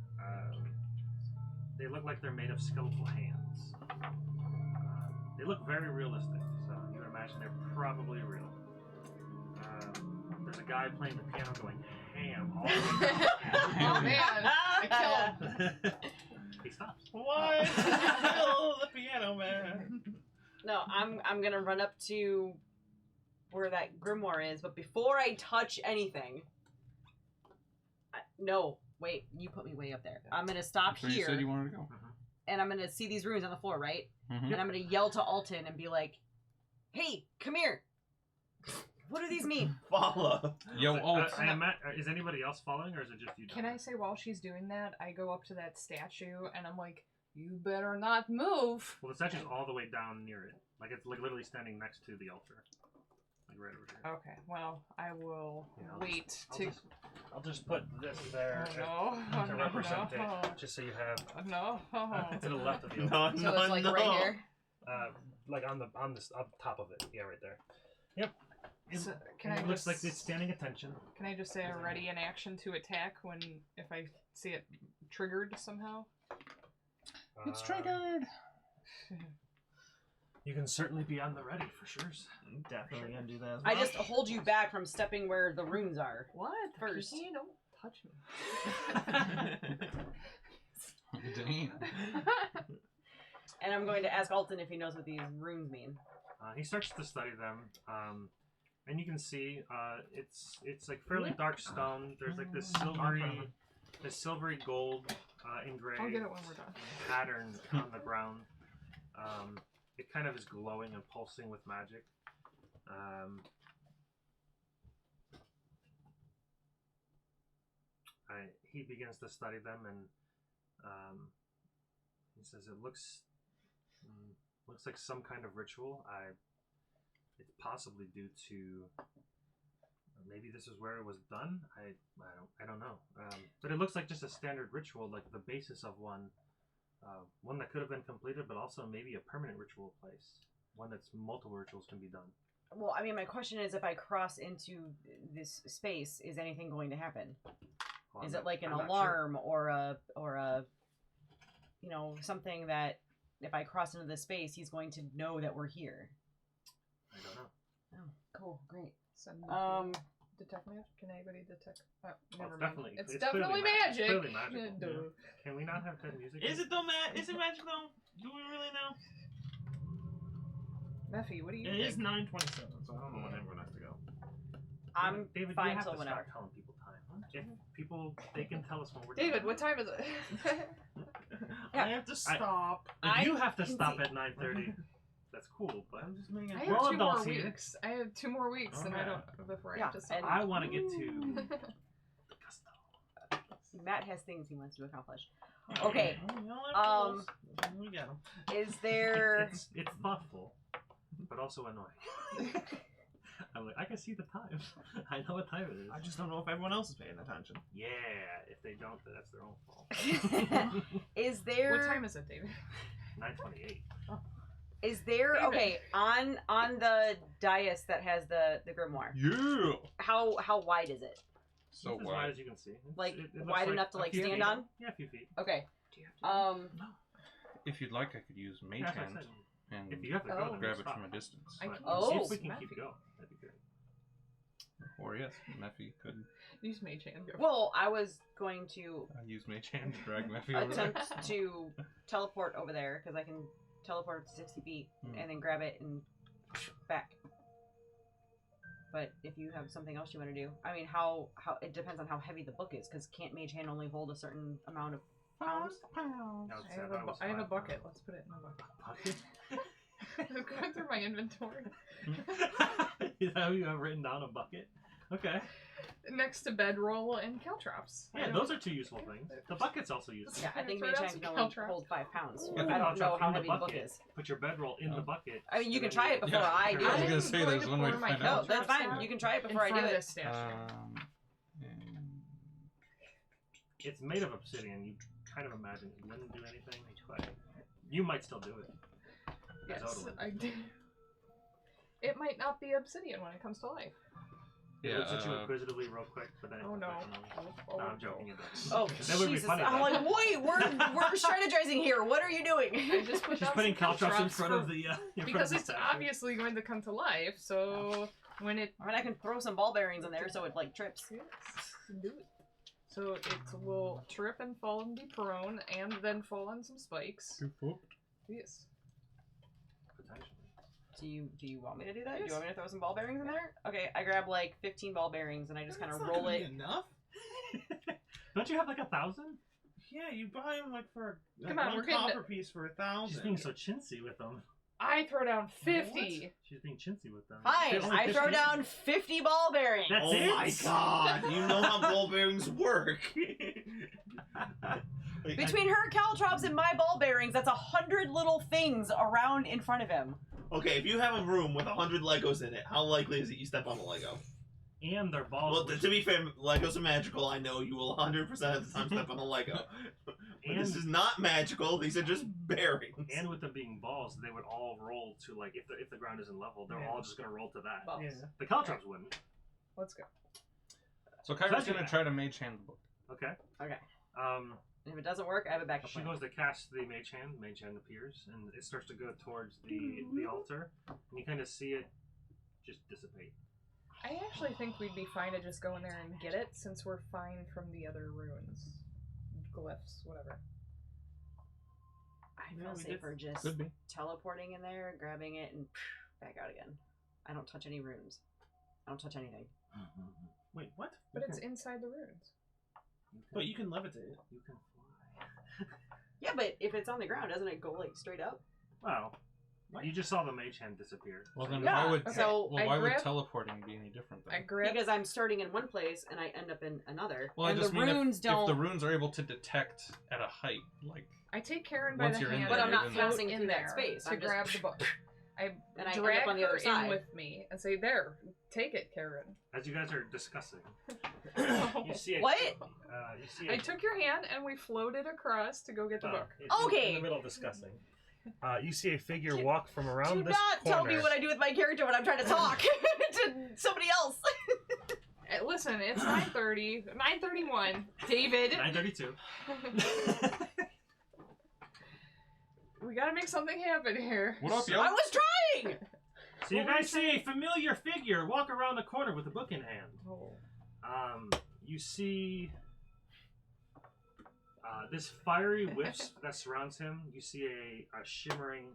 S1: They look like they're made of skeletal hands. They look very realistic, so you would imagine they're probably real. There's a guy playing the piano going ham all the way
S3: Oh man, I killed him.
S1: down. He stops.
S2: Why? Kill the piano man.
S5: No, I'm gonna run up to where that grimoire is, but before I touch anything, no, wait, you put me way up there. I'm gonna stop
S4: That's where you
S5: here,
S4: said you wanted to go.
S5: and I'm gonna see these runes on the floor, right?
S4: Mhm.
S5: And I'm gonna yell to Alton and be like, "Hey, come here!" What do these mean?
S7: Follow.
S8: Yo, Alt.
S1: Is anybody else following, or is it just you?
S3: Can I say while she's doing that, I go up to that statue and I'm like, you better not move.
S1: Well, the statue's all the way down near it. Like it's like literally standing next to the altar. Like right over here.
S3: Okay, well, I will wait to.
S1: I'll just put this there
S3: Oh,
S1: to represent it, just so you have
S3: no.
S1: to the left of the
S7: No,
S1: altar.
S5: So it's like right here.
S1: Like on top of it. Yeah, right there. Yep.
S3: So,
S1: It looks like it's standing attention.
S3: Can I just say a ready in action to attack if I see it triggered somehow?
S6: It's triggered.
S1: You can certainly be on the ready for sure.
S7: Definitely gonna do that as well.
S5: I just hold you back from stepping where the runes are.
S3: What?
S5: First.
S3: Kiki, don't touch me.
S8: Damn.
S5: And I'm going to ask Alton if he knows what these runes mean.
S1: He starts to study them, and you can see it's like fairly dark stone. There's like this silvery gold engraved
S3: I'll get it when we're done.
S1: pattern on the ground. It kind of is glowing and pulsing with magic. He begins to study them, and he says it looks like some kind of ritual. It's possibly due to maybe this is where it was done. I don't know. But it looks like just a standard ritual, like the basis of one that could have been completed, but also maybe a permanent ritual place, one that's multiple rituals can be done.
S5: Well, I mean, my question is, if I cross into this space, is anything going to happen?
S1: Well,
S5: Is it like an
S1: I'm not
S5: alarm or a something that if I cross into this space, he's going to know that we're here?
S1: I don't know.
S5: Oh, cool, great.
S3: Send detect magic? Can anybody detect? Oh, never mind. It's definitely magic.
S1: Clearly magical.
S3: Duh.
S1: Can we not have good music?
S2: Is it though, Matt? Is it magic though? Do we really know?
S3: Meffy, what do you
S2: It
S3: think?
S2: is 9:27, so I don't know when everyone has to go.
S5: I'm
S1: David,
S5: fine
S1: you have
S5: till
S1: to
S5: whenever.
S1: start telling people time. If people, they can tell us when we're
S3: David,
S1: done.
S3: what time is it?
S5: Yeah.
S2: I have to stop.
S1: If you have to
S5: can
S1: stop
S5: see-
S1: at 9:30, that's cool. But
S2: I'm just making
S3: I
S2: a
S3: have 2 more
S1: adults here.
S3: weeks. I have 2 more weeks, and I
S1: Okay.
S3: don't before I
S5: Yeah,
S3: have to stop.
S5: and-
S1: I want to get to the gusto.
S5: Matt has things he wants to accomplish. Okay,
S2: Oh, we got him.
S5: is there?
S1: It's thoughtful, but also annoying. I'm like, I can see the time. I know what time it is.
S2: I just don't know if everyone else is paying attention.
S1: Yeah, if they don't, then that's their own fault.
S5: Is there?
S3: What time is it, David?
S1: 9:28.
S5: Is there?
S3: David.
S5: Okay, on the dais that has the grimoire.
S8: Yeah.
S5: How wide is it?
S8: So
S1: It's as
S8: wide.
S1: wide as you can see.
S5: Like,
S1: it looks
S5: wide enough to,
S1: a
S5: like,
S1: few
S5: stand
S1: feet.
S5: on?
S1: Yeah, a few feet.
S5: Okay.
S3: Do you have to?
S8: If you'd like, I could use Mage
S1: Yeah, that's what I
S8: Hand
S1: said.
S8: and
S1: If you have to go,
S3: Oh.
S1: then
S8: grab
S1: we'll
S8: it
S1: stop.
S8: from a distance.
S3: I
S1: But
S3: can
S5: Oh.
S1: see if we can
S3: Meffy.
S1: keep going. That'd be great.
S8: Or yes, Mephi could
S3: Use Mage Hand. Go.
S5: Well, I was going to
S8: use Mage Hand to drag Mephi over there.
S5: attempt to teleport over there because I can teleport to 60 feet
S8: Hmm.
S5: and then grab it and back. But if you have something else you want to do, I mean, how it depends on how heavy the book is, because can't Mage Hand only hold a certain amount of pounds?
S1: Now
S3: I
S1: it's
S3: have,
S1: that was
S3: I have a
S1: 5
S3: bucket.
S1: pounds.
S3: Let's put it in a bucket.
S1: Bucket?
S3: I'm going through my inventory.
S1: Is that how you have written down a bucket? Okay.
S3: Next to bedroll and caltrops.
S1: Yeah, those are 2 useful things. The bucket's also useful.
S5: Yeah, I think
S3: Throw
S5: Mage
S3: down
S5: Hand can
S3: some
S5: only
S3: caltrops.
S5: hold 5 pounds.
S1: Yeah,
S5: I
S1: the
S5: don't know
S1: caltrops
S5: how
S1: in the
S5: heavy the book
S1: bucket.
S5: is.
S1: Put your bedroll in the bucket.
S5: I mean, you can
S1: and
S5: try
S1: then
S5: it before
S8: Yeah.
S5: I do
S8: I was
S5: it.
S8: gonna say,
S3: I'm
S8: there's
S3: going
S8: one
S3: to
S8: way
S3: pour
S8: to
S3: my
S8: find
S5: No,
S8: out.
S5: that's
S3: caltrops
S5: fine.
S3: out
S5: You can try it
S3: in
S5: before I do
S3: front of
S5: it.
S3: this statue.
S8: And
S1: It's made of obsidian. You kind of imagine it wouldn't do anything, but you might still do it.
S3: Yes,
S1: Totally.
S3: I do. It might not be obsidian when it comes to life.
S1: It looks at you inquisitively real quick, but then it
S3: Oh no.
S1: looks back on them.
S3: Oh,
S1: No, I'm joking. It doesn't.
S5: Oh,
S1: That would be
S5: Jesus.
S1: funny,
S5: I'm
S1: though.
S5: like, wait, we're strategizing here. What are you doing?
S3: I just put
S1: She's
S3: down
S1: putting
S3: some
S1: caltrops in
S3: caltrops
S1: front
S3: for-
S1: of the. In front
S3: because
S1: of the
S3: it's
S1: statue.
S3: obviously going to come to life. So when it
S5: I mean, I can throw some ball bearings in there so it, like, trips.
S3: yes, do it. So it will trip and fall and be prone, and then fall on some spikes. Yes.
S1: Potentially.
S5: Do you want me to do that? Do
S3: Yes.
S5: you want me to throw some ball bearings in there? Okay, I grab like 15 ball bearings and I just kind of
S2: That's not
S5: roll
S2: gonna
S5: it.
S2: be enough.
S1: Don't you have like 1,000?
S2: Yeah, you buy them like for
S3: Come on,
S2: one
S3: we're getting
S2: copper piece for
S1: She's
S2: 1,000.
S1: being so chintzy with them.
S3: I throw down 50.
S1: She's being chintzy with them.
S5: Fine,
S1: It's only
S5: I throw
S1: 50.
S5: down 50 ball bearings.
S1: That's
S7: Oh
S1: it?
S7: my god! You know how ball bearings work. Like,
S5: Between her caltrops and my ball bearings, that's 100 little things around in front of him.
S7: okay, if you have a room with 100 Legos in it, how likely is it you step on a Lego?
S1: And their balls.
S7: Well,
S1: which-
S7: to be fair, Legos are magical. I know you will 100% of the time step on a Lego. But this
S1: And-
S7: is not magical. These are just bearings.
S1: And with them being balls, they would all roll to like if the ground isn't level, they're
S2: Yeah.
S1: all just gonna roll to that.
S3: Balls.
S2: Yeah.
S1: The caltrops wouldn't.
S3: Let's go.
S4: So Kyra's
S1: Pleasure.
S4: gonna try to mage hand the book.
S1: Okay.
S5: Okay.
S1: And
S5: If it doesn't work, I have a backup
S1: she
S5: plan.
S1: goes to cast the mage hand. Mage hand appears, and it starts to go towards the altar, and you kind of see it just dissipate.
S3: I actually think we'd be fine to just go in there and get it, since we're fine from the other ruins. Glyphs, whatever.
S5: I
S2: Yeah,
S5: feel
S2: we
S5: safer just
S4: Could be.
S5: teleporting in there, grabbing it, and back out again. I don't touch any runes. I don't touch anything.
S2: Wait, what?
S3: But it's inside the ruins.
S2: But you can levitate it.
S1: You can fly.
S5: Yeah, but if it's on the ground, doesn't it go like straight up?
S1: Well, you just saw the mage hand disappear.
S4: Well, then
S5: Yeah,
S4: why would
S5: so
S4: well,
S3: I
S4: why would
S3: grab-
S4: teleporting be any different
S3: I
S4: then?
S3: grab.
S5: Because I'm starting in one place and I end up in another.
S4: Well,
S5: and
S4: I just
S5: the
S4: mean
S5: runes
S4: if
S5: don't.
S4: the runes are able to detect at a height, like
S3: I take Karen by
S4: Once
S3: the
S4: you're in
S3: hand,
S4: there,
S5: But I'm not
S3: and float
S5: passing
S3: in
S5: through that
S3: there
S5: space.
S3: to
S5: I'm just-
S3: grab the book. I
S5: And I end
S3: drag
S5: up on the
S3: her
S5: other side.
S3: in with me and say, "There, take it, Karen."
S1: As you guys are discussing, you see it.
S5: What?
S1: You see
S3: I
S1: it.
S3: took your hand and we floated across to go get the book.
S5: Okay.
S1: In the middle of discussing, you see a figure walk from around
S5: Do
S1: this
S5: not
S1: corner.
S5: tell me what I do with my character when I'm trying to talk to somebody else.
S3: Listen, it's 9:30, 9:31. David,
S1: 9:32.
S3: we gotta make something happen here.
S4: what up,
S5: I
S4: yo?
S5: was trying.
S1: So you guys see a familiar figure walk around the corner with a book in hand.
S3: Oh.
S1: You see this fiery wisp that surrounds him. You see a shimmering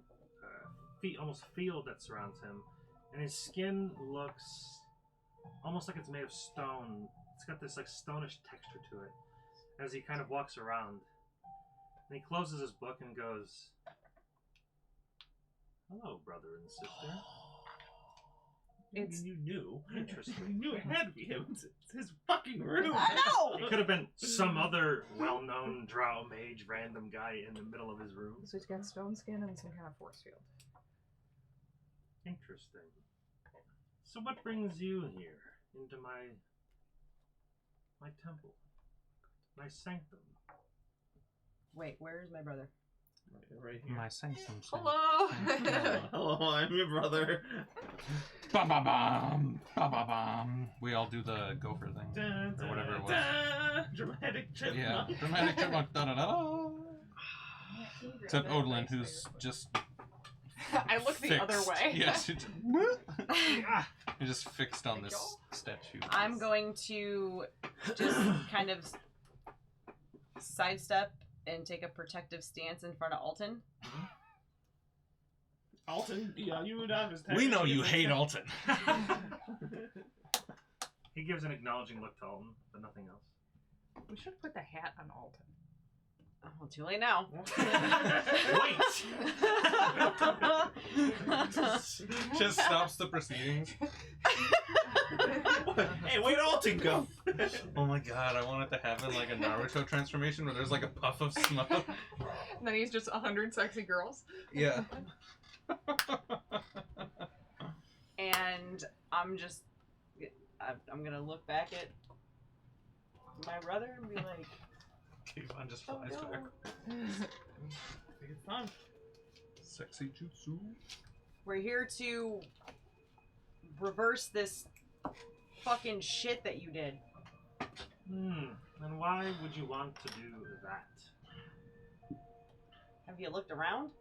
S1: almost field that surrounds him, and his skin looks almost like it's made of stone. It's got this like stonish texture to it as he kind of walks around. And he closes his book and goes, "Hello, brother and sister."
S3: It's
S7: You knew.
S1: Interesting.
S7: You knew it had to be him. It's his fucking room.
S5: I know.
S1: It could have been some other well-known drow mage, random guy in the middle of his room.
S3: so he's got stone skin and some kind of force field.
S1: Interesting. So what brings you here into my temple, my sanctum?
S5: Wait, where's my brother?
S7: Right here.
S4: My sanctum.
S3: Hello.
S7: Hello, I'm your brother.
S4: Bam, bam, bam, bam, bam, bam. We all do the gopher thing.
S7: Dun,
S4: Or whatever it was.
S7: dun, dramatic chipmunk.
S4: Yeah, dramatic chipmunk. Da da da. Except Odlin, who's just
S3: I look the
S4: fixed.
S3: other way.
S4: Yes, you're just fixed on this statue.
S5: I'm going to just kind of sidestep and take a protective stance in front of Alton.
S7: Alton, yeah, you would have his
S4: We know you hate Alton.
S1: He gives an acknowledging look to Alton, but nothing else.
S3: We should put the hat on Alton.
S5: Oh, well, too late now.
S4: Just stops the proceedings.
S7: Hey, where'd Alton go?
S4: Oh my god, I want it to happen like a Naruto transformation where there's like a puff of smoke.
S3: And then he's just 100 sexy girls.
S4: Yeah.
S5: And I'm just, I'm gonna look back at my brother and be like,
S4: Kayvon just
S5: oh
S4: flies
S5: no.
S4: back.
S7: I think it's time.
S4: Sexy jutsu.
S5: We're here to reverse this fucking shit that you did.
S1: And why would you want to do that?
S5: Have you looked around?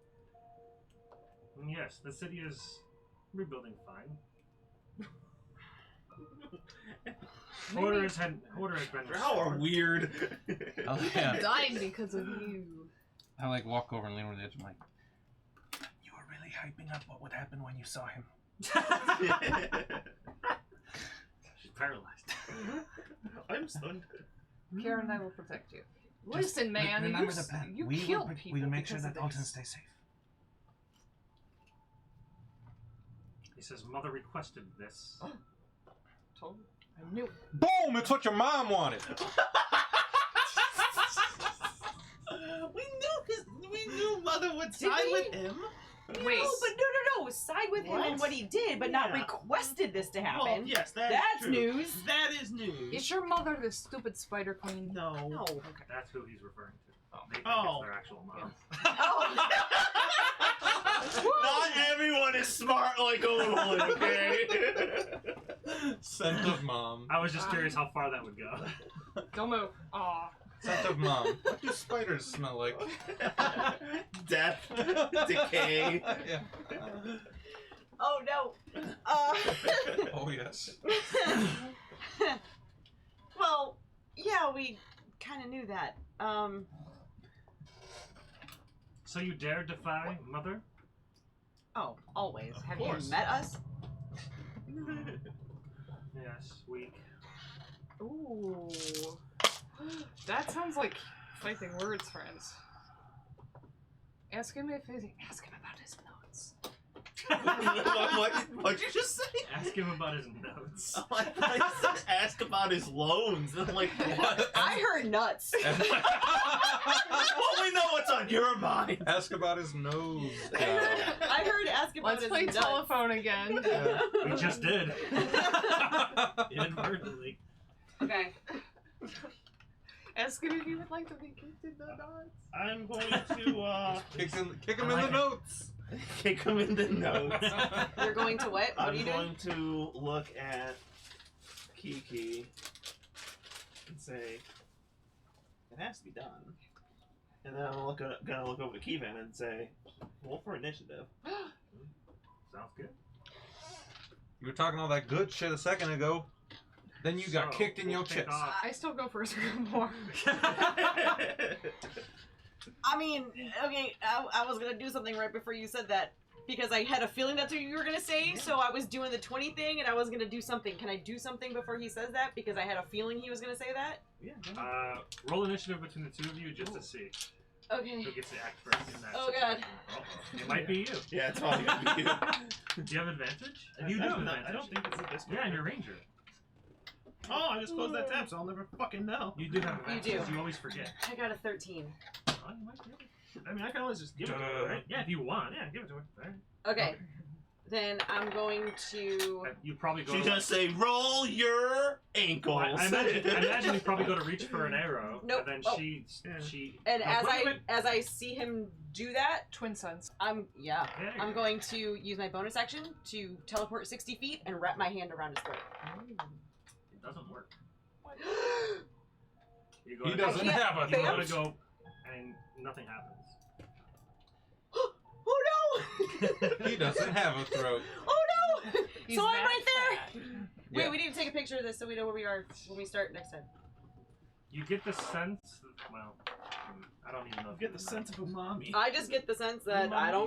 S1: Yes, the city is rebuilding fine. Order has been
S7: Drow are
S1: restored.
S7: weird.
S4: Oh yeah.
S3: Dying because of you.
S4: I like walk over and lean over the edge. I'm like, you were really hyping up what would happen when you saw him.
S1: She's paralyzed.
S7: I'm stunned.
S3: Karen, I will protect you. Listen, man,
S4: Remember the plan.
S3: you
S4: We
S3: killed
S4: will
S3: people
S4: we'll make sure
S3: because
S4: that
S3: of
S4: Alton
S3: this.
S4: stays safe.
S1: He says, "Mother requested this."
S3: Told I knew.
S8: Boom! It's what your mom wanted.
S2: We knew Mother would side
S5: we?
S2: with him.
S3: Wait.
S5: No, but no. Side with him in
S2: What?
S5: what he did, but not
S2: Yeah.
S5: requested this to happen.
S2: Well, yes,
S5: That's
S2: true.
S5: news.
S2: That is news.
S3: Is your mother the stupid spider queen?
S2: No.
S5: No.
S1: That's who he's referring to. They think
S2: Oh.
S1: it's their actual mom.
S7: Not everyone is smart like Odin, okay?
S8: Scent of mom.
S1: I was just curious how far that would go.
S3: Don't move. Aw.
S8: Scent of mom. What do spiders smell like?
S7: Death, decay.
S8: Yeah.
S5: Oh no.
S8: Oh yes.
S5: Well, yeah, we kind of knew that.
S1: So you dare defy Mother?
S5: Oh, always.
S2: Of
S5: Have
S2: course.
S5: you met us?
S1: Yes, weak.
S3: Ooh. That sounds like fighting words, friends. Ask him about his notes.
S7: What'd you just say?
S1: Ask him about his notes.
S7: Oh, I thought you said ask about his loans. I'm like, what?
S5: I heard nuts.
S7: Well, we know what's on your mind.
S8: Ask about his nose.
S5: I heard ask about
S3: Let's
S5: his
S3: play
S5: nuts.
S3: telephone again.
S1: We just did. Inadvertently.
S5: Okay.
S3: Ask him if he would like to be kicked in the nuts.
S2: I'm going to
S8: Kick him in the notes.
S7: Kick him in the nose.
S5: You're going to what? What are
S7: I'm
S5: you doing?
S7: going to look at Kiki and say, it has to be done. And then I'm gonna look over to Kevin and say, roll for initiative.
S1: Sounds good.
S8: You were talking all that good shit a second ago. Then you got
S1: So,
S8: kicked in your
S1: we'll kick
S8: chest.
S1: off.
S3: I still go first more.
S5: I mean, okay, I was gonna do something right before you said that because I had a feeling that's what you were gonna say. So I was doing the 20 thing and I was gonna do something. Can I do something before he says that? Because I had a feeling he was gonna say that.
S7: Yeah, go ahead.
S1: Roll initiative between the two of you just to see
S5: Okay.
S1: who gets to act first in that
S5: Oh,
S1: situation. Uh-oh. It might be you.
S7: Yeah, it's probably gonna be you.
S1: Do you have advantage?
S7: I
S1: You do
S7: don't
S1: have
S7: know.
S1: advantage.
S7: I don't think it's at this
S1: Yeah, and you're ranger.
S2: Oh, I just closed that tab, so I'll never fucking know.
S1: You do have
S5: You
S1: advantage.
S5: do.
S1: 'Cause You always forget.
S5: I got a 13.
S1: Oh, you might be able to.
S2: I mean, I can always just give it to her, right?
S1: Yeah, if you want. Yeah, give it to her. All right.
S5: Okay. Then I'm going to.
S1: You probably go
S7: She's
S1: to
S7: gonna say, roll your ankles.
S1: I imagine you probably go to reach for an arrow,
S5: Nope.
S1: and then
S5: Oh.
S1: she.
S5: And
S1: No, wait.
S5: as I see him do that,
S3: Twin sons.
S5: I'm
S1: Yeah,
S5: I'm going to use my bonus action to teleport 60 feet and wrap my hand around his throat.
S1: It doesn't work. You go
S8: He
S1: to
S8: doesn't
S5: I can't
S8: have a
S1: You go
S8: throat.
S1: to go, and nothing happens.
S5: Oh no!
S8: He doesn't have a throat.
S5: Oh no!
S3: He's
S5: So I'm
S3: that
S5: right there.
S3: fat.
S5: Wait,
S8: Yeah.
S5: we need to take a picture of this so we know where we are when we start next time.
S1: You get the sense. Well, I don't even know.
S2: You
S1: if
S2: get
S1: you
S2: the
S1: know.
S2: sense of umami.
S5: I just get the sense that I don't go